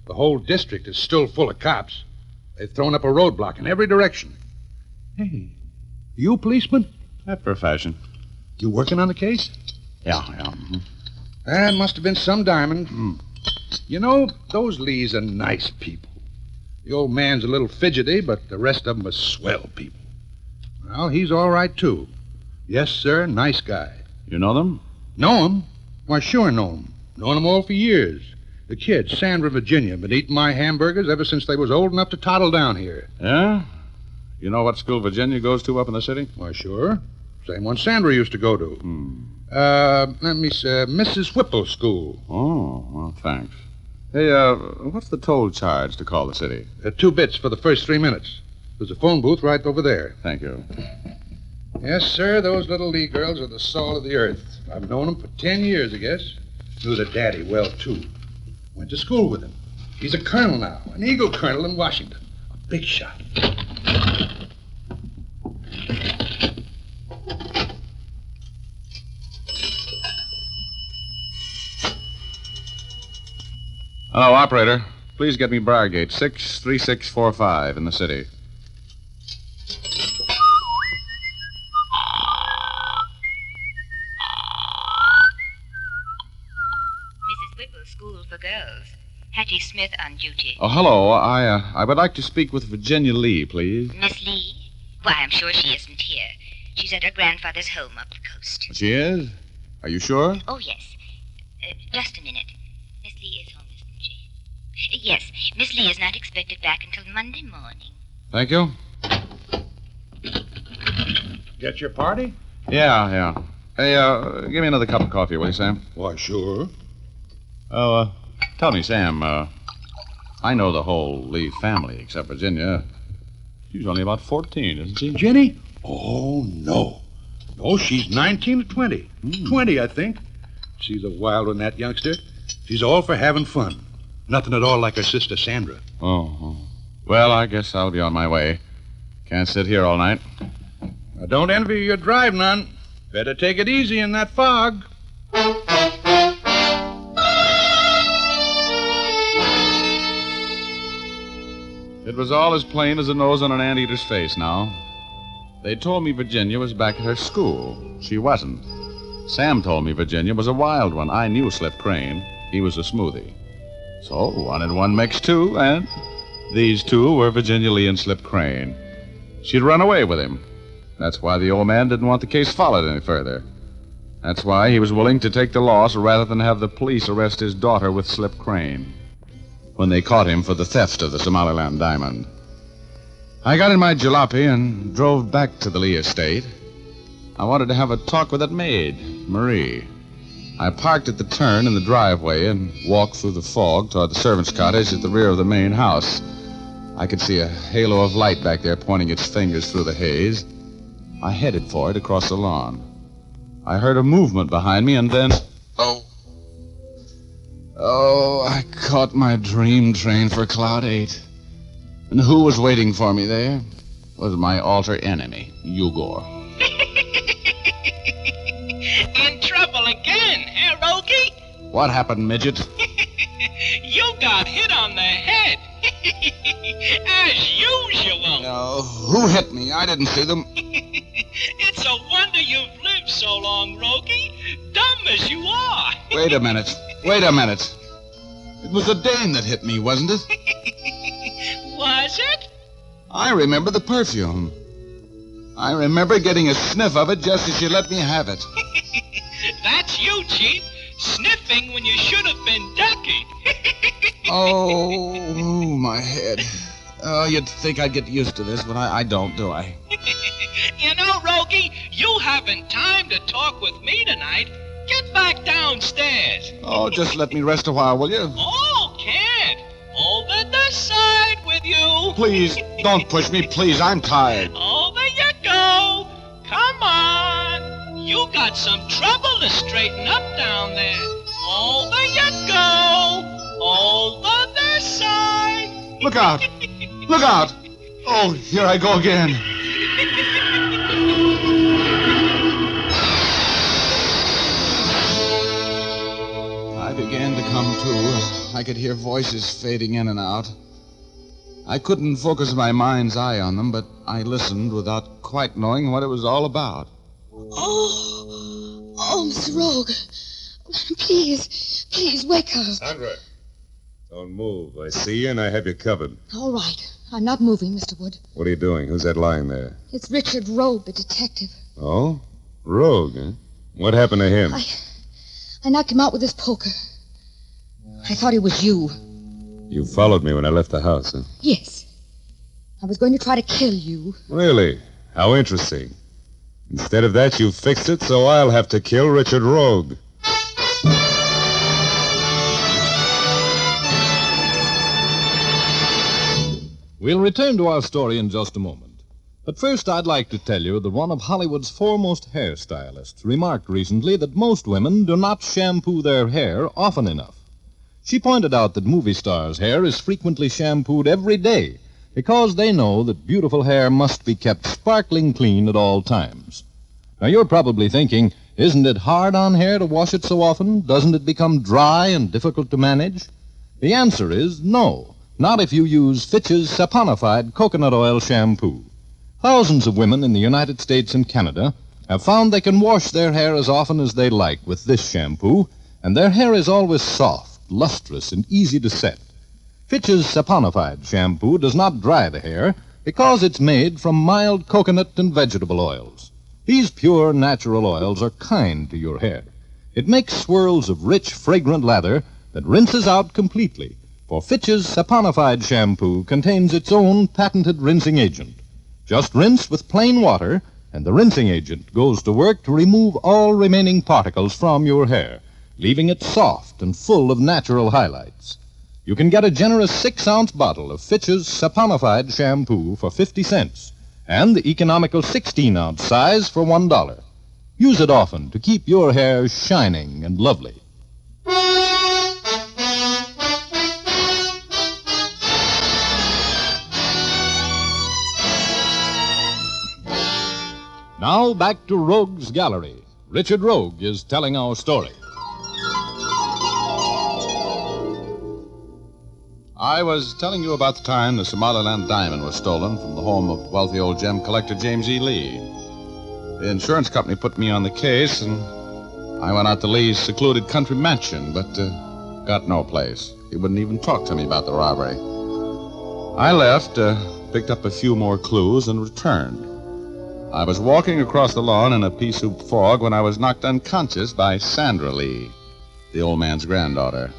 The whole district is still full of cops. They've thrown up a roadblock in every direction. Hey, you a policeman? After a fashion. You working on the case? Yeah. That must have been some diamond. You know, those Lees are nice people. The old man's a little fidgety, but the rest of them are swell people. Well, he's all right, too. Yes, sir, nice guy. You know them? Know him? Why, sure know him. Known them all for years. The kids, Sandra, Virginia, been eating my hamburgers ever since they was old enough to toddle down here. Yeah? You know what school Virginia goes to up in the city? Why, sure. Same one Sandra used to go to. Let me see, Mrs. Whipple's school. Oh, well, thanks. Hey, what's the toll charge to call the city? 2 bits for the first 3 minutes. There's a phone booth right over there. Thank you. Yes, sir, those little Lee girls are the salt of the earth. I've known them for 10 years, I guess. Knew their daddy well, too. Went to school with him. He's a colonel now, an Eagle colonel in Washington. A big shot. Hello, operator. Please get me Briargate, 63645 in the city. Mrs. Whipple's School for Girls. Hattie Smith on duty. Oh, hello. I would like to speak with Virginia Lee, please. Miss Lee? Why, I'm sure she isn't here. She's at her grandfather's home up the coast. She is? Are you sure? Oh, yes. Just a minute. Miss Lee is home, isn't she? Yes, Miss Lee is not expected back until Monday morning. Thank you. Get your party? Yeah. Hey, give me another cup of coffee, will you, Sam? Why, sure. Oh, tell me, Sam, I know the whole Lee family except Virginia. She's only about 14, isn't she? Jenny? Oh, no. No, she's 19 or 20. 20, I think. She's a wild one, that youngster. She's all for having fun. Nothing at all like her sister, Sandra. Oh. Well, I guess I'll be on my way. Can't sit here all night. I don't envy your drive none. Better take it easy in that fog. It was all as plain as the nose on an anteater's face now. They told me Virginia was back at her school. She wasn't. Sam told me Virginia was a wild one. I knew Slip Crane. He was a smoothie. So 1 and 1 makes 2, and these two were Virginia Lee and Slip Crane. She'd run away with him. That's why the old man didn't want the case followed any further. That's why he was willing to take the loss rather than have the police arrest his daughter with Slip Crane when they caught him for the theft of the Somaliland diamond. I got in my jalopy and drove back to the Lee estate. I wanted to have a talk with that maid, Marie. I parked at the turn in the driveway and walked through the fog toward the servant's cottage at the rear of the main house. I could see a halo of light back there pointing its fingers through the haze. I headed for it across the lawn. I heard a movement behind me and then... Oh, I caught my dream train for Cloud 8. And who was waiting for me there? Was my alter enemy, Ugor. In trouble again, eh, Rogie? What happened, midget? You got hit on the head. As usual. No, who hit me? I didn't see them. It's a wonder you've lived so long, Rogie. Dumb as you are. Wait a minute. It was a dame that hit me, wasn't it? Was it? I remember the perfume. I remember getting a sniff of it just as she let me have it. That's you, Chief. Sniffing when you should have been ducking. Oh, my head. Oh, you'd think I'd get used to this, but I don't, do I? You know, Rogie, you haven't time to talk with me tonight. Get back downstairs. Oh, just let me rest a while, will you? Oh, can't. Over the side with you. Please, don't push me, please. I'm tired. Over you go. Come on. You got some trouble to straighten up down there. Over you go. Over the side. Look out. Look out. Oh, here I go again. I began to come to. I could hear voices fading in and out. I couldn't focus my mind's eye on them, but I listened without quite knowing what it was all about. Oh, Mr. Rogue. Please, wake up. Sandra, don't move. I see you and I have you covered. All right. I'm not moving, Mr. Wood. What are you doing? Who's that lying there? It's Richard Rogue, the detective. Oh? Rogue, huh? What happened to him? I knocked him out with this poker. I thought it was you. You followed me when I left the house, huh? Yes. I was going to try to kill you. Really? How interesting. Instead of that, you fixed it, so I'll have to kill Richard Rogue. We'll return to our story in just a moment. But first, I'd like to tell you that one of Hollywood's foremost hairstylists remarked recently that most women do not shampoo their hair often enough. She pointed out that movie stars' hair is frequently shampooed every day because they know that beautiful hair must be kept sparkling clean at all times. Now, you're probably thinking, isn't it hard on hair to wash it so often? Doesn't it become dry and difficult to manage? The answer is no. Not if you use Fitch's saponified coconut oil shampoo. Thousands of women in the United States and Canada have found they can wash their hair as often as they like with this shampoo, and their hair is always soft, lustrous, and easy to set. Fitch's saponified shampoo does not dry the hair because it's made from mild coconut and vegetable oils. These pure natural oils are kind to your hair. It makes swirls of rich, fragrant lather that rinses out completely. For Fitch's saponified shampoo contains its own patented rinsing agent. Just rinse with plain water, and the rinsing agent goes to work to remove all remaining particles from your hair, leaving it soft and full of natural highlights. You can get a generous 6-ounce bottle of Fitch's saponified shampoo for 50 cents, and the economical 16-ounce size for $1. Use it often to keep your hair shining and lovely. Now back to Rogue's Gallery. Richard Rogue is telling our story. I was telling you about the time the Somaliland diamond was stolen from the home of wealthy old gem collector James E. Lee. The insurance company put me on the case, and I went out to Lee's secluded country mansion, but got no place. He wouldn't even talk to me about the robbery. I left, picked up a few more clues, and returned. I was walking across the lawn in a pea-soup fog when I was knocked unconscious by Sandra Lee, the old man's granddaughter.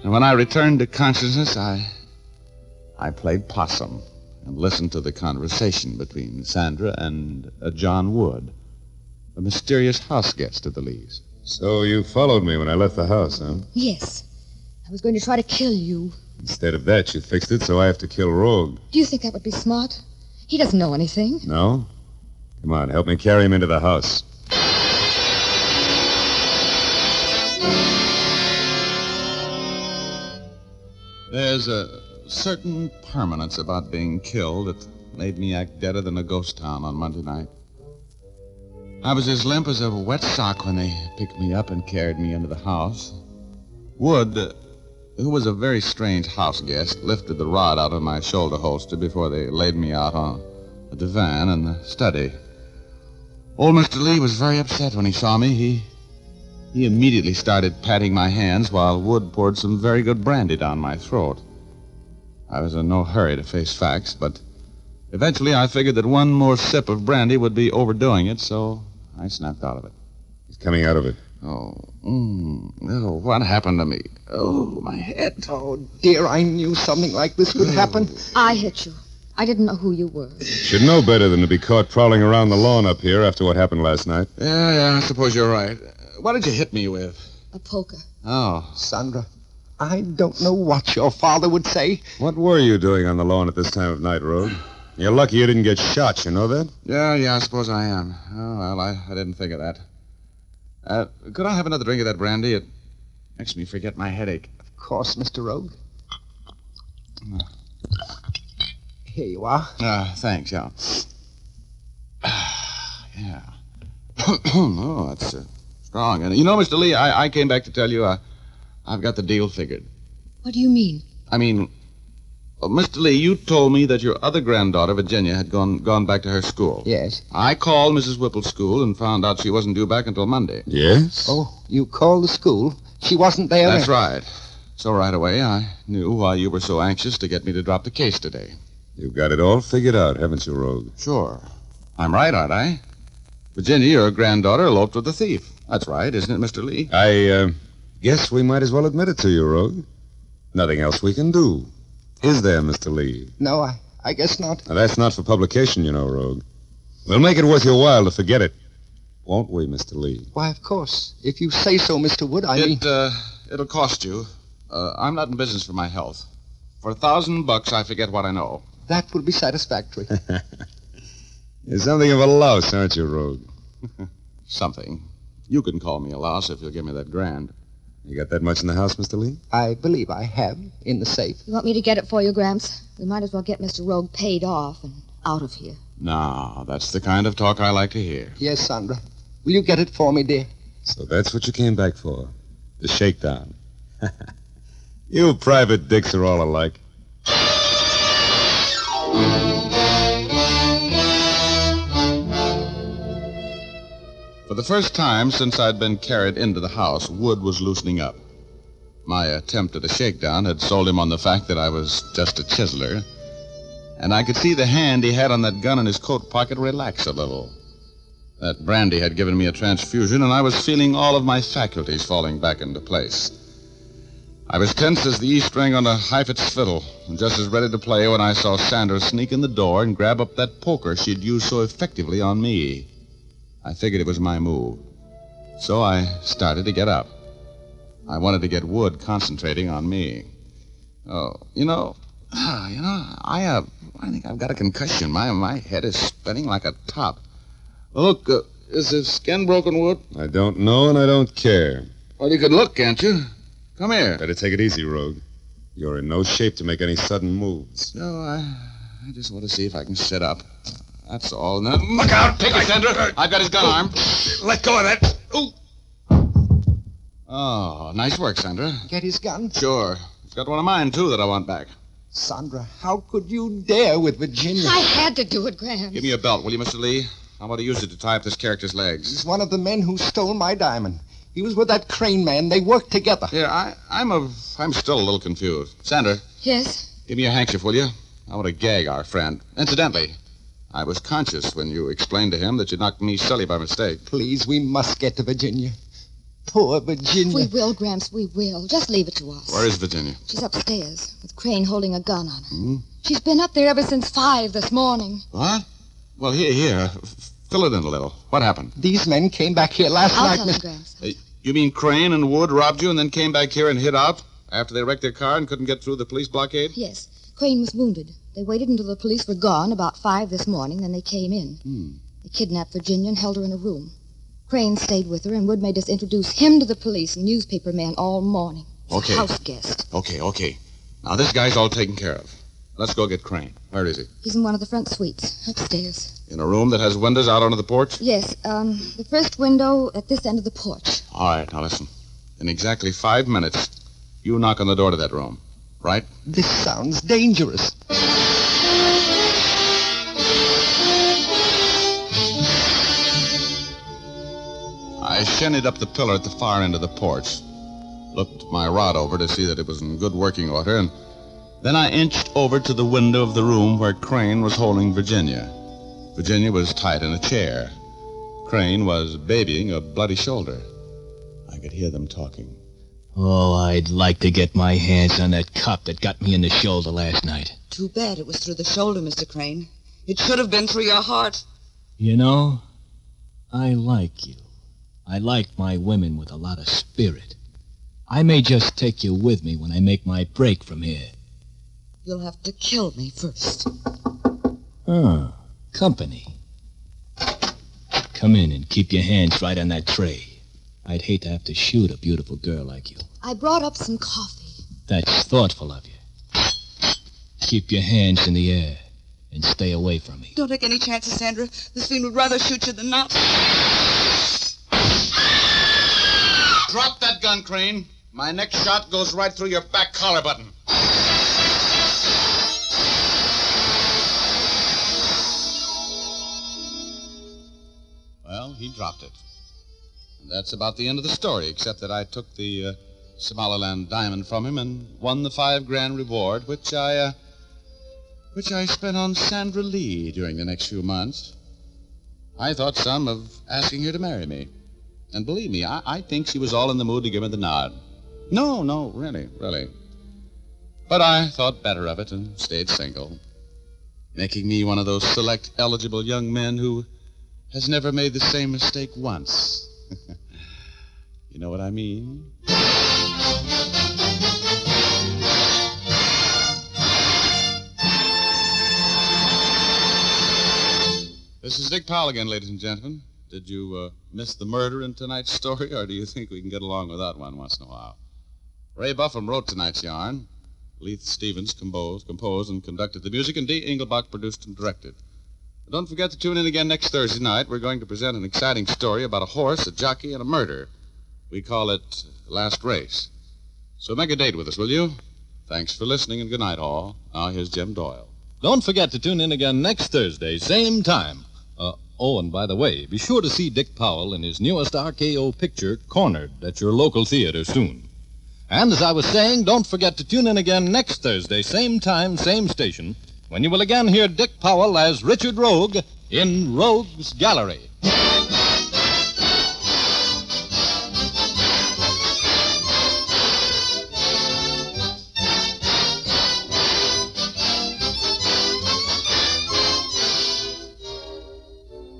And when I returned to consciousness, I played possum and listened to the conversation between Sandra and John Wood, a mysterious house guest of the Lees. So you followed me when I left the house, huh? Yes. I was going to try to kill you. Instead of that, you fixed it so I have to kill Rogue. Do you think that would be smart? He doesn't know anything. No? Come on, help me carry him into the house. There's a certain permanence about being killed that made me act deader than a ghost town on Monday night. I was as limp as a wet sock when they picked me up and carried me into the house. Wood, who was a very strange house guest, lifted the rod out of my shoulder holster before they laid me out on a divan in the study. Old Mr. Lee was very upset when he saw me. He immediately started patting my hands while Wood poured some very good brandy down my throat. I was in no hurry to face facts, but eventually I figured that one more sip of brandy would be overdoing it, so I snapped out of it. He's coming out of it. Oh, what happened to me? Oh, my head. Oh, dear, I knew something like this would happen. I hit you. I didn't know who you were. Should know better than to be caught prowling around the lawn up here after what happened last night. Yeah, I suppose you're right. What did you hit me with? A poker. Oh. Sandra, I don't know what your father would say. What were you doing on the lawn at this time of night, Rogue? You're lucky you didn't get shot, you know that? Yeah, I suppose I am. Oh, well, I didn't think of that. Could I have another drink of that brandy? It makes me forget my headache. Of course, Mr. Rogue. Here you are. Thanks, yeah. Yeah. Oh, that's strong. And you know, Mr. Lee, I came back to tell you I've got the deal figured. What do you mean? I mean, Mr. Lee, you told me that your other granddaughter, Virginia, had gone back to her school. Yes. I called Mrs. Whipple's school and found out she wasn't due back until Monday. Yes? Oh, you called the school? She wasn't there? That's right. So right away, I knew why you were so anxious to get me to drop the case today. You've got it all figured out, haven't you, Rogue? Sure. I'm right, aren't I? Virginia, your granddaughter, eloped with the thief. That's right, isn't it, Mr. Lee? I guess we might as well admit it to you, Rogue. Nothing else we can do. Is there, Mr. Lee? No, I guess not. Now, that's not for publication, you know, Rogue. We'll make it worth your while to forget it. Won't we, Mr. Lee? Why, of course. If you say so, Mr. Wood, I mean... It'll cost you. I'm not in business for my health. For $1,000, I forget what I know. That will be satisfactory. You're something of a louse, aren't you, Rogue? Something. You can call me a louse if you'll give me that grand. You got that much in the house, Mr. Lee? I believe I have, in the safe. You want me to get it for you, Gramps? We might as well get Mr. Rogue paid off and out of here. No, that's the kind of talk I like to hear. Yes, Sandra. Will you get it for me, dear? So that's what you came back for. The shakedown. You private dicks are all alike. For the first time since I'd been carried into the house, Wood was loosening up. My attempt at a shakedown had sold him on the fact that I was just a chiseler, and I could see the hand he had on that gun in his coat pocket relax a little. That brandy had given me a transfusion, and I was feeling all of my faculties falling back into place. I was tense as the E string on a Heifetz fiddle, and just as ready to play when I saw Sandra sneak in the door and grab up that poker she'd used so effectively on me. I figured it was my move. So I started to get up. I wanted to get Wood concentrating on me. Oh, I think I've got a concussion. My head is spinning like a top. Look, is the skin broken, Wood? I don't know, and I don't care. Well, you can look, can't you? Come here. Better take it easy, Rogue. You're in no shape to make any sudden moves. No, I just want to see if I can sit up. That's all. Now, look out! Take it, Sandra. I've got his gun arm. Let go of that. Ooh. Oh, nice work, Sandra. Get his gun? Sure. He's got one of mine, too, that I want back. Sandra, how could you dare with Virginia? I had to do it, Graham. Give me your belt, will you, Mr. Lee? I want to use it to tie up this character's legs. He's one of the men who stole my diamond. He was with that Crane man. They worked together. Yeah, I'm still a little confused. Sandra. Yes? Give me your handkerchief, will you? I want to gag our friend. Incidentally, I was conscious when you explained to him that you knocked me silly by mistake. Please, we must get to Virginia. Poor Virginia. We will, Gramps, we will. Just leave it to us. Where is Virginia? She's upstairs, with Crane holding a gun on her. She's been up there ever since 5 this morning. What? Well, here. Fill it in a little. What happened? These men came back here last I'll night, tell you, Gramps. You mean Crane and Wood robbed you and then came back here and hid out after they wrecked their car and couldn't get through the police blockade? Yes. Crane was wounded. They waited until the police were gone about 5 this morning, then they came in. They kidnapped Virginia and held her in a room. Crane stayed with her, and Wood made us introduce him to the police and newspaper men all morning. Okay. House guest. Okay. Now, this guy's all taken care of. Let's go get Crane. Where is he? He's in one of the front suites, upstairs. In a room that has windows out onto the porch? Yes, the first window at this end of the porch. All right, now listen. In exactly 5 minutes, you knock on the door to that room, right? This sounds dangerous. I shinnied up the pillar at the far end of the porch, looked my rod over to see that it was in good working order, and then I inched over to the window of the room where Crane was holding Virginia. Virginia was tied in a chair. Crane was babying a bloody shoulder. I could hear them talking. Oh, I'd like to get my hands on that cop that got me in the shoulder last night. Too bad it was through the shoulder, Mr. Crane. It should have been through your heart. You know, I like you. I like my women with a lot of spirit. I may just take you with me when I make my break from here. You'll have to kill me first. Company. Come in and keep your hands right on that tray. I'd hate to have to shoot a beautiful girl like you. I brought up some coffee. That's thoughtful of you. Keep your hands in the air and stay away from me. Don't take any chances, Sandra. This fiend would rather shoot you than not. Drop that gun, Crane. My next shot goes right through your back collar button. Well, he dropped it. And that's about the end of the story, except that I took the Somaliland diamond from him and won the $5,000 reward, which I spent on Sandra Lee during the next few months. I thought some of asking her to marry me. And believe me, I think she was all in the mood to give me the nod. No, really. But I thought better of it and stayed single, making me one of those select eligible young men who has never made the same mistake once. You know what I mean? This is Dick Powell again, ladies and gentlemen. Did you miss the murder in tonight's story, or do you think we can get along without one once in a while? Ray Buffum wrote tonight's yarn. Leith Stevens composed and conducted the music, and Dee Engelbach produced and directed. But don't forget to tune in again next Thursday night. We're going to present an exciting story about a horse, a jockey, and a murder. We call it Last Race. So make a date with us, will you? Thanks for listening, and good night, all. Now, here's Jim Doyle. Don't forget to tune in again next Thursday, same time. And by the way, be sure to see Dick Powell in his newest RKO picture, Cornered, at your local theater soon. And as I was saying, don't forget to tune in again next Thursday, same time, same station, when you will again hear Dick Powell as Richard Rogue in Rogue's Gallery.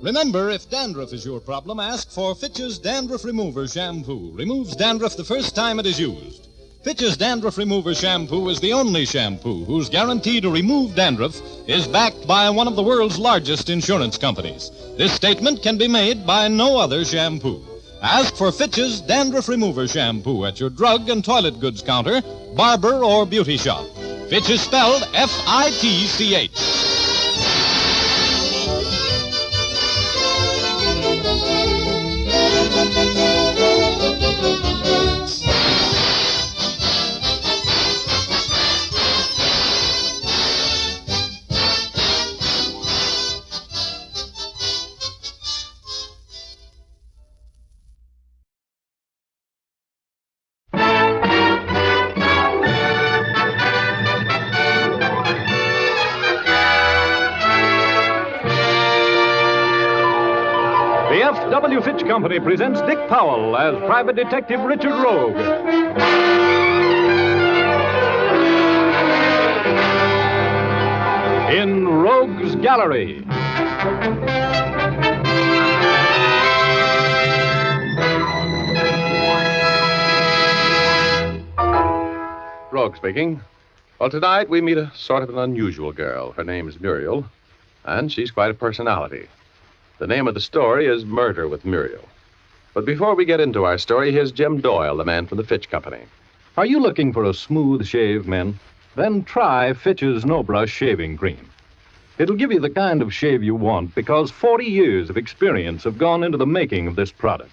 Remember, if dandruff is your problem, ask for Fitch's Dandruff Remover Shampoo. Removes dandruff the first time it is used. Fitch's Dandruff Remover Shampoo is the only shampoo whose guarantee to remove dandruff is backed by one of the world's largest insurance companies. This statement can be made by no other shampoo. Ask for Fitch's Dandruff Remover Shampoo at your drug and toilet goods counter, barber, or beauty shop. Fitch is spelled F-I-T-C-H. W. Fitch Company presents Dick Powell as Private Detective Richard Rogue. In Rogue's Gallery. Rogue speaking. Well, tonight we meet a sort of an unusual girl. Her name's Muriel, and she's quite a personality. The name of the story is Murder with Muriel. But before we get into our story, here's Jim Doyle, the man from the Fitch Company. Are you looking for a smooth shave, men? Then try Fitch's No Brush Shaving Cream. It'll give you the kind of shave you want because 40 years of experience have gone into the making of this product.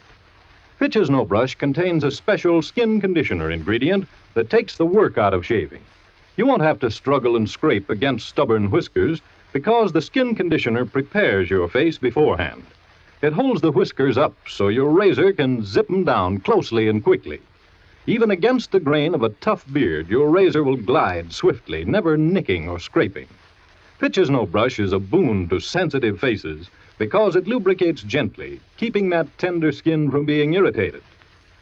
Fitch's No Brush contains a special skin conditioner ingredient that takes the work out of shaving. You won't have to struggle and scrape against stubborn whiskers because the skin conditioner prepares your face beforehand. It holds the whiskers up so your razor can zip them down closely and quickly. Even against the grain of a tough beard, your razor will glide swiftly, never nicking or scraping. Fitch's No Brush is a boon to sensitive faces because it lubricates gently, keeping that tender skin from being irritated.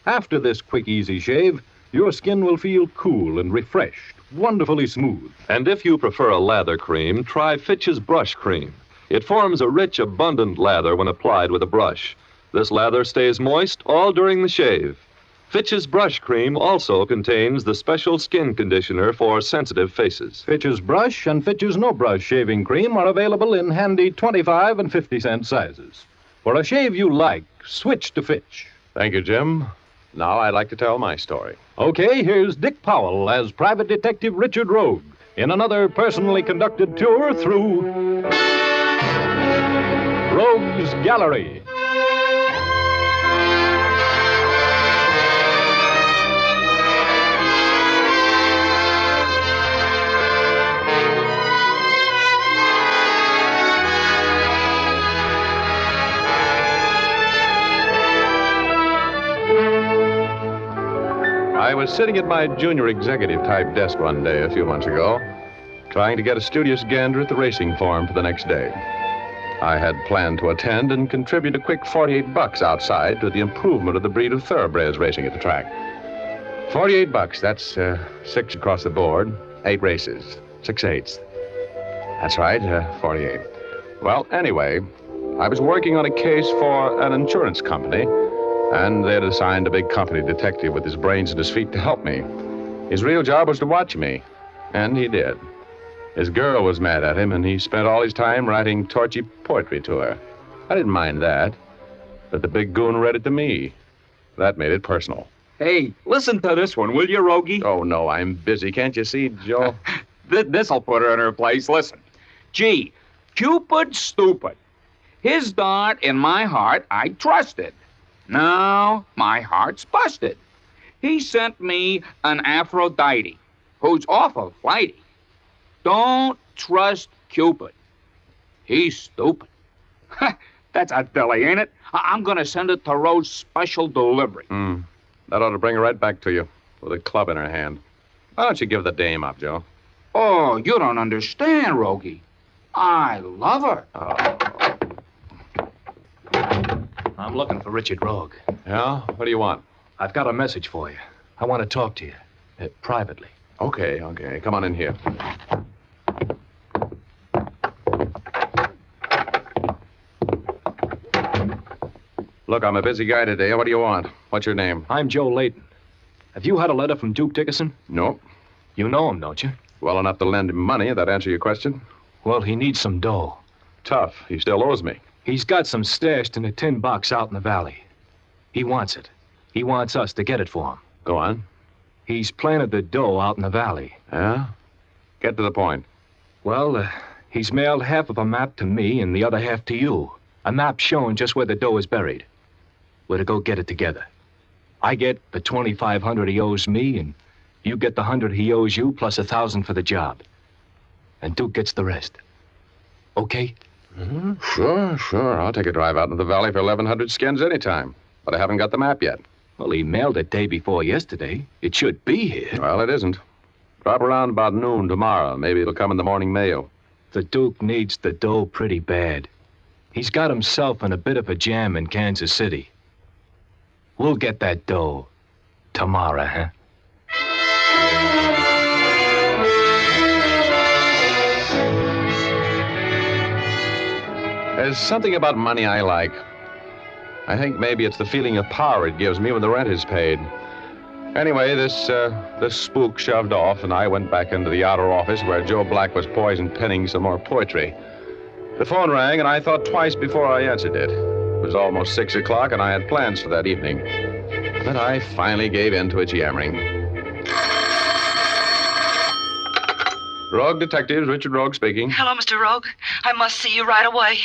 After this quick, easy shave, your skin will feel cool and refreshed, wonderfully smooth. And if you prefer a lather cream, try Fitch's Brush Cream. It forms a rich, abundant lather when applied with a brush. This lather stays moist all during the shave. Fitch's Brush Cream also contains the special skin conditioner for sensitive faces. Fitch's Brush and Fitch's No Brush shaving cream are available in handy 25 and 50-cent sizes. For a shave you like, switch to Fitch. Thank you, Jim. Now I'd like to tell my story. Okay, here's Dick Powell as Private Detective Richard Rogue in another personally conducted tour through Rogue's Gallery. I was sitting at my junior executive type desk one day a few months ago, trying to get a studious gander at the racing form for the next day. I had planned to attend and contribute a quick $48 outside to the improvement of the breed of thoroughbreds racing at the track. $48, that's 6 across the board, 8 races, 6/8. That's right, 48. Well, anyway, I was working on a case for an insurance company, and they had assigned a big company detective with his brains and his feet to help me. His real job was to watch me, and he did. His girl was mad at him, and he spent all his time writing torchy poetry to her. I didn't mind that, but the big goon read it to me. That made it personal. Hey, listen to this one, will you, Rogie? Oh, no, I'm busy. Can't you see, Joe? This'll put her in her place. Listen. Gee, Cupid stupid. His dart in my heart I trusted. Now my heart's busted. He sent me an Aphrodite who's awful flighty. Don't trust Cupid. He's stupid. That's a dilly, ain't it? I'm going to send it to Rose special delivery. That ought to bring her right back to you with a club in her hand. Why don't you give the dame up, Joe? Oh, you don't understand, Rogie. I love her. I'm looking for Richard Rogue. Yeah? What do you want? I've got a message for you. I want to talk to you. Privately. Okay. Come on in here. Look, I'm a busy guy today. What do you want? What's your name? I'm Joe Layton. Have you had a letter from Duke Dickerson? Nope. You know him, don't you? Well enough to lend him money. That answer your question? Well, he needs some dough. Tough. He still owes me. He's got some stashed in a tin box out in the valley. He wants it. He wants us to get it for him. Go on. He's planted the dough out in the valley. Yeah? Get to the point. Well, he's mailed half of a map to me and the other half to you. A map showing just where the dough is buried. We're to go get it together. I get the $2,500 he owes me, and you get the $100 he owes you, plus $1,000 for the job. And Duke gets the rest. Okay? Sure. I'll take a drive out into the valley for 1,100 skins anytime. But I haven't got the map yet. Well, he mailed it day before yesterday. It should be here. Well, it isn't. Drop around about noon tomorrow. Maybe it'll come in the morning mail. The Duke needs the dough pretty bad. He's got himself in a bit of a jam in Kansas City. We'll get that dough tomorrow, huh? There's something about money I like. I think maybe it's the feeling of power it gives me when the rent is paid. Anyway, this spook shoved off, and I went back into the outer office where Joe Black was poison penning some more poetry. The phone rang, and I thought twice before I answered it. It was almost 6 o'clock, and I had plans for that evening. But I finally gave in to its yammering. Rogue Detectives, Richard Rogue speaking. Hello, Mr. Rogue. I must see you right away.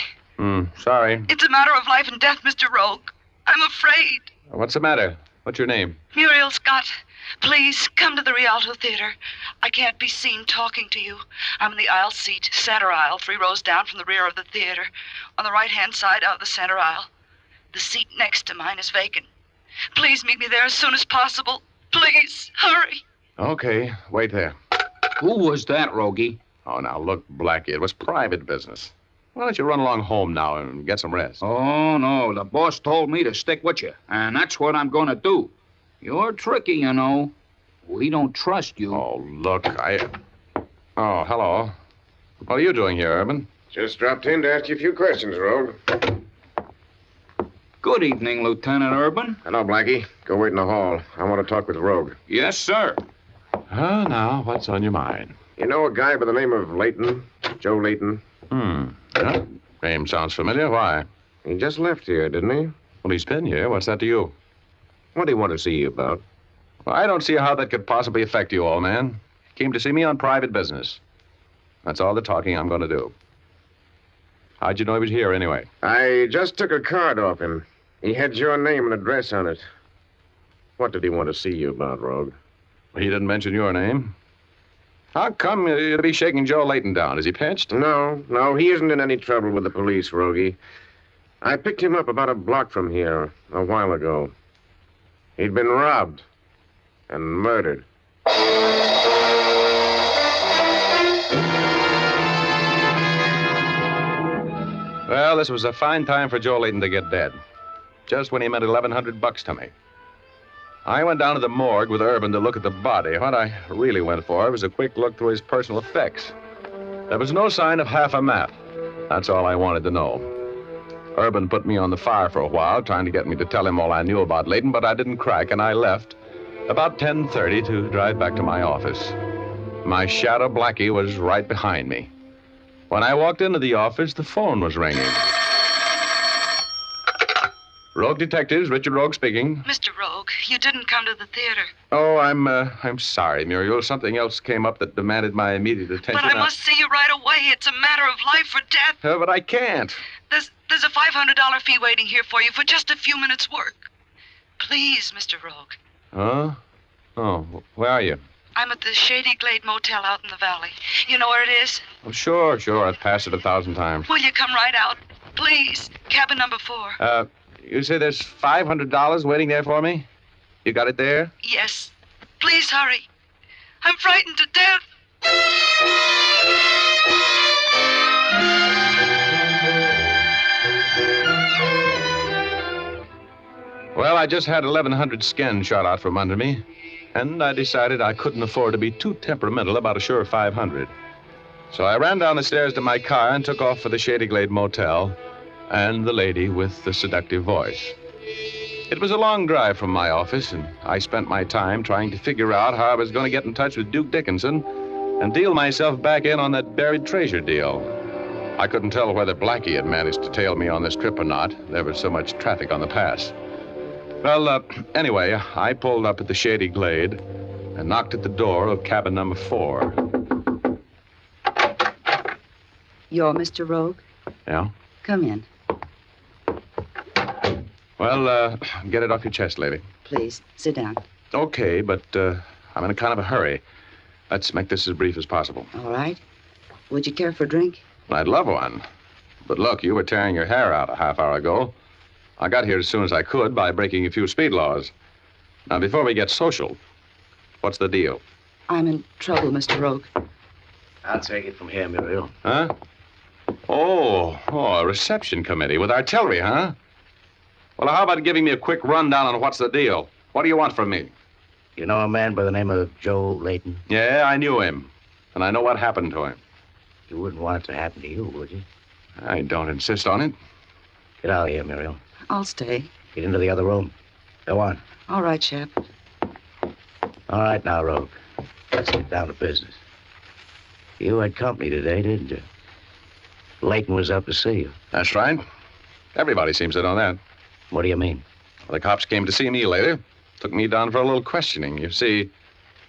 Sorry. It's a matter of life and death, Mr. Rogue. I'm afraid. What's the matter? What's your name? Muriel Scott, please come to the Rialto Theater. I can't be seen talking to you. I'm in the aisle seat, center aisle, 3 rows down from the rear of the theater, on the right-hand side out of the center aisle. The seat next to mine is vacant. Please meet me there as soon as possible. Please, hurry. Okay, wait there. Who was that, Rogie? Oh, now, look, Blackie, it was private business. Why don't you run along home now and get some rest? Oh, no. The boss told me to stick with you, and that's what I'm going to do. You're tricky, you know. We don't trust you. Oh, look, Oh, hello. What are you doing here, Urban? Just dropped in to ask you a few questions, Rogue. Good evening, Lieutenant Urban. Hello, Blackie. Go wait in the hall. I want to talk with Rogue. Yes, sir. Now, what's on your mind? You know a guy by the name of Layton? Joe Layton? Yeah, name sounds familiar. Why? He just left here, didn't he? Well, he's been here. What's that to you? What do you want to see you about? Well, I don't see how that could possibly affect you, old man. He came to see me on private business. That's all the talking I'm going to do. How'd you know he was here, anyway? I just took a card off him. He had your name and address on it. What did he want to see you about, Rogue? He didn't mention your name. How come you'd be shaking Joe Layton down? Is he pinched? No, he isn't in any trouble with the police, Rogie. I picked him up about a block from here a while ago. He'd been robbed and murdered. Well, this was a fine time for Joe Layton to get dead. Just when he meant $1,100 to me. I went down to the morgue with Urban to look at the body. What I really went for was a quick look through his personal effects. There was no sign of half a map. That's all I wanted to know. Urban put me on the fire for a while, trying to get me to tell him all I knew about Layton, but I didn't crack, and I left about 10:30 to drive back to my office. My shadow, Blackie, was right behind me. When I walked into the office, the phone was ringing. Rogue Detectives, Richard Rogue speaking. Mr. Rogue, you didn't come to the theater. Oh, I'm sorry, Muriel. Something else came up that demanded my immediate attention. But I must see you right away. It's a matter of life or death. But I can't. There's a $500 fee waiting here for you for just a few minutes' work. Please, Mr. Rogue. Huh? Oh, where are you? I'm at the Shady Glade Motel out in the valley. You know where it is? Oh, sure. I've passed it 1,000 times. Will you come right out? Please. Cabin number 4. You say there's $500 waiting there for me? You got it there? Yes. Please hurry. I'm frightened to death. Well, I just had 1,100 skins shot out from under me, and I decided I couldn't afford to be too temperamental about a sure 500. So I ran down the stairs to my car and took off for the Shady Glade Motel and the lady with the seductive voice. It was a long drive from my office, and I spent my time trying to figure out how I was going to get in touch with Duke Dickinson and deal myself back in on that buried treasure deal. I couldn't tell whether Blackie had managed to tail me on this trip or not. There was so much traffic on the pass. Well, anyway, I pulled up at the Shady Glade and knocked at the door of cabin number 4. You're Mr. Rogue? Yeah? Come in. Well, get it off your chest, lady. Please, sit down. Okay, but I'm in a kind of a hurry. Let's make this as brief as possible. All right. Would you care for a drink? I'd love one. But look, you were tearing your hair out a half hour ago. I got here as soon as I could by breaking a few speed laws. Now, before we get social, what's the deal? I'm in trouble, Mr. Rogue. I'll take it from here, Muriel. Huh? Oh, a reception committee with artillery, huh? Well, how about giving me a quick rundown on what's the deal? What do you want from me? You know a man by the name of Joe Layton? Yeah, I knew him. And I know what happened to him. You wouldn't want it to happen to you, would you? I don't insist on it. Get out of here, Muriel. I'll stay. Get into the other room. Go on. All right, Shep. All right now, Rogue. Let's get down to business. You had company today, didn't you? Layton was up to see you. That's right. Everybody seems to know that. What do you mean? Well, the cops came to see me later. Took me down for a little questioning. You see,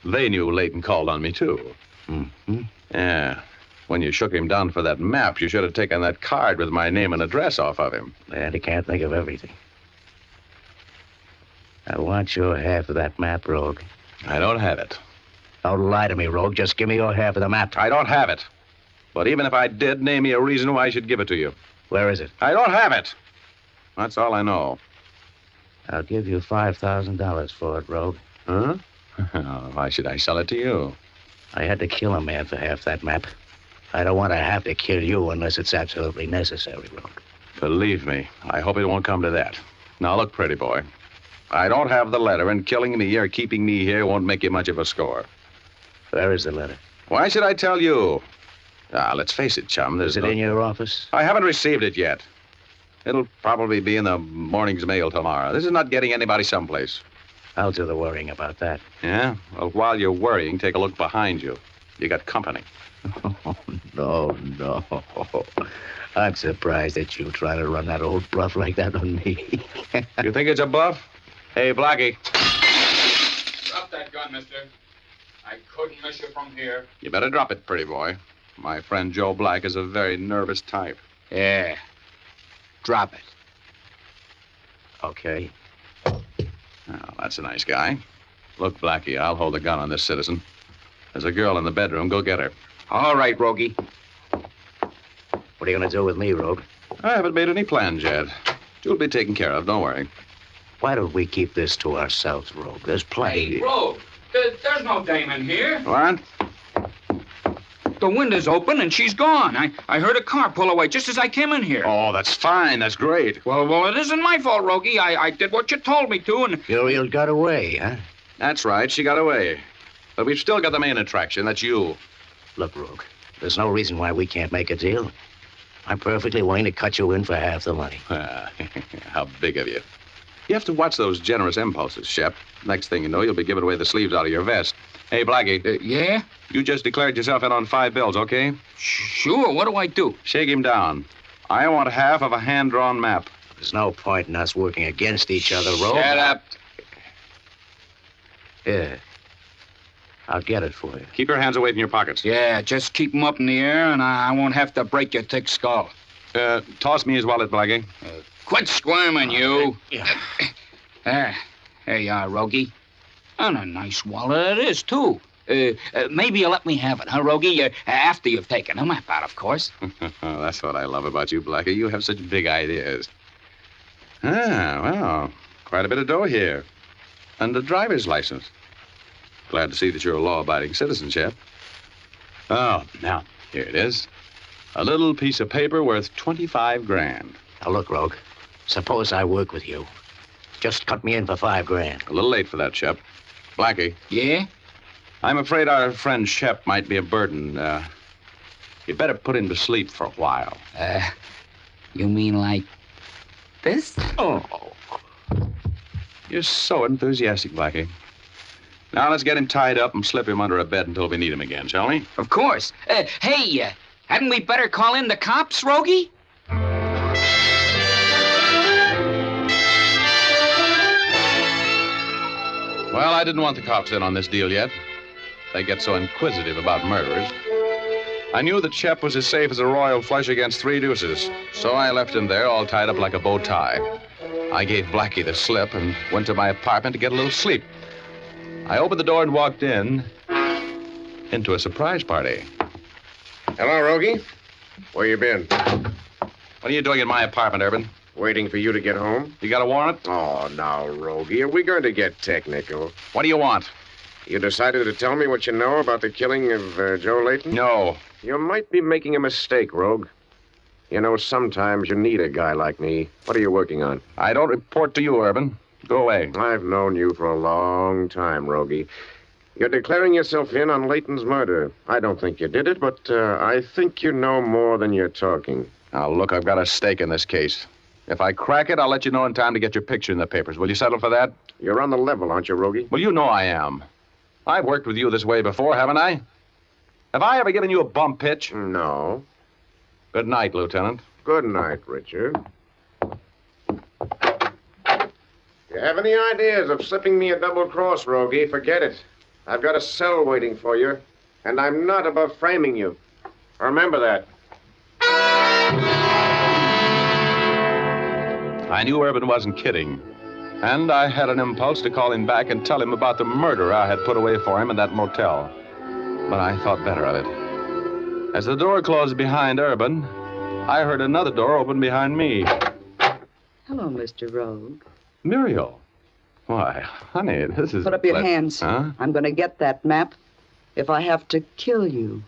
they knew Layton called on me, too. Mm-hmm. Yeah. When you shook him down for that map, you should have taken that card with my name and address off of him. And he can't think of everything. I want your half of that map, Rogue. I don't have it. Don't lie to me, Rogue. Just give me your half of the map. I don't have it. But even if I did, name me a reason why I should give it to you. Where is it? I don't have it. That's all I know. I'll give you $5,000 for it, Rogue. Huh? Why should I sell it to you? I had to kill a man for half that map. I don't want to have to kill you unless it's absolutely necessary, Rogue. Believe me, I hope it won't come to that. Now, look, pretty boy. I don't have the letter, and killing me or keeping me here won't make you much of a score. Where is the letter? Why should I tell you? Let's face it, chum. Is it in your office? I haven't received it yet. It'll probably be in the morning's mail tomorrow. This is not getting anybody someplace. I'll do the worrying about that. Yeah? Well, while you're worrying, take a look behind you. You got company. Oh, no. I'm surprised that you try to run that old bluff like that on me. You think it's a bluff? Hey, Blackie. Drop that gun, mister. I couldn't miss you from here. You better drop it, pretty boy. My friend Joe Black is a very nervous type. Yeah. Drop it. Okay. Oh, that's a nice guy. Look, Blackie, I'll hold the gun on this citizen. There's a girl in the bedroom. Go get her. All right, Rogie. What are you going to do with me, Rogue? I haven't made any plans yet. You'll be taken care of. Don't worry. Why don't we keep this to ourselves, Rogue? There's plenty. Hey, Rogue, there's no dame in here. What? The window's open and she's gone. I heard a car pull away just as I came in here. Oh, that's fine. That's great. Well, it isn't my fault, Rogie. I did what you told me to, and... You got away, huh? That's right. She got away. But we've still got the main attraction. That's you. Look, Rogue, there's no reason why we can't make a deal. I'm perfectly willing to cut you in for half the money. How big of you. You have to watch those generous impulses, Shep. Next thing you know, you'll be giving away the sleeves out of your vest. Hey, Blackie. Yeah? You just declared yourself in on 5 bills, okay? Sure. What do I do? Shake him down. I want half of a hand-drawn map. There's no point in us working against each other, Rogue. Shut up. Yeah. I'll get it for you. Keep your hands away from your pockets. Yeah, just keep them up in the air, and I won't have to break your thick skull. Toss me his wallet, Blackie. Quit squirming, you. Yeah. There you are, Rogie. And a nice wallet it is, too. Maybe you'll let me have it, huh, Rogie? After you've taken the map out, of course. That's what I love about you, Blackie. You have such big ideas. Well, quite a bit of dough here. And a driver's license. Glad to see that you're a law-abiding citizen, Shep. Oh, now, here it is. A little piece of paper worth 25 grand. Now, look, Rogue. Suppose I work with you. Just cut me in for 5 grand. A little late for that, Shep. Blackie. Yeah? I'm afraid our friend Shep might be a burden. You'd better put him to sleep for a while. You mean like this? Oh. You're so enthusiastic, Blackie. Now let's get him tied up and slip him under a bed until we need him again, shall we? Of course. Hey, hadn't we better call in the cops, Rogie? Well, I didn't want the cops in on this deal yet. They get so inquisitive about murderers. I knew that Shep was as safe as a royal flush against 3 deuces, so I left him there all tied up like a bow tie. I gave Blackie the slip and went to my apartment to get a little sleep. I opened the door and walked into a surprise party. Hello, Rogie. Where you been? What are you doing in my apartment, Urban? Waiting for you to get home. You got a warrant? Oh, now, Rogie, are we going to get technical? What do you want? You decided to tell me what you know about the killing of Joe Layton? No. You might be making a mistake, Rogue. You know, sometimes you need a guy like me. What are you working on? I don't report to you, Urban. Go away. I've known you for a long time, Rogie. You're declaring yourself in on Layton's murder. I don't think you did it, but I think you know more than you're talking. Now, look, I've got a stake in this case. If I crack it, I'll let you know in time to get your picture in the papers. Will you settle for that? You're on the level, aren't you, Rogie? Well, you know I am. I've worked with you this way before, haven't I? Have I ever given you a bump pitch? No. Good night, Lieutenant. Good night, Richard. If you have any ideas of slipping me a double cross, Rogie, forget it. I've got a cell waiting for you, and I'm not above framing you. Remember that. I knew Urban wasn't kidding, and I had an impulse to call him back and tell him about the murder I had put away for him in that motel. But I thought better of it. As the door closed behind Urban, I heard another door open behind me. Hello, Mr. Rogue. Muriel. Why, honey, this is... Put up your hands. Huh? I'm going to get that map if I have to kill you.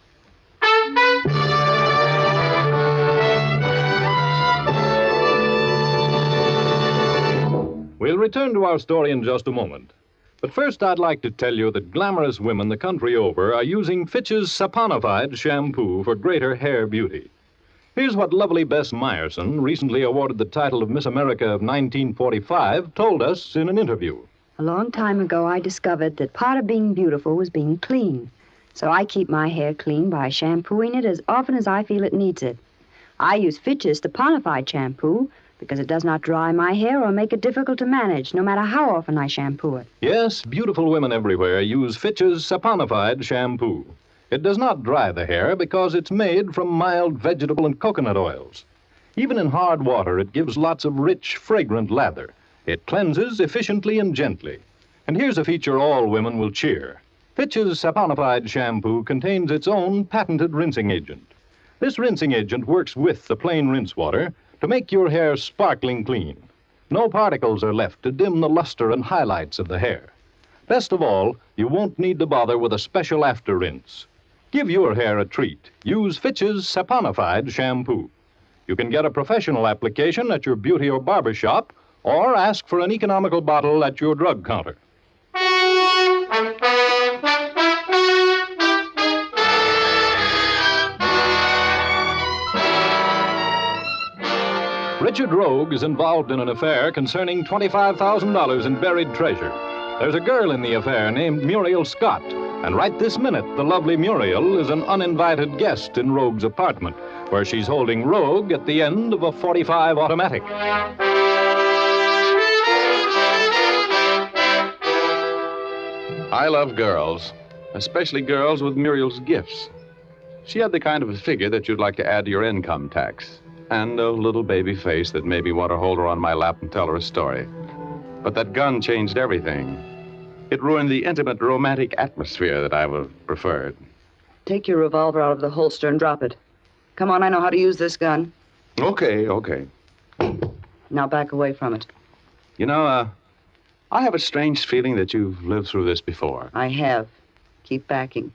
We'll return to our story in just a moment. But first, I'd like to tell you that glamorous women the country over are using Fitch's saponified shampoo for greater hair beauty. Here's what lovely Bess Meyerson, recently awarded the title of Miss America of 1945, told us in an interview. A long time ago, I discovered that part of being beautiful was being clean. So I keep my hair clean by shampooing it as often as I feel it needs it. I use Fitch's saponified shampoo because it does not dry my hair or make it difficult to manage, no matter how often I shampoo it. Yes, beautiful women everywhere use Fitch's saponified shampoo. It does not dry the hair because it's made from mild vegetable and coconut oils. Even in hard water, it gives lots of rich, fragrant lather. It cleanses efficiently and gently. And here's a feature all women will cheer. Fitch's saponified shampoo contains its own patented rinsing agent. This rinsing agent works with the plain rinse water to make your hair sparkling clean. No particles are left to dim the luster and highlights of the hair. Best of all, you won't need to bother with a special after rinse. Give your hair a treat. Use Fitch's saponified shampoo. You can get a professional application at your beauty or barber shop, or ask for an economical bottle at your drug counter. Richard Rogue is involved in an affair concerning $25,000 in buried treasure. There's a girl in the affair named Muriel Scott, and right this minute, the lovely Muriel is an uninvited guest in Rogue's apartment, where she's holding Rogue at the end of a .45 automatic. I love girls, especially girls with Muriel's gifts. She had the kind of a figure that you'd like to add to your income tax, and a little baby face that made me want to hold her on my lap and tell her a story. But that gun changed everything. It ruined the intimate, romantic atmosphere that I would have preferred. Take your revolver out of the holster and drop it. Come on, I know how to use this gun. Okay. Now back away from it. You know, I have a strange feeling that you've lived through this before. I have. Keep backing.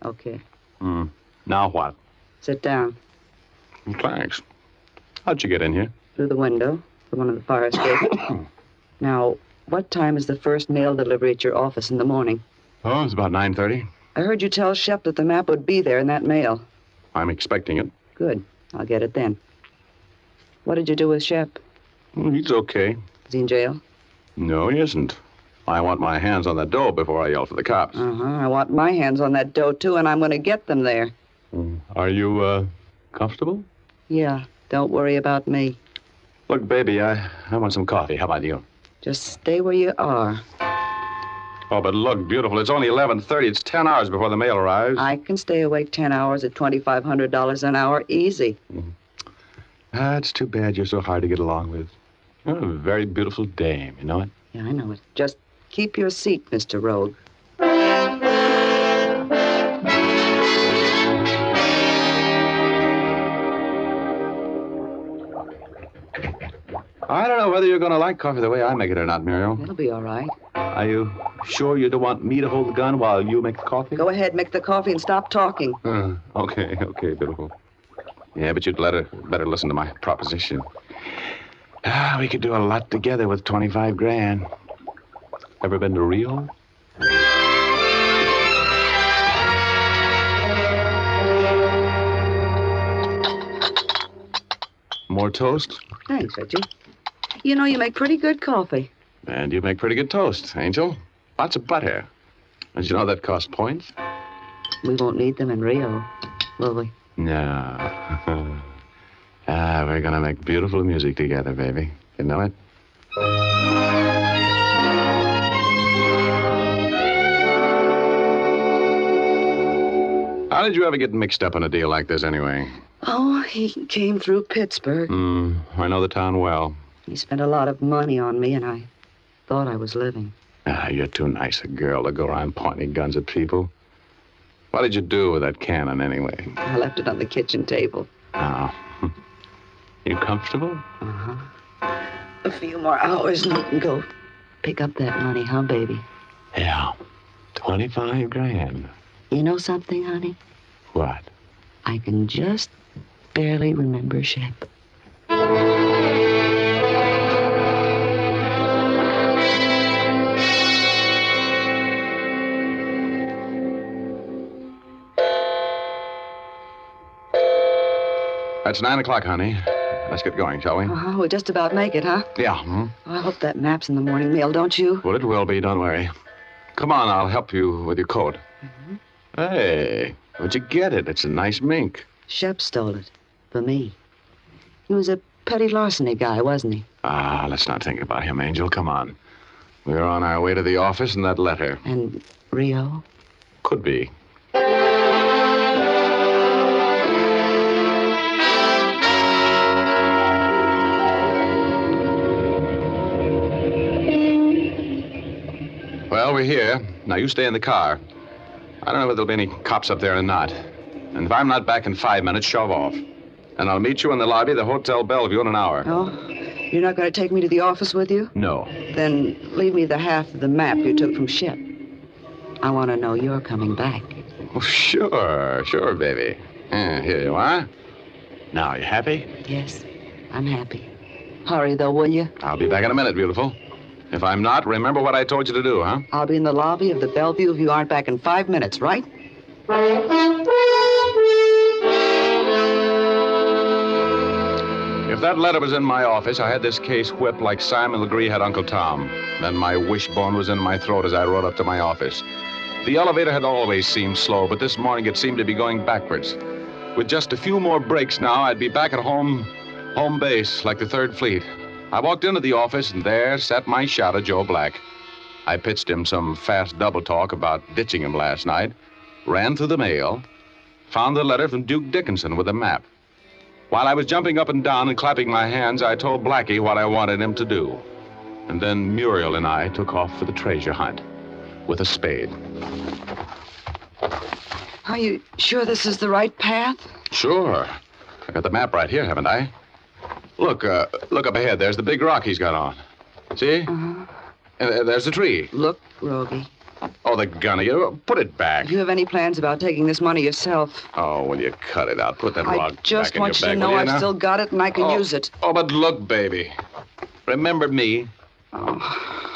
Okay. Now what? Sit down. Thanks. How'd you get in here? Through the window, the one of the fire escape. Now, what time is the first mail delivery at your office in the morning? Oh, it's about 9:30. I heard you tell Shep that the map would be there in that mail. I'm expecting it. Good. I'll get it then. What did you do with Shep? He's okay. Is he in jail? No, he isn't. I want my hands on that dough before I yell for the cops. I want my hands on that dough, too, and I'm going to get them there. Are you, comfortable? Yeah, don't worry about me. Look, baby, I want some coffee. How about you? Just stay where you are. Oh, but look, beautiful, it's only 11:30. It's 10 hours before the mail arrives. I can stay awake 10 hours at $2,500 an hour, easy. It's too bad you're so hard to get along with. You're a very beautiful dame, you know it? Yeah, I know it. Just keep your seat, Mr. Rogue. I don't know whether you're going to like coffee the way I make it or not, Muriel. It'll be all right. Are you sure you don't want me to hold the gun while you make the coffee? Go ahead, make the coffee and stop talking. Okay, beautiful. Yeah, but you'd better listen to my proposition. We could do a lot together with 25 grand. Ever been to Rio? More toast? Thanks, Reggie. You know, you make pretty good coffee. And you make pretty good toast, Angel. Lots of butter. Don't you know that costs points? We won't need them in Rio, will we? No. We're gonna make beautiful music together, baby. You know it? How did you ever get mixed up in a deal like this, anyway? Oh, he came through Pittsburgh. I know the town well. He spent a lot of money on me, and I thought I was living. You're too nice a girl to go around pointing guns at people. What did you do with that cannon, anyway? I left it on the kitchen table. Oh. You comfortable? A few more hours and you can go pick up that money, huh, baby? Yeah. 25 grand. You know something, honey? What? I can just barely remember Shep. That's 9 o'clock, honey. Let's get going, shall we? We'll just about make it, huh? Yeah. I hope that map's in the morning mail, don't you? Well, it will be, don't worry. Come on, I'll help you with your coat. Hey, where'd you get it? It's a nice mink. Shep stole it. For me. He was a petty larceny guy, wasn't he? Let's not think about him, Angel. Come on. We're on our way to the office and that letter. And Rio? Could be. Well, we're here. Now, you stay in the car. I don't know whether there'll be any cops up there or not. And if I'm not back in 5 minutes, shove off. And I'll meet you in the lobby of the Hotel Bellevue in an hour. Oh? You're not going to take me to the office with you? No. Then leave me the half of the map you took from Shep. I want to know you're coming back. Oh, sure, baby. Here you are. Now, you happy? Yes, I'm happy. Hurry, though, will you? I'll be back in a minute, beautiful. If I'm not, remember what I told you to do, huh? I'll be in the lobby of the Bellevue if you aren't back in 5 minutes, right? If that letter was in my office, I had this case whipped like Simon Legree had Uncle Tom. Then my wishbone was in my throat as I rode up to my office. The elevator had always seemed slow, but this morning it seemed to be going backwards. With just a few more breaks now, I'd be back at home base, like the 3rd Fleet. I walked into the office, and there sat my shadow, Joe Black. I pitched him some fast double talk about ditching him last night, ran through the mail, found the letter from Duke Dickinson with a map. While I was jumping up and down and clapping my hands, I told Blackie what I wanted him to do. And then Muriel and I took off for the treasure hunt with a spade. Are you sure this is the right path? Sure. I got the map right here, haven't I? Look up ahead. There's the big rock he's got on. See? Uh-huh. And there's the tree. Look, Rogie. Oh, the gun of you. Put it back. Do you have any plans about taking this money yourself? Oh, will you cut it out? Put that rock I just back in want your you bag, to know will you I've now? still got it and I can use it. Oh, but look, baby. Remember me? Oh,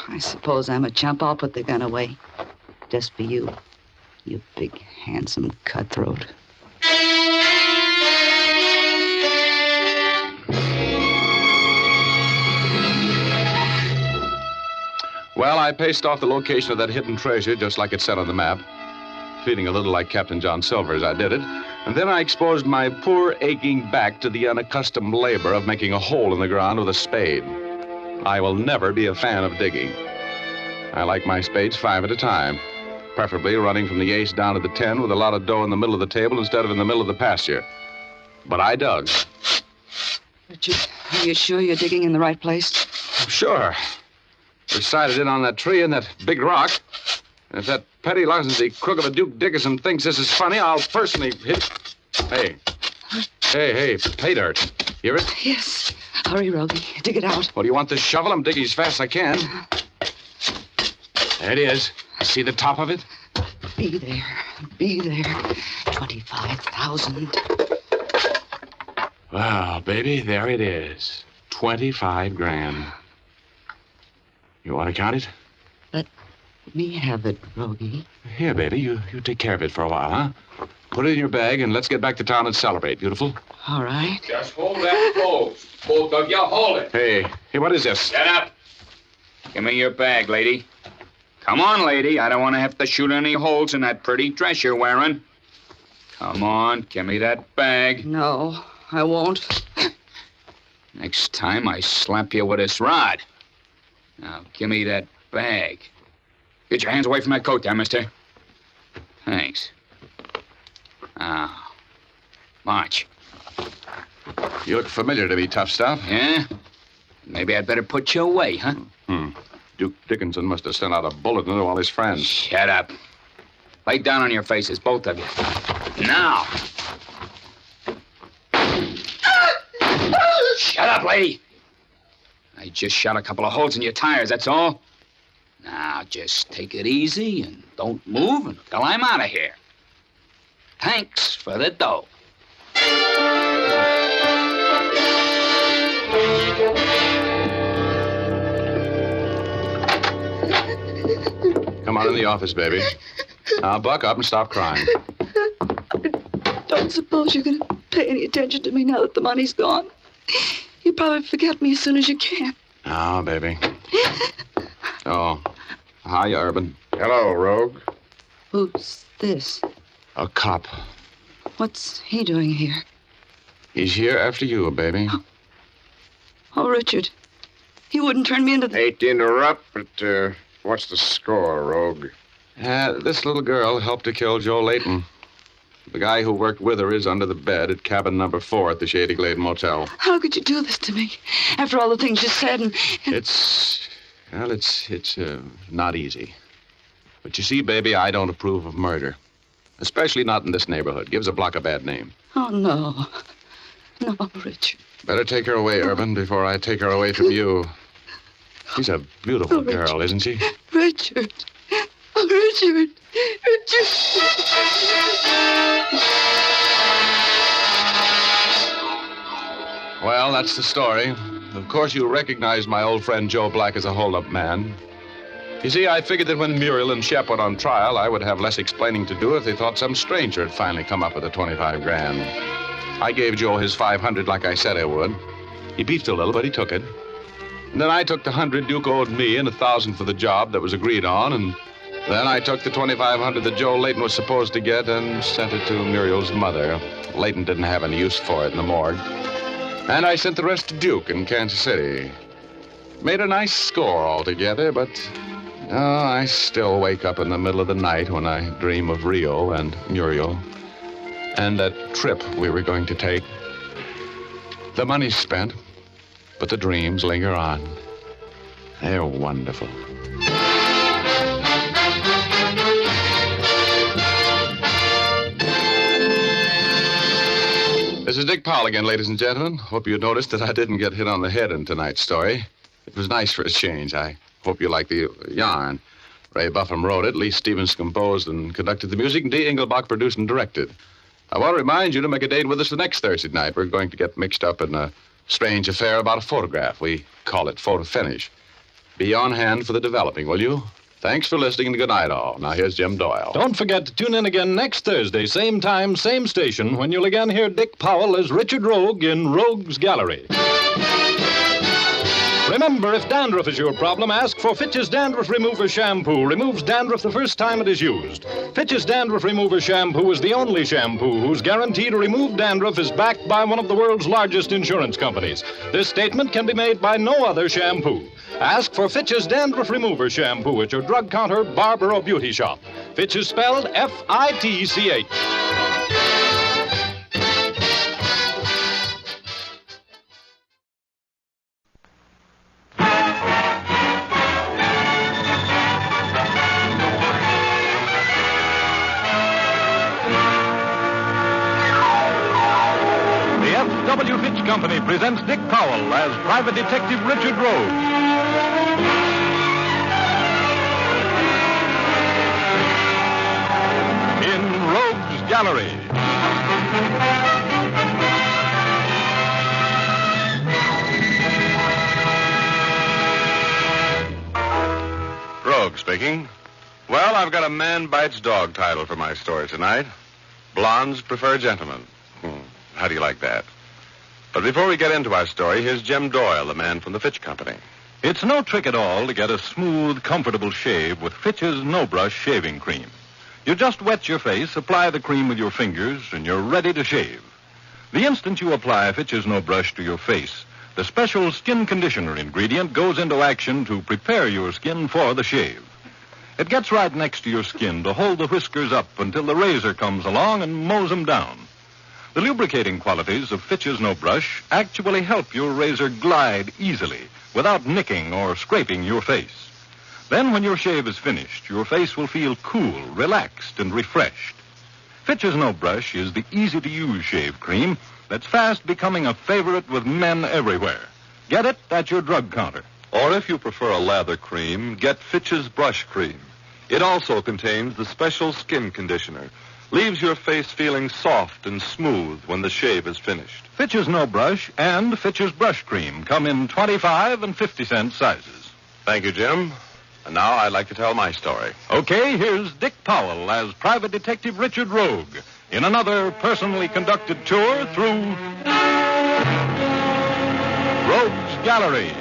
I suppose I'm a chump. I'll put the gun away. Just for you. You big, handsome cutthroat. Well, I paced off the location of that hidden treasure just like it said on the map, feeling a little like Captain John Silver as I did it. And then I exposed my poor, aching back to the unaccustomed labor of making a hole in the ground with a spade. I will never be a fan of digging. I like my spades 5 at a time, preferably running from the ace down to the 10 with a lot of dough in the middle of the table instead of in the middle of the pasture. But I dug. Richard, are you sure you're digging in the right place? Sure. Decided in on that tree and that big rock. And if that petty larceny crook of a Duke Dickinson thinks this is funny, I'll personally hit... Hey, pay dirt. Hear it? Yes. Hurry, Rogie. Dig it out. Well, do you want this shovel? I'm digging as fast as I can. There it is. See the top of it? Be there. 25,000. Well, baby, there it is. 25 grand. You want to count it? Let me have it, Rogie. Here, baby, you take care of it for a while, huh? Put it in your bag and let's get back to town and celebrate, beautiful. All right. Just hold that close. Both of you, hold it. Hey, what is this? Get up. Give me your bag, lady. Come on, lady. I don't want to have to shoot any holes in that pretty dress you're wearing. Come on, give me that bag. No, I won't. Next time I slap you with this rod. Now, give me that bag. Get your hands away from that coat there, mister. Thanks. Now, march. You look familiar to me, tough stuff. Yeah? Maybe I'd better put you away, huh? Duke Dickinson must have sent out a bulletin to all his friends. Shut up. Lay down on your faces, both of you. Now. Shut up, lady. I just shot a couple of holes in your tires, that's all. Now, just take it easy and don't move until I'm out of here. Thanks for the dough. Come on in the office, baby. Now, buck up and stop crying. Don't suppose you're going to pay any attention to me now that the money's gone. You probably forget me as soon as you can. Oh, baby. Oh, hi, Urban. Hello, Rogue. Who's this? A cop. What's he doing here? He's here after you, baby. Oh, Richard. He wouldn't turn me into the... Hate to interrupt, but what's the score, Rogue? This little girl helped to kill Joe Layton. The guy who worked with her is under the bed at cabin number 4 at the Shady Glade Motel. How could you do this to me? After all the things you said and... It's not easy. But you see, baby, I don't approve of murder. Especially not in this neighborhood. Gives a block a bad name. Oh, no. No, Richard. Better take her away, Urban, before I take her away from you. She's a beautiful girl, isn't she? Richard. Oh, Richard. Richard. Well, that's the story. Of course, you recognize my old friend Joe Black as a hold-up man. You see, I figured that when Muriel and Shep went on trial, I would have less explaining to do if they thought some stranger had finally come up with the 25 grand. I gave Joe his 500 like I said I would. He beefed a little, but he took it. And then I took the 100 Duke owed me and 1,000 for the job that was agreed on, and then I took the 2,500 that Joe Layton was supposed to get and sent it to Muriel's mother. Layton didn't have any use for it in the morgue. And I sent the rest to Duke in Kansas City. Made a nice score altogether, but I still wake up in the middle of the night when I dream of Rio and Muriel and that trip we were going to take. The money's spent, but the dreams linger on. They're wonderful. This is Dick Powell again, ladies and gentlemen. Hope you noticed that I didn't get hit on the head in tonight's story. It was nice for a change. I hope you like the yarn. Ray Buffum wrote it, Lee Stevens composed and conducted the music, and D. Engelbach produced and directed. I want to remind you to make a date with us the next Thursday night. We're going to get mixed up in a strange affair about a photograph. We call it photo finish. Be on hand for the developing, will you? Thanks for listening and good night, all. Now, here's Jim Doyle. Don't forget to tune in again next Thursday, same time, same station, when you'll again hear Dick Powell as Richard Rogue in Rogue's Gallery. Remember, if dandruff is your problem, ask for Fitch's Dandruff Remover Shampoo. Removes dandruff the first time it is used. Fitch's Dandruff Remover Shampoo is the only shampoo whose guarantee to remove dandruff is backed by one of the world's largest insurance companies. This statement can be made by no other shampoo. Ask for Fitch's Dandruff Remover Shampoo at your drug counter, barber, or beauty shop. Fitch is spelled F-I-T-C-H. W. Fitch Company presents Dick Powell as Private Detective Richard Rogue. In Rogue's Gallery. Rogue speaking. Well, I've got a man bites dog title for my story tonight. Blondes prefer gentlemen. How do you like that? But before we get into our story, here's Jim Doyle, the man from the Fitch Company. It's no trick at all to get a smooth, comfortable shave with Fitch's No Brush shaving cream. You just wet your face, apply the cream with your fingers, and you're ready to shave. The instant you apply Fitch's No Brush to your face, the special skin conditioner ingredient goes into action to prepare your skin for the shave. It gets right next to your skin to hold the whiskers up until the razor comes along and mows them down. The lubricating qualities of Fitch's No Brush actually help your razor glide easily without nicking or scraping your face. Then when your shave is finished, your face will feel cool, relaxed, and refreshed. Fitch's No Brush is the easy-to-use shave cream that's fast becoming a favorite with men everywhere. Get it at your drug counter. Or if you prefer a lather cream, get Fitch's Brush Cream. It also contains the special skin conditioner. Leaves your face feeling soft and smooth when the shave is finished. Fitch's No Brush and Fitch's Brush Cream come in 25 and 50-cent sizes. Thank you, Jim. And now I'd like to tell my story. Okay, here's Dick Powell as Private Detective Richard Rogue in another personally conducted tour through Rogue's Gallery.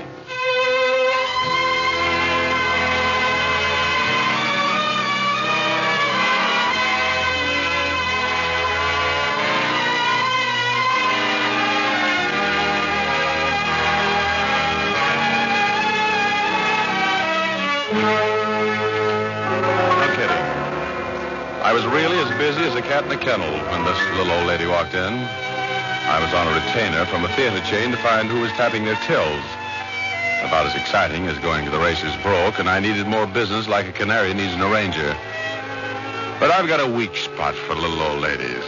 I was really as busy as a cat in a kennel when this little old lady walked in. I was on a retainer from a theater chain to find who was tapping their tills. About as exciting as going to the races broke, and I needed more business like a canary needs an arranger. But I've got a weak spot for little old ladies,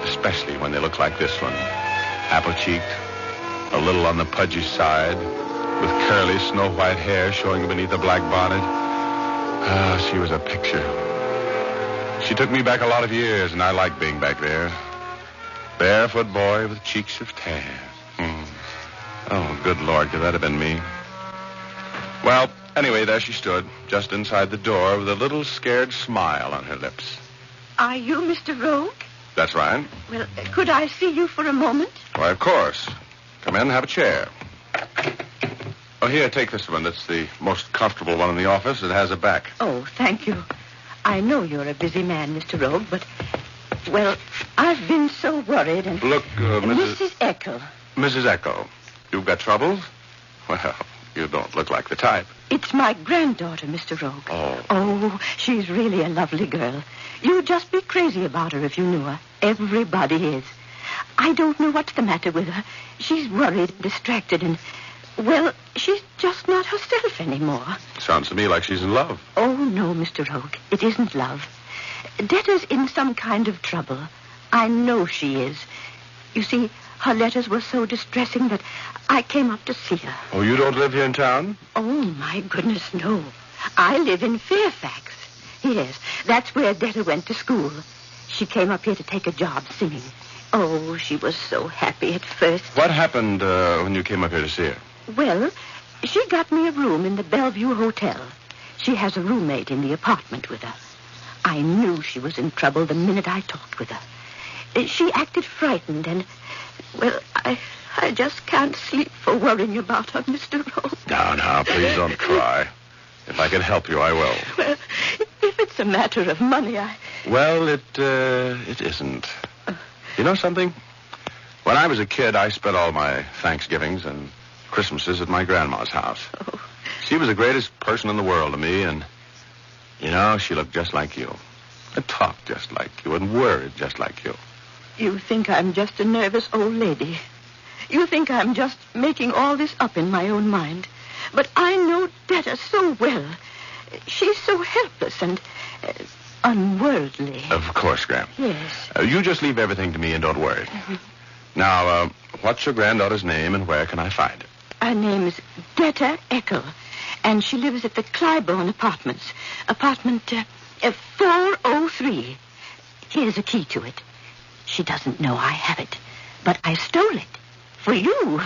especially when they look like this one. Apple-cheeked, a little on the pudgy side, with curly snow-white hair showing beneath a black bonnet. Ah, she was a picture. She took me back a lot of years, and I like being back there. Barefoot boy with cheeks of tan. Oh, good Lord, could that have been me? Well, anyway, there she stood, just inside the door, with a little scared smile on her lips. Are you Mr. Rogue? That's right. Well, could I see you for a moment? Why, of course. Come in, have a chair. Oh, here, take this one. It's the most comfortable one in the office. It has a back. Oh, thank you. I know you're a busy man, Mr. Rogue, but, well, I've been so worried and... Look, Mrs. Echo. Mrs. Echo, you've got troubles? Well, you don't look like the type. It's my granddaughter, Mr. Rogue. Oh. Oh, she's really a lovely girl. You'd just be crazy about her if you knew her. Everybody is. I don't know what's the matter with her. She's worried and distracted and... Well, she's just not herself anymore. Sounds to me like she's in love. Oh, no, Mr. Rogue. It isn't love. Debtor's in some kind of trouble. I know she is. You see, her letters were so distressing that I came up to see her. Oh, you don't live here in town? Oh, my goodness, no. I live in Fairfax. Yes, that's where Debtor went to school. She came up here to take a job singing. Oh, she was so happy at first. What happened when you came up here to see her? Well, she got me a room in the Bellevue Hotel. She has a roommate in the apartment with her. I knew she was in trouble the minute I talked with her. She acted frightened and, well, I just can't sleep for worrying about her, Mr. Rowe. Now, please don't cry. If I can help you, I will. Well, if it's a matter of money, Well, it isn't. You know something? When I was a kid, I spent all my Thanksgivings and Christmases at my grandma's house. Oh. She was the greatest person in the world to me, and, you know, she looked just like you. And talked just like you, and worried just like you. You think I'm just a nervous old lady. You think I'm just making all this up in my own mind. But I know Debtor so well. She's so helpless and unworldly. Of course, Graham. Yes. You just leave everything to me and don't worry. Now, what's your granddaughter's name and where can I find her? Her name's Debtor Echo, and she lives at the Clybourne Apartments. Apartment 403. Here's a key to it. She doesn't know I have it, but I stole it for you.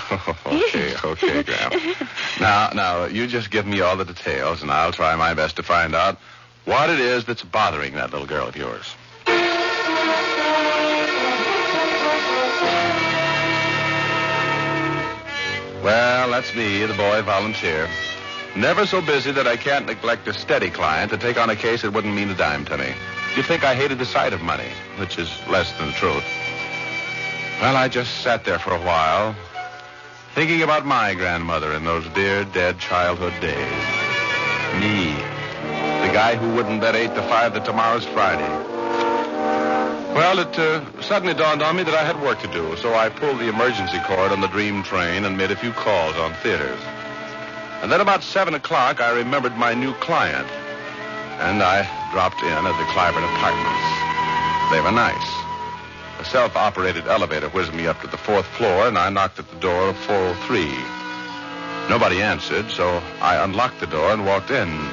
Okay, Graham. Now, you just give me all the details, and I'll try my best to find out what it is that's bothering that little girl of yours. Well, that's me, the boy volunteer. Never so busy that I can't neglect a steady client to take on a case that wouldn't mean a dime to me. You'd think I hated the sight of money, which is less than the truth. Well, I just sat there for a while, thinking about my grandmother in those dear, dead childhood days. Me, the guy who wouldn't bet 8 to 5 that tomorrow's Friday. Well, it suddenly dawned on me that I had work to do, so I pulled the emergency cord on the dream train and made a few calls on theaters. And then about 7 o'clock, I remembered my new client, and I dropped in at the Clybourne Apartments. They were nice. A self-operated elevator whizzed me up to the 4th floor, and I knocked at the door of 403. Nobody answered, so I unlocked the door and walked in.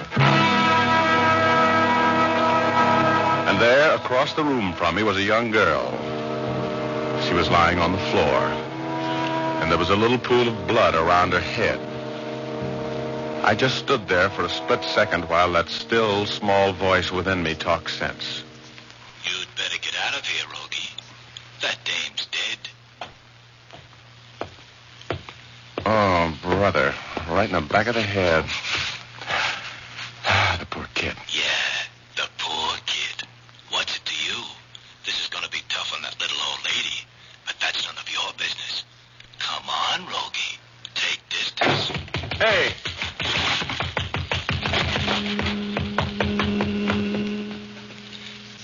And there, across the room from me, was a young girl. She was lying on the floor, and there was a little pool of blood around her head. I just stood there for a split second while that still, small voice within me talked sense. You'd better get out of of here, Rogie. That dame's dead. Oh, brother. Right in the back of the head. The poor kid. Yeah, the poor kid. What's it to you? This is going to be tough on that little old lady, but that's none of your business. Come on, Rogie. Take distance. Hey!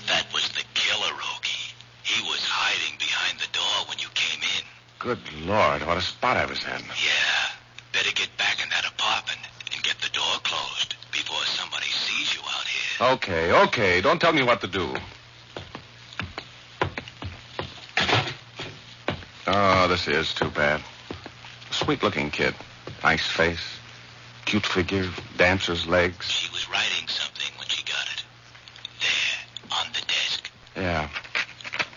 That was the killer, Rogie. He was hiding behind the door when you came in. Good Lord, what a spot I was in. Yeah. Better get back in that apartment and get the door closed before somebody sees you out here. Okay. Don't tell me what to do. Oh, this is too bad. Sweet-looking kid. Nice face. Cute figure. Dancer's legs. She was writing something when she got it. There, on the desk. Yeah.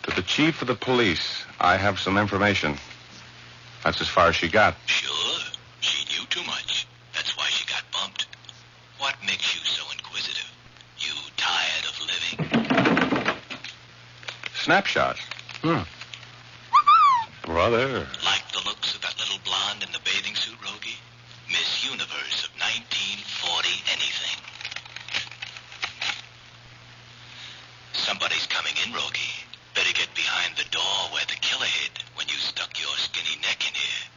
To the chief of the police, I have some information. That's as far as she got. Sure. She knew too much. That's why she got bumped. What makes you so inquisitive? You tired of living? Snapshots. Brother. Like the looks of that little blonde in the bathing suit, Rogie? Miss Universe of 1940 anything. Somebody's coming in, Rogie. Better get behind the door where the killer hid when you stuck your skinny neck in here.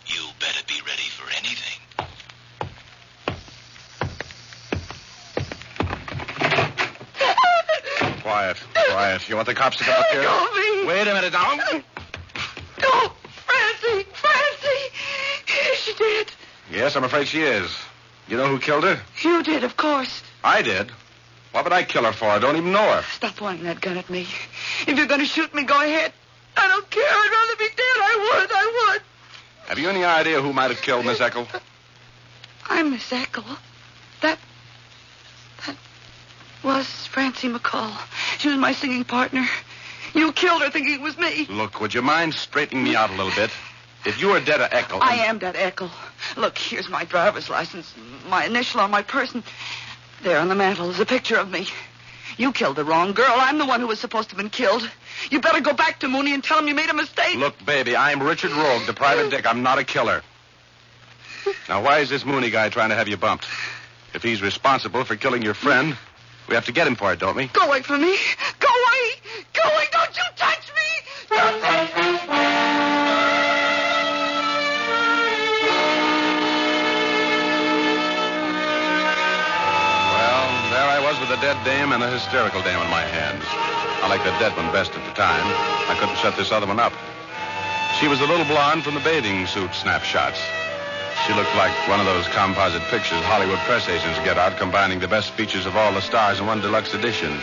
You better be ready for anything. Quiet. You want the cops to come up here? Go me. Wait a minute now. No, Francie! Is she dead? Yes, I'm afraid she is. You know who killed her? You did, of course. I did. What would I kill her for? I don't even know her. Stop pointing that gun at me. If you're going to shoot me, go ahead. I don't care. I'd rather be dead. I would. Have you any idea who might have killed Miss Eckel? I'm Miss Eckel. That was Francie McCall. She was my singing partner. You killed her thinking it was me. Look, would you mind straightening me out a little bit? If you were dead of Eckel... I am dead Eckel. Look, here's my driver's license, my initial on my person. There on the mantel is a picture of me. You killed the wrong girl. I'm the one who was supposed to have been killed. You better go back to Mooney and tell him you made a mistake. Look, baby, I'm Richard Rogue, the private dick. I'm not a killer. Now, why is this Mooney guy trying to have you bumped? If he's responsible for killing your friend, we have to get him for it, don't we? Go away from me. Go away. Go away. Don't you touch me. Don't touch me. With a dead dame and a hysterical dame in my hands. I liked the dead one best at the time. I couldn't shut this other one up. She was the little blonde from the bathing suit snapshots. She looked like one of those composite pictures Hollywood press agents get out, combining the best features of all the stars in one deluxe edition.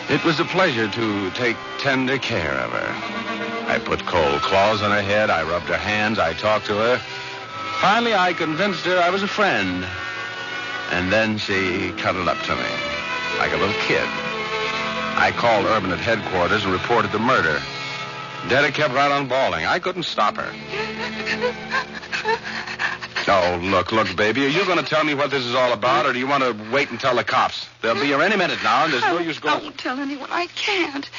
It was a pleasure to take tender care of her. I put cold claws on her head. I rubbed her hands. I talked to her. Finally, I convinced her I was a friend. And then she cuddled up to me, like a little kid. I called Urban at headquarters and reported the murder. Detta kept right on bawling. I couldn't stop her. Oh, look, baby. Are you going to tell me what this is all about, or do you want to wait and tell the cops? They'll be here any minute now, and there's no use going... I won't tell anyone. I can't.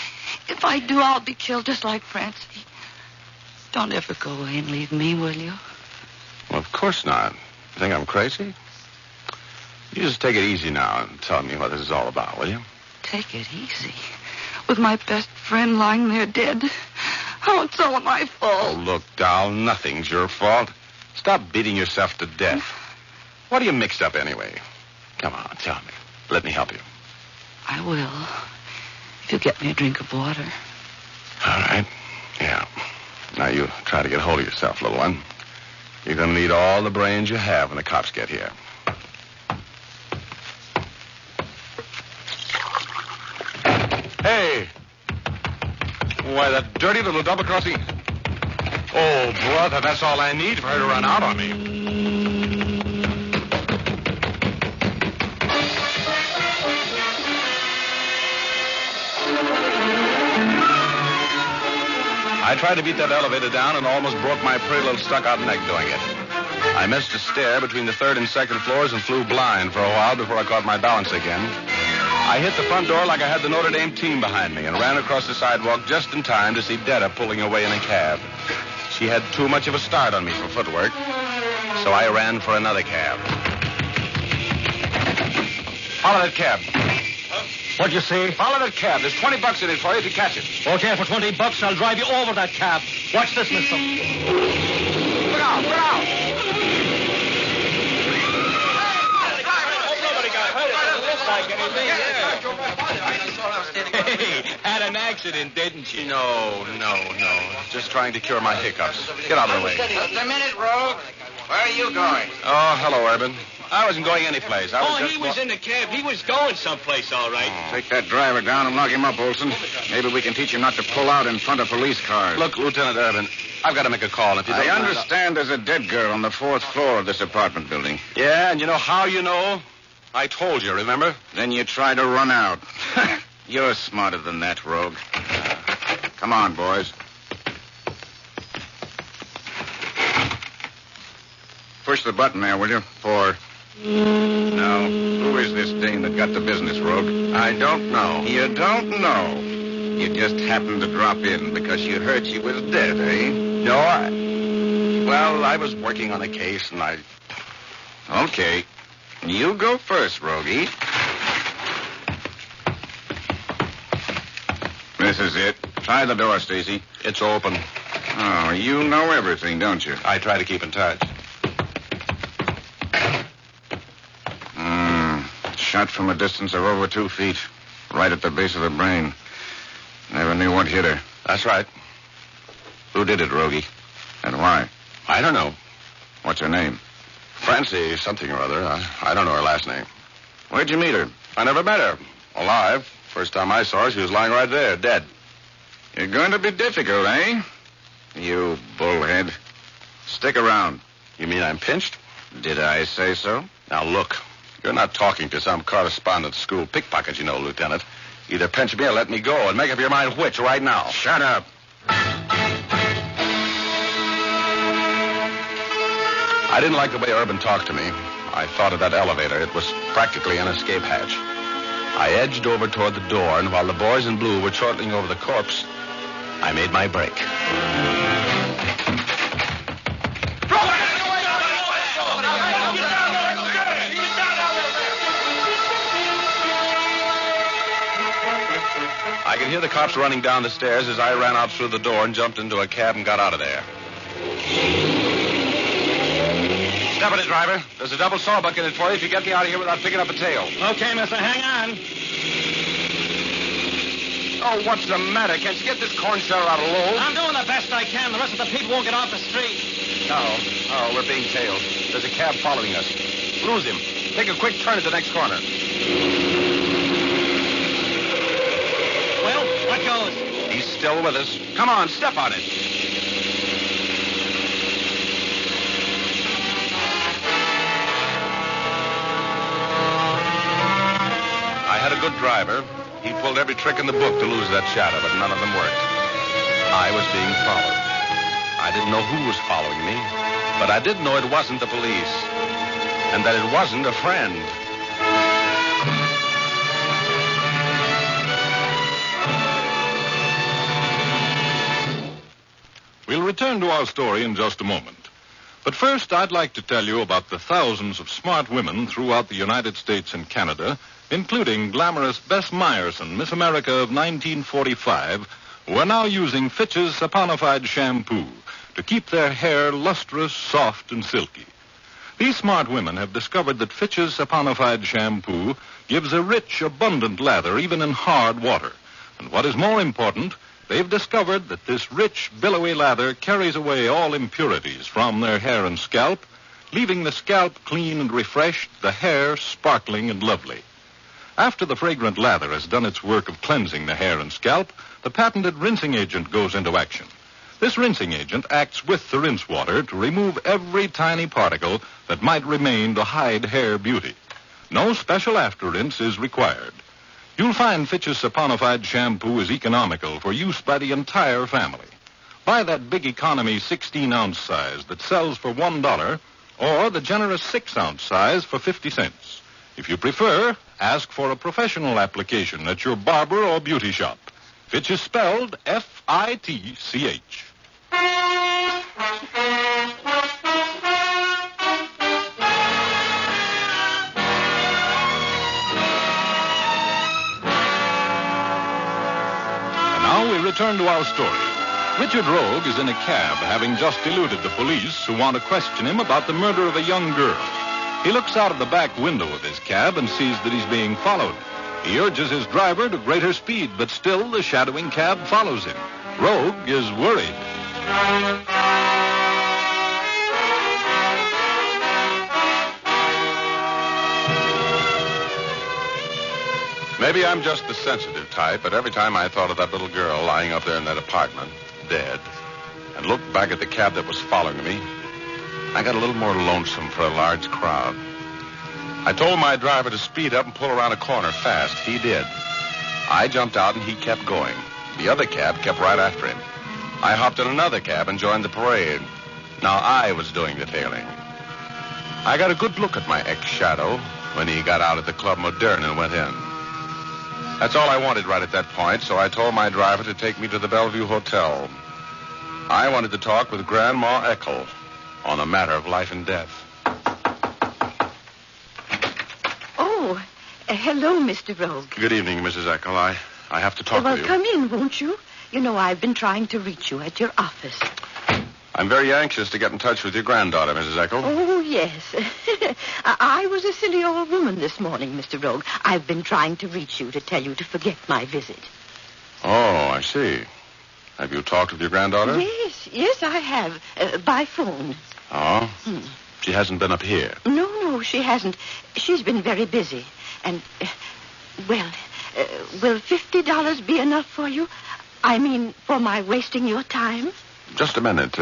If I do, I'll be killed just like Francie. Don't ever go away and leave me, will you? Well, of course not. You think I'm crazy? You just take it easy now and tell me what this is all about, will you? Take it easy. With my best friend lying there dead. Oh, it's all my fault. Oh, look, doll, nothing's your fault. Stop beating yourself to death. What are you mixed up anyway? Come on, tell me. Let me help you. I will. If you get me a drink of water. All right. Yeah. Now you try to get hold of yourself, little one. You're going to need all the brains you have when the cops get here. Hey! Why, that dirty little double-crossing... Oh, brother, that's all I need for her to run out on me. I tried to beat that elevator down and almost broke my pretty little stuck-out neck doing it. I missed a stair between the third and second floors and flew blind for a while before I caught my balance again. I hit the front door like I had the Notre Dame team behind me and ran across the sidewalk just in time to see Detta pulling away in a cab. She had too much of a start on me for footwork, so I ran for another cab. Follow that cab. What'd you say? Follow that cab. There's $20 in it for you if you catch it. Okay, for $20, I'll drive you over that cab. Watch this, mister. Look out, look out. Hey, had an accident, didn't you? No. Just trying to cure my hiccups. Get out of the way. Just a minute, Rogue. Where are you going? Oh, hello, Urban. I wasn't going anyplace. He was in the cab. He was going someplace, all right. Take that driver down and lock him up, Olson. Maybe we can teach him not to pull out in front of police cars. Look, Lieutenant Urban, I've got to make a call. If you don't I understand there's a dead girl on the 4th floor of this apartment building. Yeah, and you know how you know? I told you, remember? Then you tried to run out. You're smarter than that, Rogue. Come on, boys. Push the button there, will you? 4. Now, who is this dame that got the business, Rogue? I don't know. You don't know? You just happened to drop in because you heard she was dead, eh? No, I was working on a case and I... Okay. You go first, Rogie. This is it. Try the door, Stacy. It's open. Oh, you know everything, don't you? I try to keep in touch. Shot from a distance of over 2 feet. Right at the base of the brain. Never knew what hit her. That's right. Who did it, Rogie? And why? I don't know. What's her name? Francie something or other. I don't know her last name. Where'd you meet her? I never met her. Alive. First time I saw her, she was lying right there, dead. You're going to be difficult, eh? You bullhead. Stick around. You mean I'm pinched? Did I say so? Now, look. You're not talking to some correspondence school pickpocket, you know, Lieutenant. Either pinch me or let me go, and make up your mind which right now. Shut up. I didn't like the way Urban talked to me. I thought of that elevator. It was practically an escape hatch. I edged over toward the door, and while the boys in blue were chortling over the corpse, I made my break. I could hear the cops running down the stairs as I ran out through the door and jumped into a cab and got out of there. Step on it, driver. There's a double sawbuck in it for you if you get me out of here without picking up a tail. Okay, mister, hang on. Oh, what's the matter? Can't you get this corn sheller out of Lowell? I'm doing the best I can. The rest of the people won't get off the street. Oh, we're being tailed. There's a cab following us. Lose him. Take a quick turn at the next corner. Well, what goes? He's still with us. Come on, step on it. I had a good driver. He pulled every trick in the book to lose that shadow, but none of them worked. I was being followed. I didn't know who was following me, but I did know it wasn't the police, and that it wasn't a friend. We'll return to our story in just a moment. But first, I'd like to tell you about the thousands of smart women throughout the United States and Canada, including glamorous Bess Myerson, Miss America of 1945, who are now using Fitch's saponified shampoo to keep their hair lustrous, soft, and silky. These smart women have discovered that Fitch's saponified shampoo gives a rich, abundant lather even in hard water. And what is more important, they've discovered that this rich, billowy lather carries away all impurities from their hair and scalp, leaving the scalp clean and refreshed, the hair sparkling and lovely. After the fragrant lather has done its work of cleansing the hair and scalp, the patented rinsing agent goes into action. This rinsing agent acts with the rinse water to remove every tiny particle that might remain to hide hair beauty. No special after rinse is required. You'll find Fitch's saponified shampoo is economical for use by the entire family. Buy that big economy 16-ounce size that sells for $1, or the generous 6-ounce size for 50 cents. If you prefer, ask for a professional application at your barber or beauty shop. Fitch is spelled F-I-T-C-H. And now we return to our story. Richard Rogue is in a cab, having just eluded the police who want to question him about the murder of a young girl. He looks out of the back window of his cab and sees that he's being followed. He urges his driver to greater speed, but still the shadowing cab follows him. Rogue is worried. Maybe I'm just the sensitive type, but every time I thought of that little girl lying up there in that apartment, dead, and looked back at the cab that was following me, I got a little more lonesome for a large crowd. I told my driver to speed up and pull around a corner fast. He did. I jumped out and he kept going. The other cab kept right after him. I hopped in another cab and joined the parade. Now I was doing the tailing. I got a good look at my ex-shadow when he got out at the Club Moderne and went in. That's all I wanted right at that point, so I told my driver to take me to the Bellevue Hotel. I wanted to talk with Grandma Eckel on a matter of life and death. Oh, hello, Mr. Rogue. Good evening, Mrs. Eckel. I have to talk Well, with you. come in, won't you? You know, I've been trying to reach you at your office. I'm very anxious to get in touch with your granddaughter, Mrs. Eckel. Oh, yes. I was a silly old woman this morning, Mr. Rogue. I've been trying to reach you to tell you to forget my visit. Oh, I see. Have you talked with your granddaughter? Yes, I have. By phone. Oh? She hasn't been up here. No, she hasn't. She's been very busy. And, well, will $50 be enough for you? I mean, for my wasting your time? Just a minute.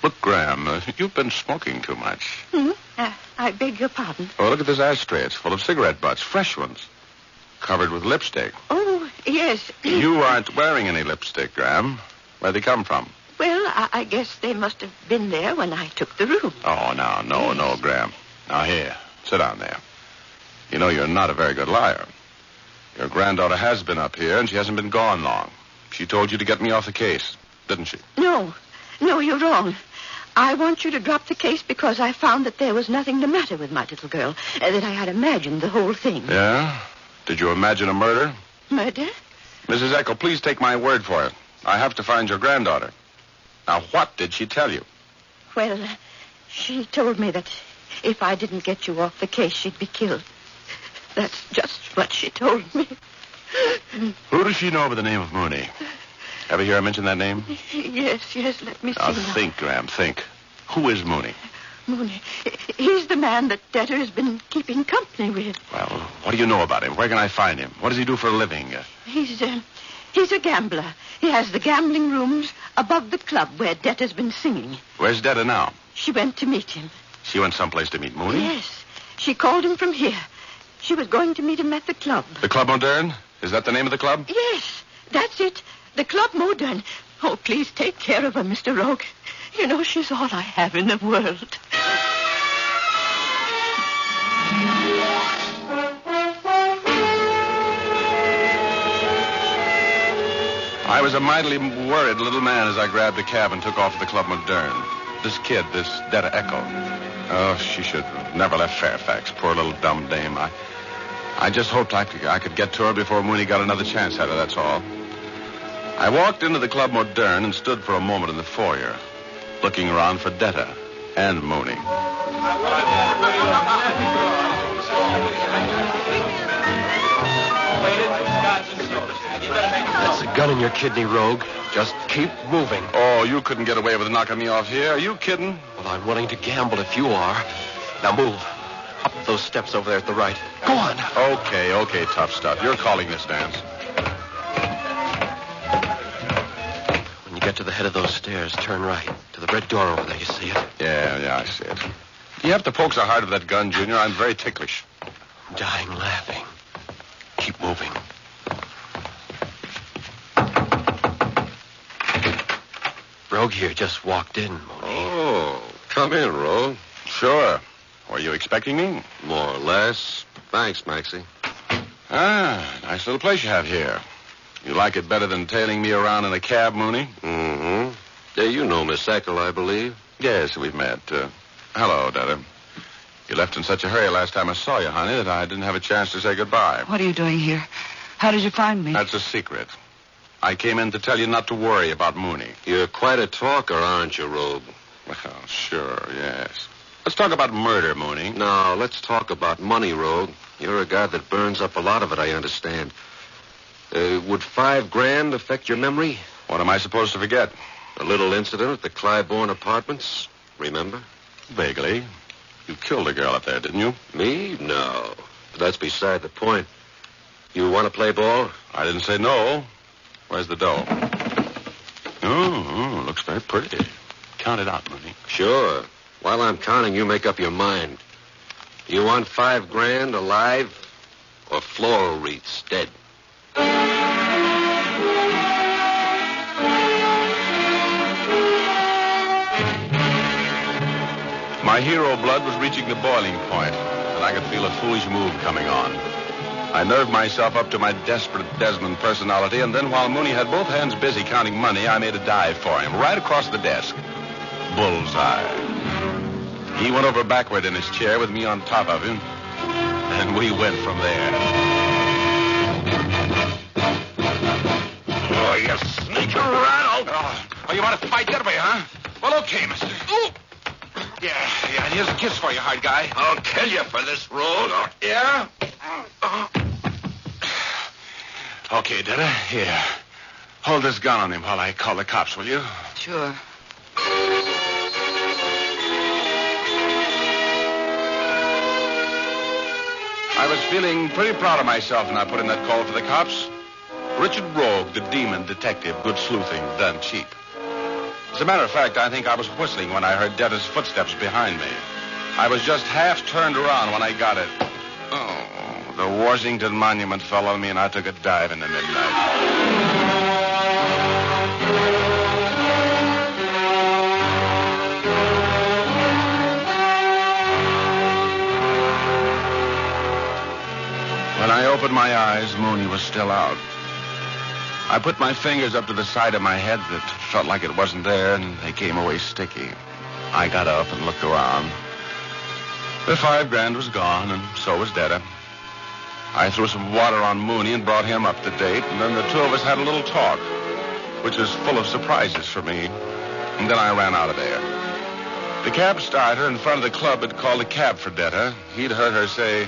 Look, Graham, you've been smoking too much. I beg your pardon. Oh, look at this ashtray. It's full of cigarette butts, fresh ones, covered with lipstick. Oh, yes. You aren't wearing any lipstick, Graham. Where'd they come from? Well, I guess they must have been there when I took the room. Oh, no, Graham. Now, here, sit down there. You know, you're not a very good liar. Your granddaughter has been up here, and she hasn't been gone long. She told you to get me off the case, didn't she? No, you're wrong. I want you to drop the case because I found that there was nothing the matter with my little girl, that I had imagined the whole thing. Yeah? Did you imagine a murder? Murder? Mrs. Eckel, please take my word for it. I have to find your granddaughter. Now, what did she tell you? Well, she told me that if I didn't get you off the case, she'd be killed. That's just what she told me. Who does she know by the name of Mooney? Ever hear her mention that name? Yes, let me see Now, now. think, Graham, think. Who is Mooney? Mooney. He's the man that Debtor has been keeping company with. Well, what do you know about him? Where can I find him? What does he do for a living? He's a gambler. He has the gambling rooms above the club where Debtor's been singing. Where's Detta now? She went to meet him. She went someplace to meet Mooney? Yes. She called him from here. She was going to meet him at the club. The Club Moderne? Is that the name of the club? Yes, that's it. The Club Moderne. Oh, please take care of her, Mr. Rogue. You know, she's all I have in the world. I was a mightily worried little man as I grabbed a cab and took off to the Club Moderne. This kid, this Detta Eckel. Oh, she should have never left Fairfax. Poor little dumb dame. I just hoped I could get to her before Mooney got another chance at her, that's all. I walked into the Club Moderne and stood for a moment in the foyer, looking around for Detta and Mooney. That's the gun in your kidney, Rogue. Just keep moving. Oh, you couldn't get away with knocking me off here. Are you kidding? Well, I'm willing to gamble if you are. Now move. Up those steps over there at the right. Go on. Okay, tough stuff. You're calling this dance. When you get to the head of those stairs, turn right. To the red door over there. You see it? Yeah, I see it. You have to poke so hard with that gun, Junior. I'm very ticklish. I'm dying laughing. Keep moving. Rogue here just walked in, Mooney. Oh, come in, Rogue. Sure. Were you expecting me? More or less. Thanks, Maxie. Ah, nice little place you have here. You like it better than tailing me around in a cab, Mooney? Mm-hmm. Yeah, you know Miss Eckel, I believe. Yes, we've met. Hello, Detta. You left in such a hurry last time I saw you, honey, that I didn't have a chance to say goodbye. What are you doing here? How did you find me? That's a secret. I came in to tell you not to worry about Mooney. You're quite a talker, aren't you, Rogue? Well, sure, yes. Let's talk about murder, Mooney. No, let's talk about money, Rogue. You're a guy that burns up a lot of it, I understand. Would $5,000 affect your memory? What am I supposed to forget? A little incident at the Clybourne Apartments, remember? Vaguely. You killed a girl up there, didn't you? Me? No. But that's beside the point. You want to play ball? I didn't say no. Where's the dough? Oh, looks very pretty. Count it out, Mooney. Sure. While I'm counting, you make up your mind. You want $5,000 alive or floral wreaths dead? My hero blood was reaching the boiling point, and I could feel a foolish move coming on. I nerved myself up to my desperate Desmond personality, and then while Mooney had both hands busy counting money, I made a dive for him, right across the desk. Bullseye. He went over backward in his chair with me on top of him, and we went from there. Oh, you sneaking rattle. Oh, you want to fight? Get away, huh? Well, okay, mister. Ooh. Yeah, and here's a kiss for you, hard guy. I'll kill you for this, Rogue. Oh, Yeah? Okay, Detta, here. Hold this gun on him while I call the cops, will you? Sure. I was feeling pretty proud of myself when I put in that call for the cops. Richard Rogue, the demon detective, good sleuthing, done cheap. As a matter of fact, I think I was whistling when I heard Detta's footsteps behind me. I was just half turned around when I got it. Oh, the Washington Monument fell on me and I took a dive in the midnight. When I opened my eyes, Mooney was still out. I put my fingers up to the side of my head that felt like it wasn't there, and they came away sticky. I got up and looked around. The $5,000 was gone, and so was Detta. I threw some water on Mooney and brought him up to date, and then the two of us had a little talk, which was full of surprises for me. And then I ran out of there. The cab starter in front of the club had called a cab for Detta. He'd heard her say,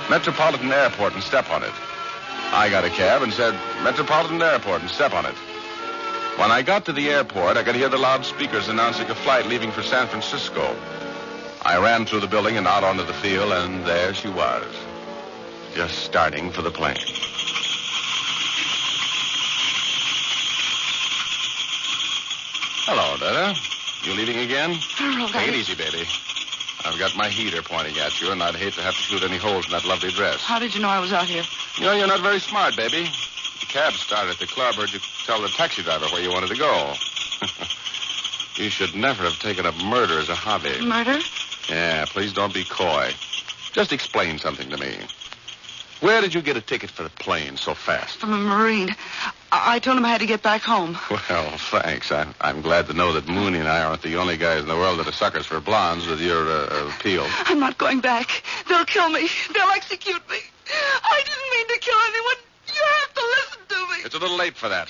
Metropolitan Airport, and step on it. I got a cab and said, Metropolitan Airport, and step on it. When I got to the airport, I could hear the loudspeakers announcing a flight leaving for San Francisco. I ran through the building and out onto the field, and there she was, just starting for the plane. Hello, Detta. You leaving again? Take it easy, baby. I've got my heater pointing at you, and I'd hate to have to shoot any holes in that lovely dress. How did you know I was out here? You know, you're not very smart, baby. The cab started at the club. Heard you tell the taxi driver where you wanted to go. You should never have taken up murder as a hobby. Murder? Yeah, please don't be coy. Just explain something to me. Where did you get a ticket for the plane so fast? From a Marine. I told him I had to get back home. Well, thanks. I'm glad to know that Mooney and I aren't the only guys in the world that are suckers for blondes with your appeal. I'm not going back. They'll kill me. They'll execute me. I didn't mean to kill anyone. You have to listen to me. It's a little late for that.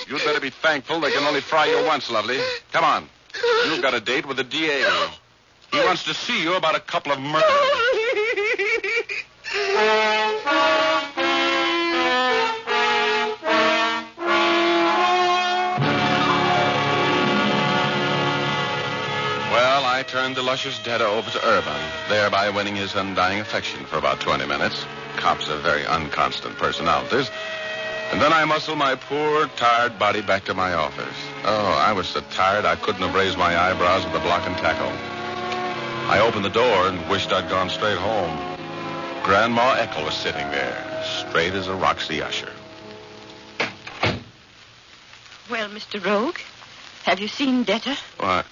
You'd better be thankful they can only fry you once, lovely. Come on. You've got a date with the DA. He wants to see you about a couple of murders. Well, I turned the luscious Detta over to Urban, thereby winning his undying affection for about 20 minutes. Cops are very unconstant personalities. And then I muscled my poor, tired body back to my office. Oh, I was so tired I couldn't have raised my eyebrows with a block and tackle. I opened the door and wished I'd gone straight home. Grandma Eckel was sitting there, straight as a Roxy usher. Well, Mr. Rogue, have you seen Detta? What?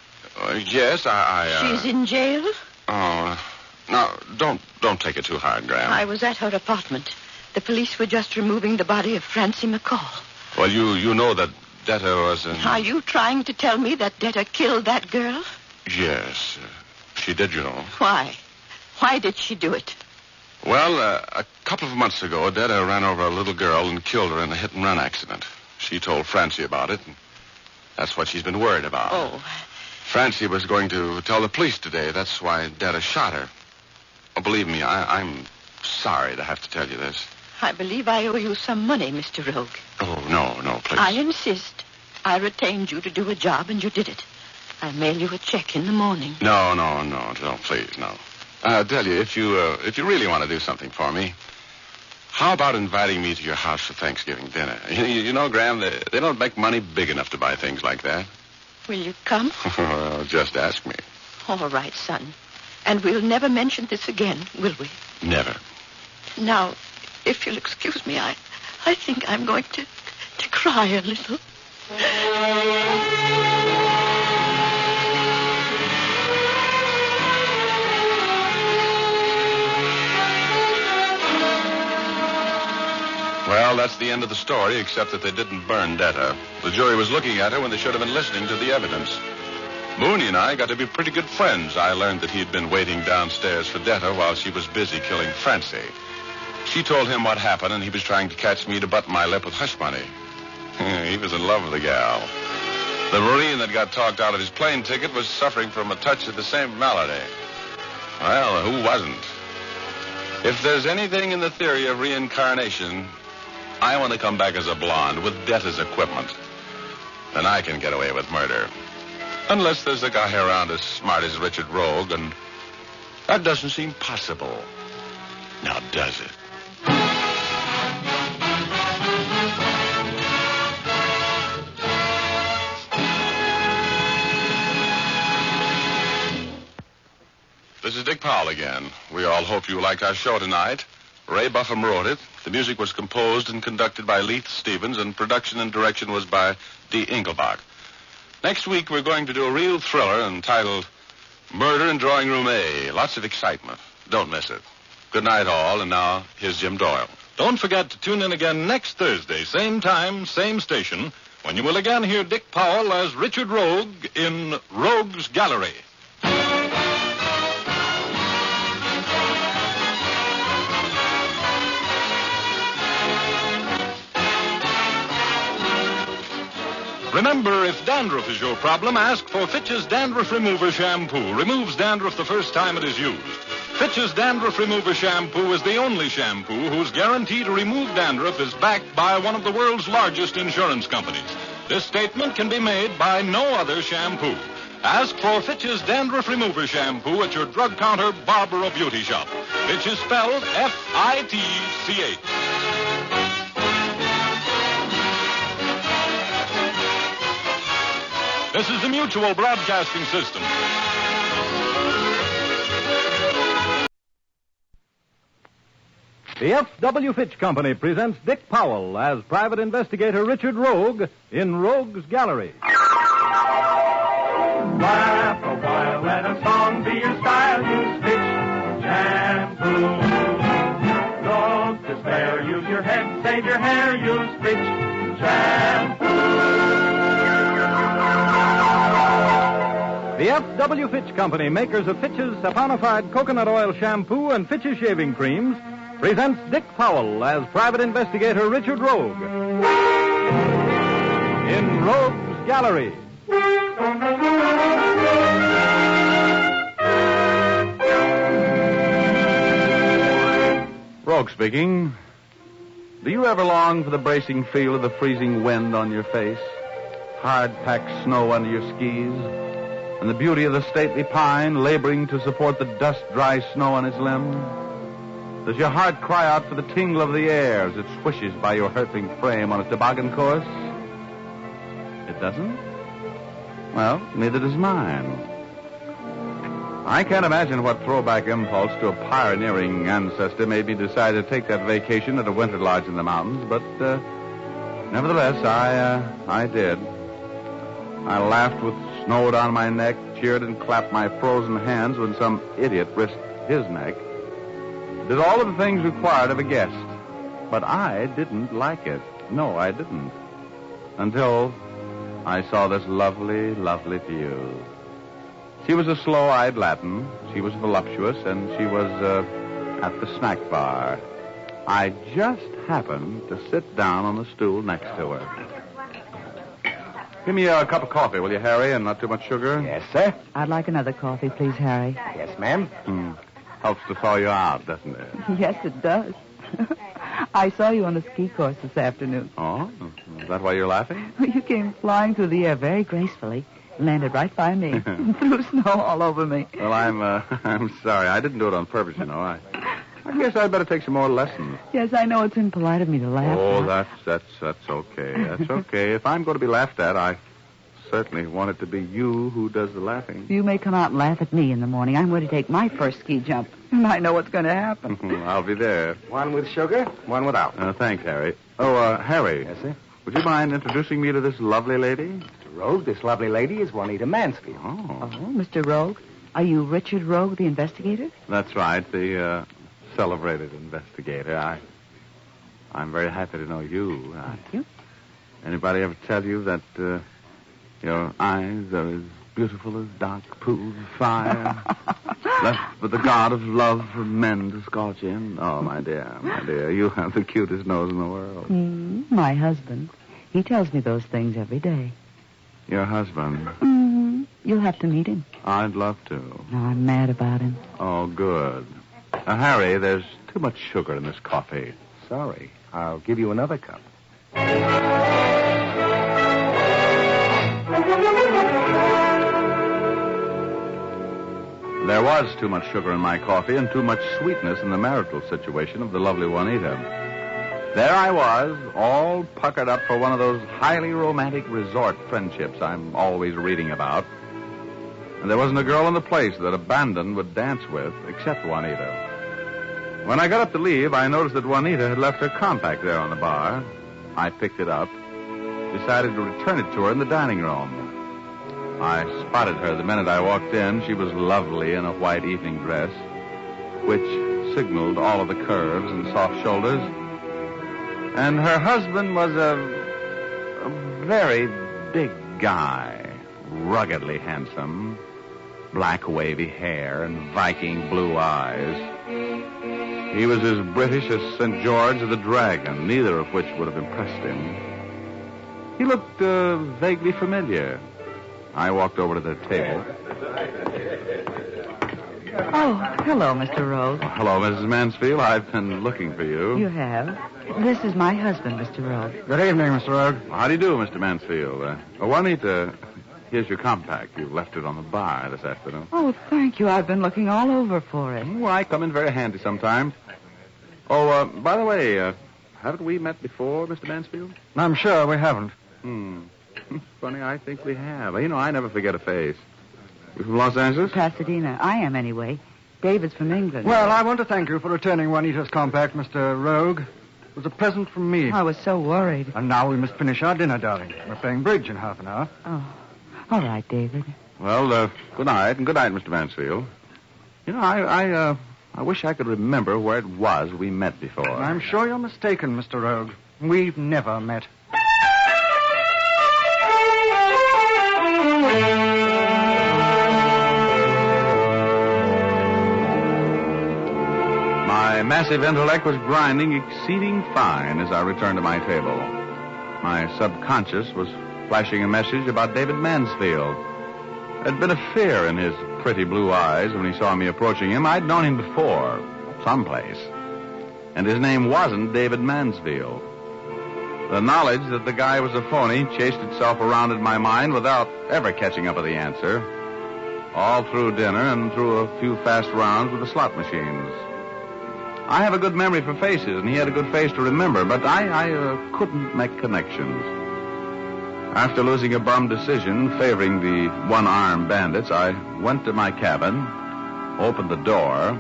Yes, I She's in jail? Oh, Now, don't take it too hard, Graham. I was at her apartment. The police were just removing the body of Francie McCall. Well, you know that Detta was in... Are you trying to tell me that Detta killed that girl? Yes, she did, you know. Why? Why did she do it? Well, a couple of months ago, Detta ran over a little girl and killed her in a hit-and-run accident. She told Francie about it, and that's what she's been worried about. Oh. Francie was going to tell the police today. That's why Detta shot her. Oh, believe me, I'm sorry to have to tell you this. I believe I owe you some money, Mr. Rogue. Oh, no, please. I insist. I retained you to do a job, and you did it. I'll mail you a check in the morning. No, please, no. I'll tell you, if you really want to do something for me, how about inviting me to your house for Thanksgiving dinner? You know, Graham, they don't make money big enough to buy things like that. Will you come? Well, just ask me. All right, son. And we'll never mention this again, will we? Never. Now, if you'll excuse me, I think I'm going to cry a little. Well, that's the end of the story, except that they didn't burn Detta. The jury was looking at her when they should have been listening to the evidence. Mooney and I got to be pretty good friends. I learned that he'd been waiting downstairs for Detta while she was busy killing Francie. She told him what happened, and he was trying to catch me to button my lip with hush money. He was in love with the gal. The Marine that got talked out of his plane ticket was suffering from a touch of the same malady. Well, who wasn't? If there's anything in the theory of reincarnation, I want to come back as a blonde with Detta's equipment. Then I can get away with murder. Unless there's a guy around as smart as Richard Rogue, and that doesn't seem possible. Now, does it? This is Dick Powell again. We all hope you liked our show tonight. Ray Buffum wrote it. The music was composed and conducted by Leith Stevens, and production and direction was by D. Engelbach. Next week, we're going to do a real thriller entitled Murder in Drawing Room A. Lots of excitement. Don't miss it. Good night, all, and now, here's Jim Doyle. Don't forget to tune in again next Thursday, same time, same station, when you will again hear Dick Powell as Richard Rogue in Rogue's Gallery. Remember, if dandruff is your problem, ask for Fitch's Dandruff Remover Shampoo. Removes dandruff the first time it is used. Fitch's Dandruff Remover Shampoo is the only shampoo whose guarantee to remove dandruff is backed by one of the world's largest insurance companies. This statement can be made by no other shampoo. Ask for Fitch's Dandruff Remover Shampoo at your drug counter, barber, or beauty shop. Fitch is spelled F-I-T-C-H. This is the Mutual Broadcasting System. The F.W. Fitch Company presents Dick Powell as Private Investigator Richard Rogue in Rogue's Gallery. Laugh a while, let a song be your style. Use Fitch shampoo. Don't despair, use your head, save your hair. Use Fitch shampoo. The F.W. Fitch Company, makers of Fitch's saponified coconut oil shampoo and Fitch's shaving creams, presents Dick Powell as Private Investigator Richard Rogue in Rogue's Gallery. Rogue speaking. Do you ever long for the bracing feel of the freezing wind on your face, hard-packed snow under your skis, and the beauty of the stately pine laboring to support the dust-dry snow on its limbs? Does your heart cry out for the tingle of the air as it swishes by your hurtling frame on a toboggan course? It doesn't? Well, neither does mine. I can't imagine what throwback impulse to a pioneering ancestor made me decide to take that vacation at a winter lodge in the mountains, but nevertheless, I did. I laughed with snow down my neck, cheered and clapped my frozen hands when some idiot risked his neck. Did all of the things required of a guest. But I didn't like it. No, I didn't. Until I saw this lovely, lovely view. She was a slow-eyed Latin. She was voluptuous, and she was at the snack bar. I just happened to sit down on the stool next to her. Give me a cup of coffee, will you, Harry, and not too much sugar? Yes, sir. I'd like another coffee, please, Harry. Yes, ma'am. Helps to thaw you out, doesn't it? Yes, it does. I saw you on the ski course this afternoon. Oh? Is that why you're laughing? You came flying through the air very gracefully, landed right by me, and threw snow all over me. Well, I'm sorry. I didn't do it on purpose, you know. I guess I'd better take some more lessons. Yes, I know it's impolite of me to laugh. Oh, that's okay. That's okay. If I'm going to be laughed at, I certainly want it to be you who does the laughing. You may come out and laugh at me in the morning. I'm going to take my first ski jump, and I know what's going to happen. I'll be there. One with sugar, one without. Thanks, Harry. Oh, Harry. Yes, sir? Would you mind introducing me to this lovely lady? Mr. Rogue, this lovely lady is Juanita Mansfield. Oh, Mr. Rogue? Are you Richard Rogue, the investigator? That's right, the celebrated investigator. I'm very happy to know you. Thank you. Anybody ever tell you that your eyes are as beautiful as dark pools of fire, left for the god of love for men to scorch in? Oh, my dear, you have the cutest nose in the world. My husband. He tells me those things every day. Your husband? You'll have to meet him. I'd love to. No, I'm mad about him. Oh, good. Harry, there's too much sugar in this coffee. Sorry. I'll give you another cup. There was too much sugar in my coffee and too much sweetness in the marital situation of the lovely Juanita. There I was, all puckered up for one of those highly romantic resort friendships I'm always reading about. And there wasn't a girl in the place that abandon would dance with except Juanita. When I got up to leave, I noticed that Juanita had left her compact there on the bar. I picked it up, decided to return it to her in the dining room. I spotted her the minute I walked in. She was lovely in a white evening dress, which signaled all of the curves and soft shoulders. And her husband was a very big guy, ruggedly handsome, black wavy hair and Viking blue eyes. He was as British as St. George the Dragon, neither of which would have impressed him. He looked vaguely familiar. I walked over to their table. Oh, hello, Mr. Rogue. Hello, Mrs. Mansfield. I've been looking for you. You have? This is my husband, Mr. Rogue. Good evening, Mr. Rogue. How do you do, Mr. Mansfield? Juanita, here's your compact. You left it on the bar this afternoon. Oh, thank you. I've been looking all over for it. Oh, I come in very handy sometimes. Oh, by the way, haven't we met before, Mr. Mansfield? I'm sure we haven't. Funny, I think we have. You know, I never forget a face. You from Los Angeles? Pasadena. I am, anyway. David's from England. Well, I want to thank you for returning Juanita's compact, Mr. Rogue. It was a present from me. I was so worried. And now we must finish our dinner, darling. We're playing bridge in half an hour. Oh, all right, David. Well, good night, and good night, Mr. Mansfield. You know, I wish I could remember where it was we met before. I'm sure you're mistaken, Mr. Rogue. We've never met. My massive intellect was grinding exceeding fine as I returned to my table. My subconscious was flashing a message about David Mansfield. There'd been a fear in his pretty blue eyes when he saw me approaching him. I'd known him before, someplace. And his name wasn't David Mansfield. The knowledge that the guy was a phony chased itself around in my mind without ever catching up with the answer. All through dinner and through a few fast rounds with the slot machines. I have a good memory for faces, and he had a good face to remember, but I couldn't make connections. After losing a bum decision favoring the one-armed bandits, I went to my cabin, opened the door.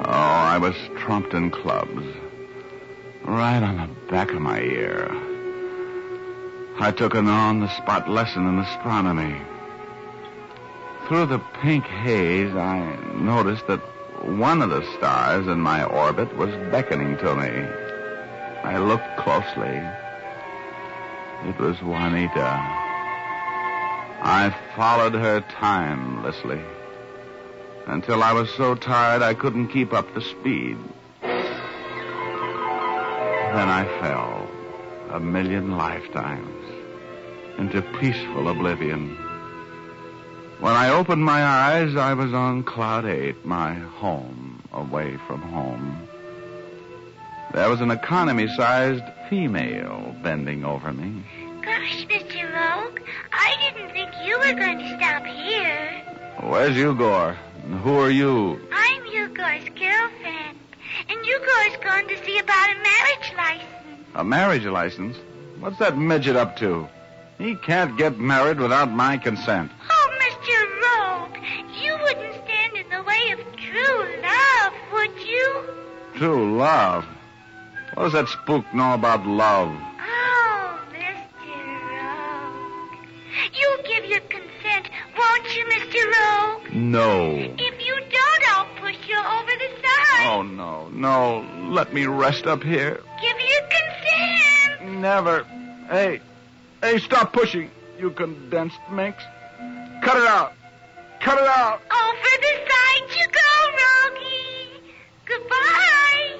Oh, I was trumped in clubs. right on the back of my ear. I took an on-the-spot lesson in astronomy. Through the pink haze, I noticed that one of the stars in my orbit was beckoning to me. I looked closely. It was Juanita. I followed her timelessly until I was so tired I couldn't keep up the speed. Then I fell 1,000,000 lifetimes into peaceful oblivion. When I opened my eyes, I was on Cloud 8, my home, away from home. There was an economy-sized female bending over me. Gosh, Mr. Rogue, I didn't think you were going to stop here. Where's Ugor? Who are you? I'm Ugor's girlfriend, and Ugor's gone to see about a marriage license. A marriage license? What's that midget up to? He can't get married without my consent. Oh, Mr. Rogue, you wouldn't stand in the way of true love, would you? True love? What does that spook know about love? Oh, Mr. Rogue. You'll give your consent, won't you, Mr. Rogue? No. If you don't, I'll push you over the side. Oh, no. Let me rest up here. Give your consent. Never. Hey, stop pushing, you condensed minx. Cut it out. Over the side you go, Rogie. Goodbye.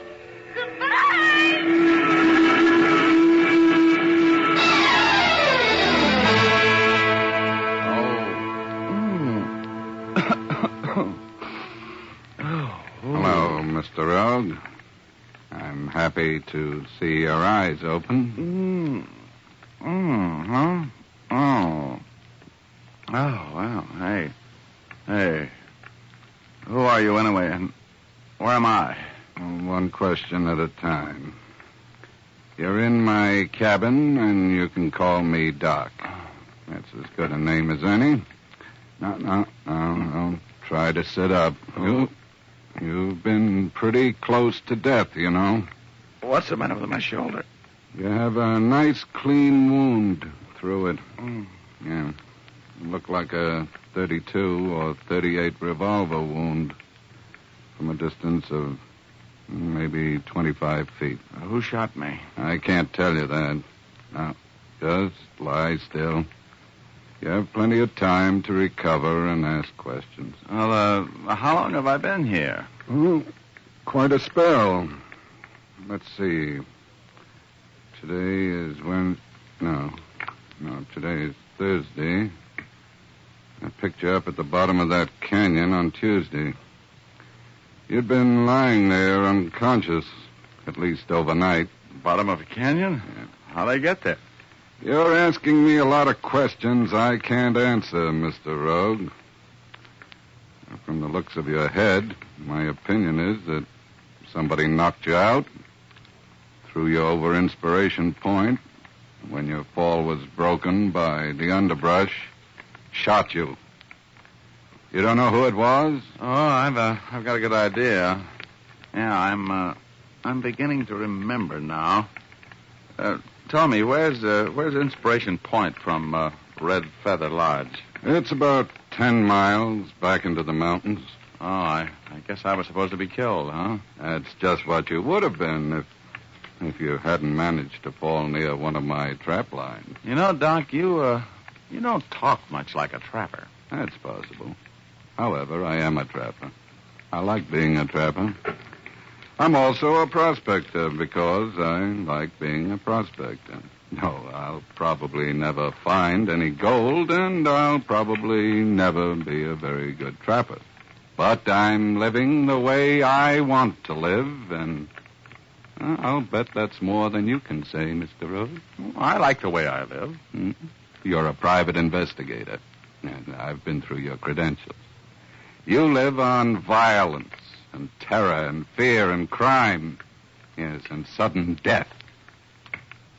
Hello, Mr. Rogue. I'm happy to see your eyes open. Huh? Oh, well, hey. Who are you anyway, and where am I? One question at a time. You're in my cabin, and you can call me Doc. That's as good a name as any. No, don't try to sit up. You've been pretty close to death, you know. What's the matter with my shoulder? You have a nice, clean wound through it. Yeah. Looked like a 32 or 38 revolver wound from a distance of maybe 25 feet. Who shot me? I can't tell you that. Now, just lie still. You have plenty of time to recover and ask questions. Well, how long have I been here? Quite a spell. Let's see. Today is today is Thursday. I picked you up at the bottom of that canyon on Tuesday. You'd been lying there unconscious, at least overnight. Bottom of a canyon? Yeah. How'd I get there? You're asking me a lot of questions I can't answer, Mr. Rogue. From the looks of your head, my opinion is that somebody knocked you out, threw you over Inspiration Point, when your fall was broken by the underbrush, shot you. You don't know who it was? Oh, I've got a good idea. Yeah, I'm beginning to remember now. Tell me, where's Inspiration Point from Red Feather Lodge? It's about 10 miles back into the mountains. Oh, I guess I was supposed to be killed, huh? That's just what you would have been if you hadn't managed to fall near one of my trap lines. You know, Doc, you don't talk much like a trapper. That's possible. However, I am a trapper. I like being a trapper. I'm also a prospector because I like being a prospector. No, I'll probably never find any gold, and I'll probably never be a very good trapper. But I'm living the way I want to live, and I'll bet that's more than you can say, Mr. Rose. I like the way I live. You're a private investigator, and I've been through your credentials. You live on violence and terror and fear and crime. Yes, and sudden death.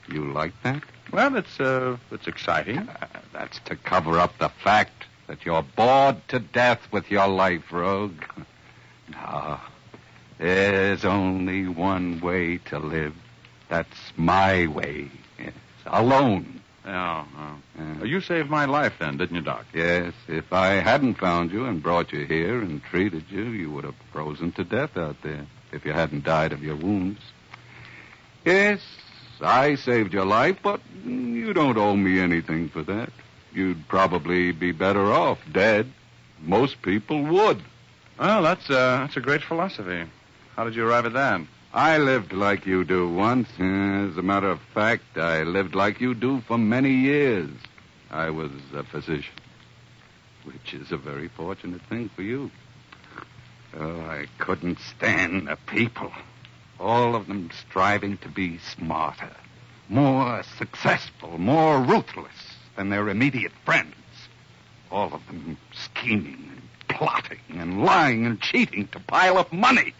You like that? Well, it's exciting. That's to cover up the fact that you're bored to death with your life, Rogue. No, there's only one way to live. That's my way. Yes. Alone. Yeah. You saved my life then, didn't you, Doc? Yes. If I hadn't found you and brought you here and treated you, you would have frozen to death out there if you hadn't died of your wounds. Yes, I saved your life, but you don't owe me anything for that. You'd probably be better off dead. Most people would. Well, that's a great philosophy. How did you arrive at that? I lived like you do once. As a matter of fact, I lived like you do for many years. I was a physician, which is a very fortunate thing for you. Oh, I couldn't stand the people. All of them striving to be smarter, more successful, more ruthless than their immediate friends. All of them scheming and plotting and lying and cheating to pile up money,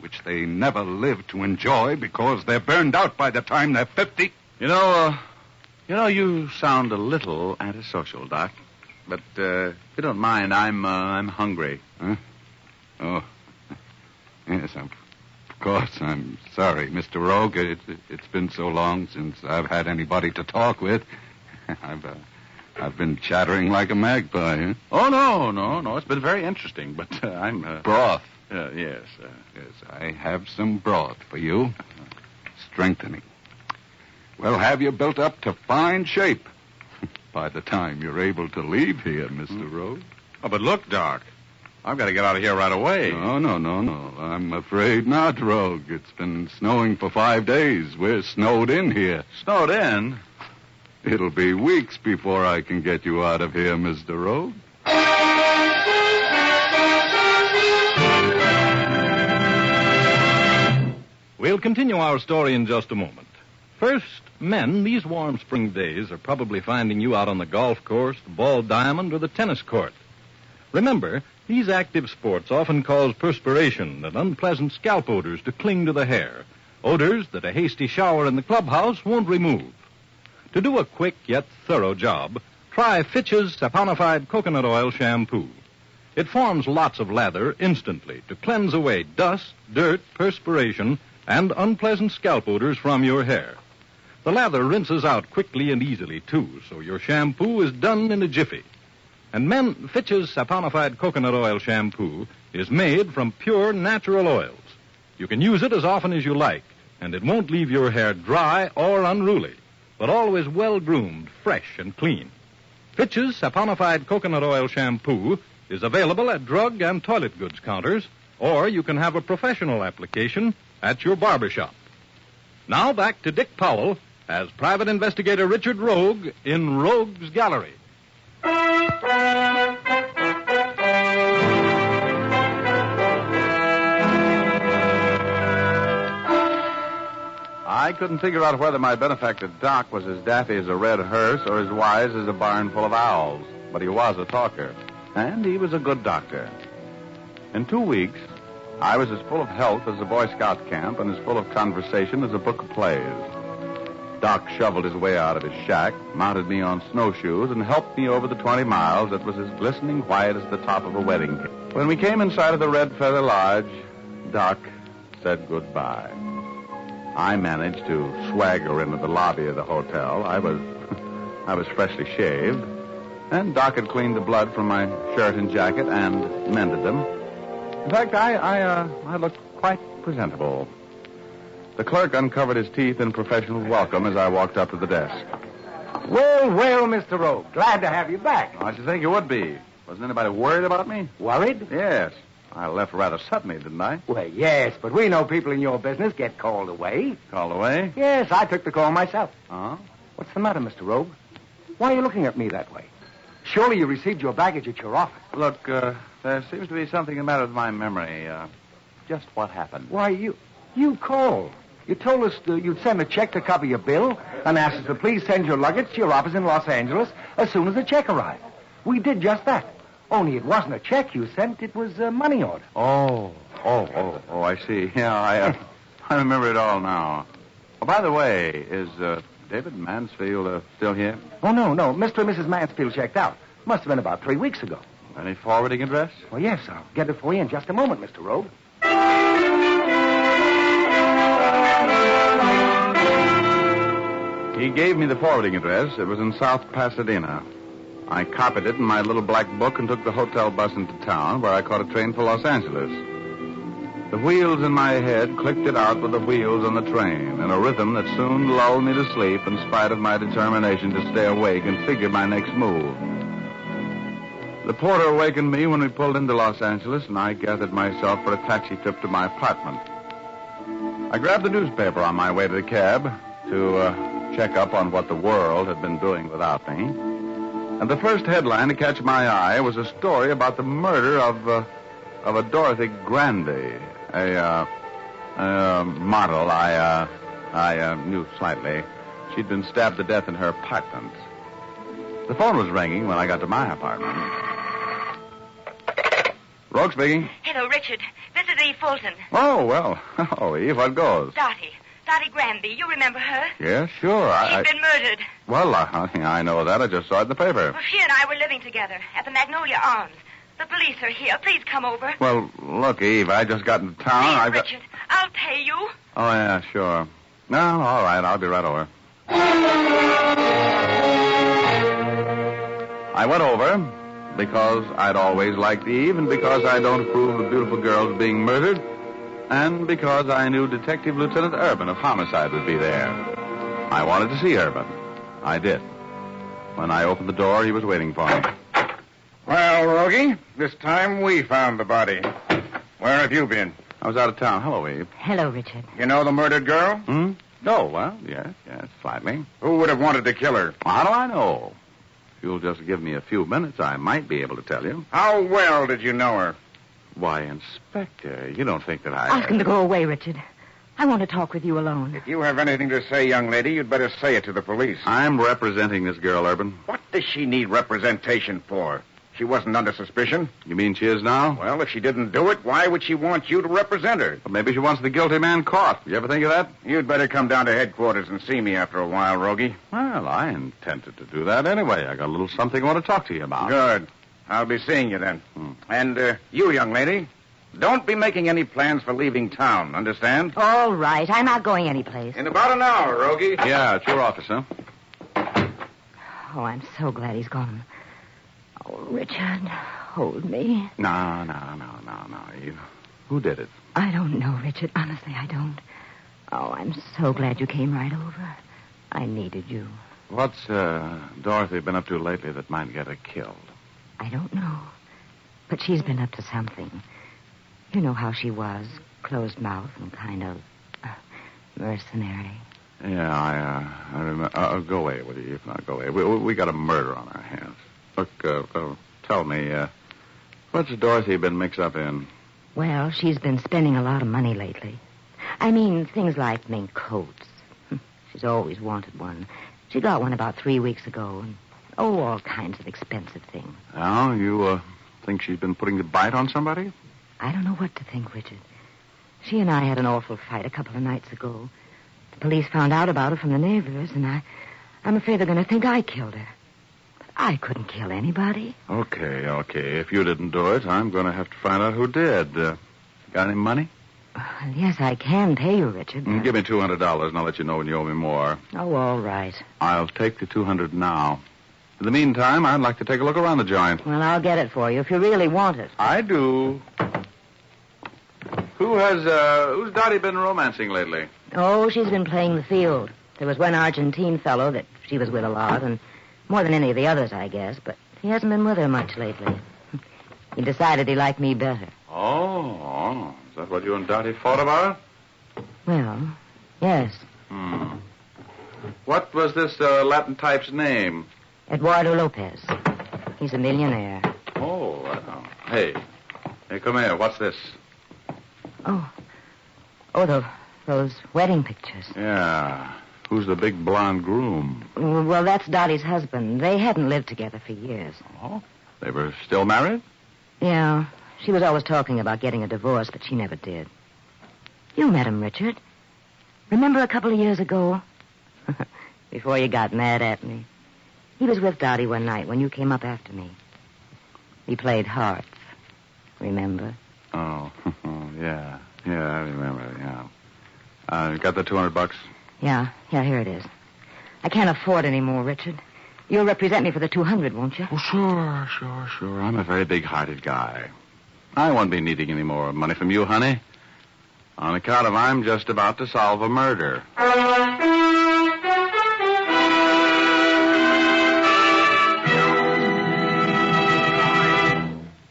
which they never live to enjoy because they're burned out by the time they're 50. You know, sound a little antisocial, Doc. But if you don't mind, I'm hungry. Huh? Oh, yes, of course. I'm sorry, Mr. Rogue. It's been so long since I've had anybody to talk with. I've been chattering like a magpie. Huh? Oh, no. It's been very interesting, but I'm... Broth. Yes. Yes, I have some broth for you. Strengthening. We'll have you built up to fine shape by the time you're able to leave here, Mr. Rogue. Oh, but look, Doc. I've got to get out of here right away. No. I'm afraid not, Rogue. It's been snowing for 5 days. We're snowed in here. Snowed in? It'll be weeks before I can get you out of here, Mr. Rogue. We'll continue our story in just a moment. First, men, these warm spring days are probably finding you out on the golf course, the ball diamond, or the tennis court. Remember, these active sports often cause perspiration and unpleasant scalp odors to cling to the hair, odors that a hasty shower in the clubhouse won't remove. To do a quick yet thorough job, try Fitch's saponified coconut oil shampoo. It forms lots of lather instantly to cleanse away dust, dirt, perspiration, and unpleasant scalp odors from your hair. The lather rinses out quickly and easily, too, so your shampoo is done in a jiffy. And men, Fitch's saponified coconut oil shampoo is made from pure natural oils. You can use it as often as you like, and it won't leave your hair dry or unruly, but always well-groomed, fresh, and clean. Fitch's saponified coconut oil shampoo is available at drug and toilet goods counters, or you can have a professional application at your barber shop. Now back to Dick Powell as Private Investigator Richard Rogue in Rogue's Gallery. I couldn't figure out whether my benefactor Doc was as daffy as a red hearse or as wise as a barn full of owls. But he was a talker, and he was a good doctor. In 2 weeks, I was as full of health as a Boy Scout camp and as full of conversation as a book of plays. Doc shoveled his way out of his shack, mounted me on snowshoes, and helped me over the 20 miles that was as glistening white as the top of a wedding cake. When we came in sight of the Red Feather Lodge, Doc said goodbye. I managed to swagger into the lobby of the hotel. I was freshly shaved, and Doc had cleaned the blood from my shirt and jacket and mended them. In fact, I looked quite presentable. The clerk uncovered his teeth in professional welcome as I walked up to the desk. Well, Mr. Rogue. Glad to have you back. I should think you would be. Wasn't anybody worried about me? Worried? Yes. I left rather suddenly, didn't I? Well, yes, but we know people in your business get called away. Called away? Yes, I took the call myself. Uh-huh. What's the matter, Mr. Rogue? Why are you looking at me that way? Surely you received your baggage at your office. Look, there seems to be something the matter with my memory. Just what happened? Why, you called. You told us you'd send a check to cover your bill and asked us to please send your luggage to your office in Los Angeles as soon as the check arrived. We did just that. Only it wasn't a check you sent, it was a money order. Oh, I see. Yeah, I remember it all now. Oh, by the way, is David Mansfield still here? Oh, no. Mr. and Mrs. Mansfield checked out. Must have been about 3 weeks ago. Any forwarding address? Well, yes, I'll get it for you in just a moment, Mr. Rogue. He gave me the forwarding address. It was in South Pasadena. I copied it in my little black book and took the hotel bus into town, where I caught a train for Los Angeles. The wheels in my head clicked it out with the wheels on the train, in a rhythm that soon lulled me to sleep in spite of my determination to stay awake and figure my next move. The porter awakened me when we pulled into Los Angeles, and I gathered myself for a taxi trip to my apartment. I grabbed the newspaper on my way to the cab to check up on what the world had been doing without me. And the first headline to catch my eye was a story about the murder of a Dorothy Grandy, a model I knew slightly. She'd been stabbed to death in her apartment. The phone was ringing when I got to my apartment. Rogue speaking. Hello, Richard. This is Eve Fulton. Oh, well. Hello, Eve. What goes? Dottie Granby. You remember her? Yeah, sure. She's been murdered. Well, I know that. I just saw it in the paper. Well, she and I were living together at the Magnolia Arms. The police are here. Please come over. Well, look, Eve, I just got into town. Please, Richard, I'll pay you. Oh, yeah, sure. No, all right. I'll be right over. I went over because I'd always liked Eve, and because I don't approve of beautiful girls being murdered, and because I knew Detective Lieutenant Urban of Homicide would be there. I wanted to see Urban. I did. When I opened the door, he was waiting for me. Well, Rogie, this time we found the body. Where have you been? I was out of town. Hello, Eve. Hello, Richard. You know the murdered girl? No, well, yes, slightly. Who would have wanted to kill her? How do I know? If you'll just give me a few minutes, I might be able to tell you. How well did you know her? Why, Inspector, you don't think that Ask him to go away, Richard. I want to talk with you alone. If you have anything to say, young lady, you'd better say it to the police. I'm representing this girl, Urban. What does she need representation for? She wasn't under suspicion. You mean she is now? Well, if she didn't do it, why would she want you to represent her? Well, maybe she wants the guilty man caught. You ever think of that? You'd better come down to headquarters and see me after a while, Rogie. Well, I intended to do that anyway. I got a little something I want to talk to you about. Good. I'll be seeing you then. And you, young lady, don't be making any plans for leaving town, understand? All right. I'm not going anyplace. In about an hour, Rogie. Yeah, it's your office, huh? Oh, I'm so glad he's gone. Oh, Richard, hold me. No, Eve. Who did it? I don't know, Richard. Honestly, I don't. Oh, I'm so glad you came right over. I needed you. What's Dorothy been up to lately that might get her killed? I don't know. But she's been up to something. You know how she was. Closed mouth and kind of mercenary. Yeah, I remember. Go away, will you? If not, go away. We got a murder on our hands. Look, tell me, what's Dorothy been mixed up in? Well, she's been spending a lot of money lately. I mean, things like mink coats. She's always wanted one. She got one about 3 weeks ago, and, all kinds of expensive things. Oh, you think she's been putting the bite on somebody? I don't know what to think, Richard. She and I had an awful fight a couple of nights ago. The police found out about it from the neighbors, and I'm afraid they're going to think I killed her. But I couldn't kill anybody. Okay. If you didn't do it, I'm going to have to find out who did. Got any money? Yes, I can pay you, Richard. Give me $200, and I'll let you know when you owe me more. Oh, all right. I'll take the $200 now. In the meantime, I'd like to take a look around the joint. Well, I'll get it for you if you really want it. I do. Who's Dottie been romancing lately? Oh, she's been playing the field. There was one Argentine fellow that she was with a lot, and more than any of the others, I guess, but he hasn't been with her much lately. He decided he liked me better. Oh, is that what you and Dottie fought about? Well, yes. What was this Latin type's name? Eduardo Lopez. He's a millionaire. Oh, hey, come here. What's this? Those wedding pictures. Yeah. Who's the big blonde groom? Well, that's Dottie's husband. They hadn't lived together for years. Oh? They were still married? Yeah. She was always talking about getting a divorce, but she never did. You met him, Richard. Remember a couple of years ago? Before you got mad at me. He was with Dottie one night when you came up after me. We played hearts. Remember? Oh, yeah. Yeah, I remember, yeah. Got the $200? Yeah, here it is. I can't afford any more, Richard. You'll represent me for the 200, won't you? Oh, sure. I'm a very big-hearted guy. I won't be needing any more money from you, honey. On account of I'm just about to solve a murder.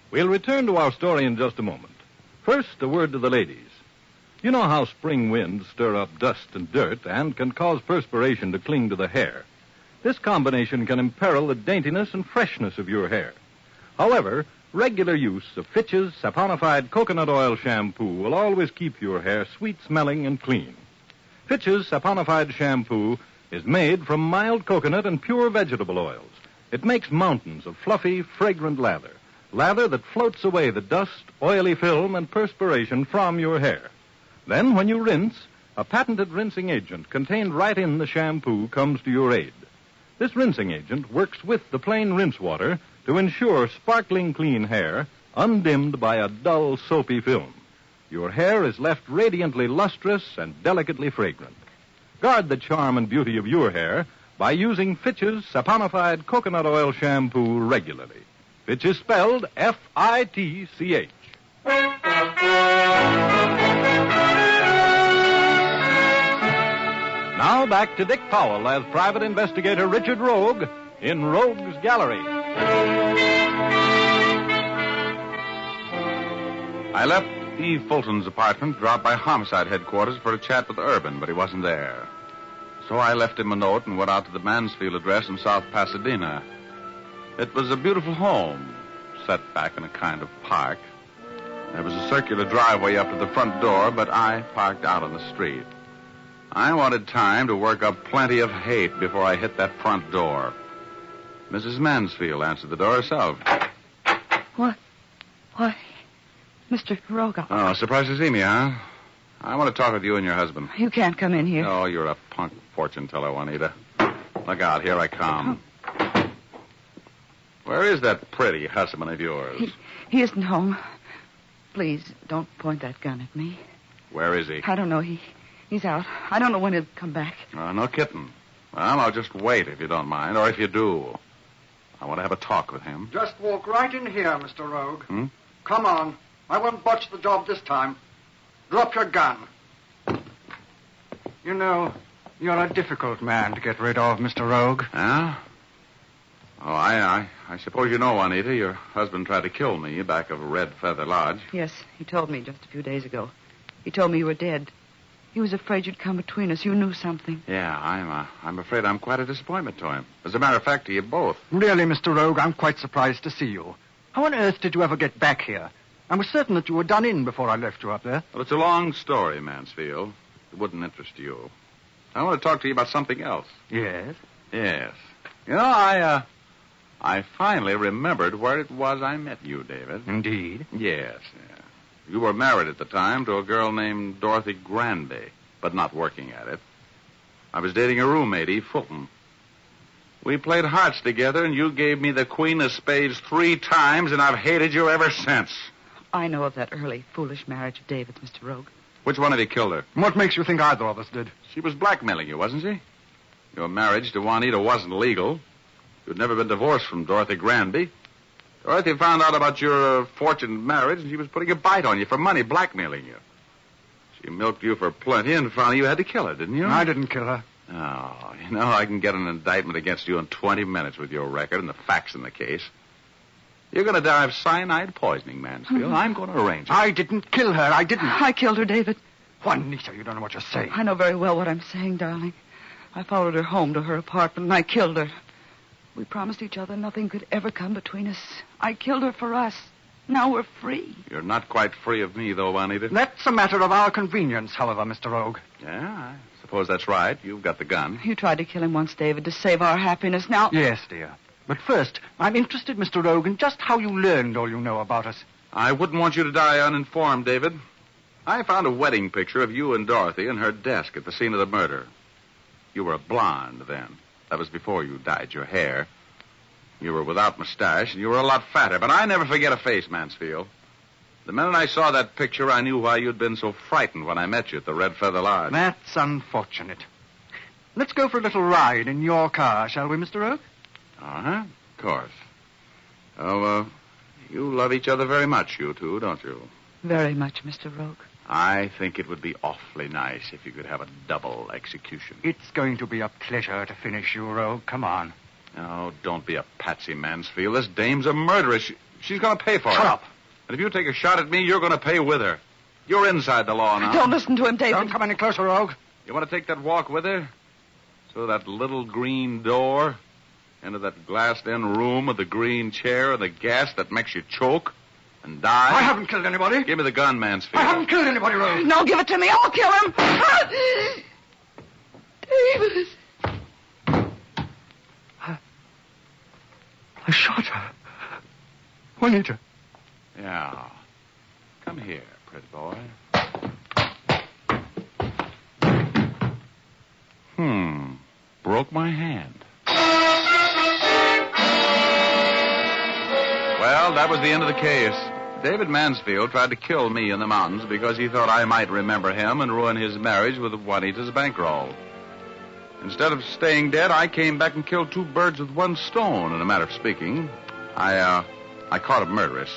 We'll return to our story in just a moment. First, a word to the ladies. You know how spring winds stir up dust and dirt and can cause perspiration to cling to the hair. This combination can imperil the daintiness and freshness of your hair. However, regular use of Fitch's saponified coconut oil shampoo will always keep your hair sweet-smelling and clean. Fitch's saponified shampoo is made from mild coconut and pure vegetable oils. It makes mountains of fluffy, fragrant lather that floats away the dust, oily film, and perspiration from your hair. Then, when you rinse, a patented rinsing agent contained right in the shampoo comes to your aid. This rinsing agent works with the plain rinse water to ensure sparkling clean hair, undimmed by a dull, soapy film. Your hair is left radiantly lustrous and delicately fragrant. Guard the charm and beauty of your hair by using Fitch's saponified coconut oil shampoo regularly. Fitch is spelled F-I-T-C-H. Now back to Dick Powell as private investigator Richard Rogue in Rogue's Gallery. I left Eve Fulton's apartment, dropped by homicide headquarters for a chat with Urban, but he wasn't there. So I left him a note and went out to the Mansfield address in South Pasadena. It was a beautiful home, set back in a kind of park. There was a circular driveway up to the front door, but I parked out on the street. I wanted time to work up plenty of hate before I hit that front door. Mrs. Mansfield answered the door herself. What? Why, Mr. Rogue. Oh, surprised to see me, huh? I want to talk with you and your husband. You can't come in here. Oh, you're a punk fortune teller, Juanita. Look out, here I come. Where is that pretty husband of yours? He isn't home. Please, don't point that gun at me. Where is he? I don't know. He's out. I don't know when he'll come back. No kidding. Well, I'll just wait if you don't mind, or if you do. I want to have a talk with him. Just walk right in here, Mr. Rogue. Hmm? Come on. I won't botch the job this time. Drop your gun. You know, you're a difficult man to get rid of, Mr. Rogue. Yeah? Oh, I suppose you know, Juanita, your husband tried to kill me back of Red Feather Lodge. Yes, he told me just a few days ago. He told me you were dead. He was afraid you'd come between us. You knew something. Yeah, I'm afraid I'm quite a disappointment to him. As a matter of fact, to you both. Really, Mr. Rogue, I'm quite surprised to see you. How on earth did you ever get back here? I was certain that you were done in before I left you up there. Well, it's a long story, Mansfield. It wouldn't interest you. I want to talk to you about something else. Yes? Yes. You know, I finally remembered where it was I met you, David. Indeed? Yes. You were married at the time to a girl named Dorothy Granby, but not working at it. I was dating a roommate, Eve Fulton. We played hearts together, and you gave me the Queen of Spades 3 times, and I've hated you ever since. I know of that early, foolish marriage of David's, Mr. Rogue. Which one of you killed her? What makes you think either of us did? She was blackmailing you, wasn't she? Your marriage to Juanita wasn't legal. You'd never been divorced from Dorothy Granby. Dorothy found out about your fortunate marriage, and she was putting a bite on you for money, blackmailing you. She milked you for plenty, and finally you had to kill her, didn't you? I didn't kill her. Oh, you know, I can get an indictment against you in 20 minutes with your record and the facts in the case. You're going to die of cyanide poisoning, Mansfield. I'm going to arrange it. I didn't kill her. I didn't. I killed her, David. Juanita, you don't know what you're saying. I know very well what I'm saying, darling. I followed her home to her apartment, and I killed her. We promised each other nothing could ever come between us. I killed her for us. Now we're free. You're not quite free of me, though, Juanita. That's a matter of our convenience, however, Mr. Rogue. Yeah, I suppose that's right. You've got the gun. You tried to kill him once, David, to save our happiness. Now... Yes, dear. But first, I'm interested, Mr. Rogue, in just how you learned all you know about us. I wouldn't want you to die uninformed, David. I found a wedding picture of you and Dorothy in her desk at the scene of the murder. You were a blonde then. That was before you dyed your hair. You were without mustache, and you were a lot fatter. But I never forget a face, Mansfield. The minute I saw that picture, I knew why you'd been so frightened when I met you at the Red Feather Lodge. That's unfortunate. Let's go for a little ride in your car, shall we, Mr. Oak? Uh-huh, of course. Oh, you love each other very much, you two, don't you? Very much, Mr. Rogue. I think it would be awfully nice if you could have a double execution. It's going to be a pleasure to finish you, Rogue. Come on. Oh, don't be a patsy, Mansfield. This dame's a murderess. She's going to pay for it. Shut up. And if you take a shot at me, you're going to pay with her. You're inside the law now. Don't listen to him, David. Don't come any closer, Rogue. You want to take that walk with her? Through that little green door, into that glassed-in room with the green chair and the gas that makes you choke and die? I haven't killed anybody. Give me the gun, Mansfield. I haven't killed anybody, Rogue. No, give it to me. I'll kill him. David. I shot her. Juanita. Yeah. Come here, pretty boy. Broke my hand. Well, that was the end of the case. David Mansfield tried to kill me in the mountains because he thought I might remember him and ruin his marriage with Juanita's bankroll. Instead of staying dead, I came back and killed 2 birds with 1 stone, in a matter of speaking. I caught a murderess.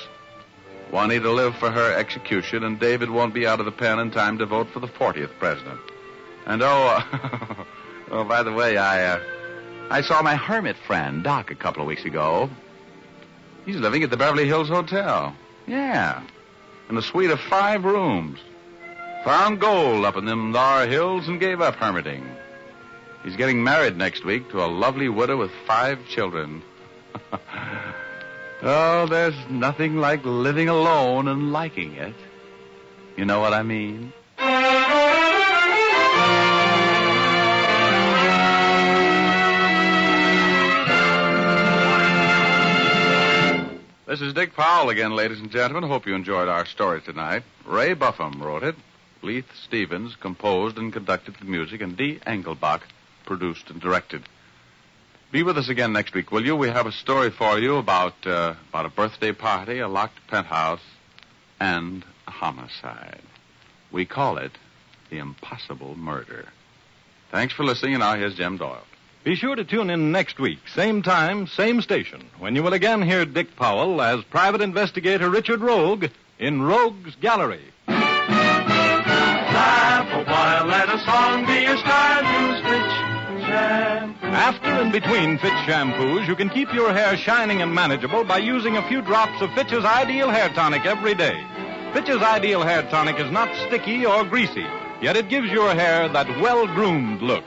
Juanita lived for her execution, and David won't be out of the pen in time to vote for the 40th president. And oh, by the way, I saw my hermit friend, Doc, a couple of weeks ago. He's living at the Beverly Hills Hotel. Yeah. In a suite of 5 rooms. Found gold up in them thar hills and gave up hermiting. He's getting married next week to a lovely widow with 5 children. Oh, there's nothing like living alone and liking it. You know what I mean? This is Dick Powell again, ladies and gentlemen. Hope you enjoyed our story tonight. Ray Buffum wrote it. Leith Stevens composed and conducted the music, and Dee Engelbach produced and directed. Be with us again next week, will you? We have a story for you about a birthday party, a locked penthouse, and a homicide. We call it The Impossible Murder. Thanks for listening, and now here's Jim Doyle. Be sure to tune in next week, same time, same station, when you will again hear Dick Powell as private investigator Richard Rogue in Rogue's Gallery. Laugh a while, let a song be your style, use Fitch shampoo. After and between Fitch shampoos, you can keep your hair shining and manageable by using a few drops of Fitch's Ideal Hair Tonic every day. Fitch's Ideal Hair Tonic is not sticky or greasy, yet it gives your hair that well-groomed look.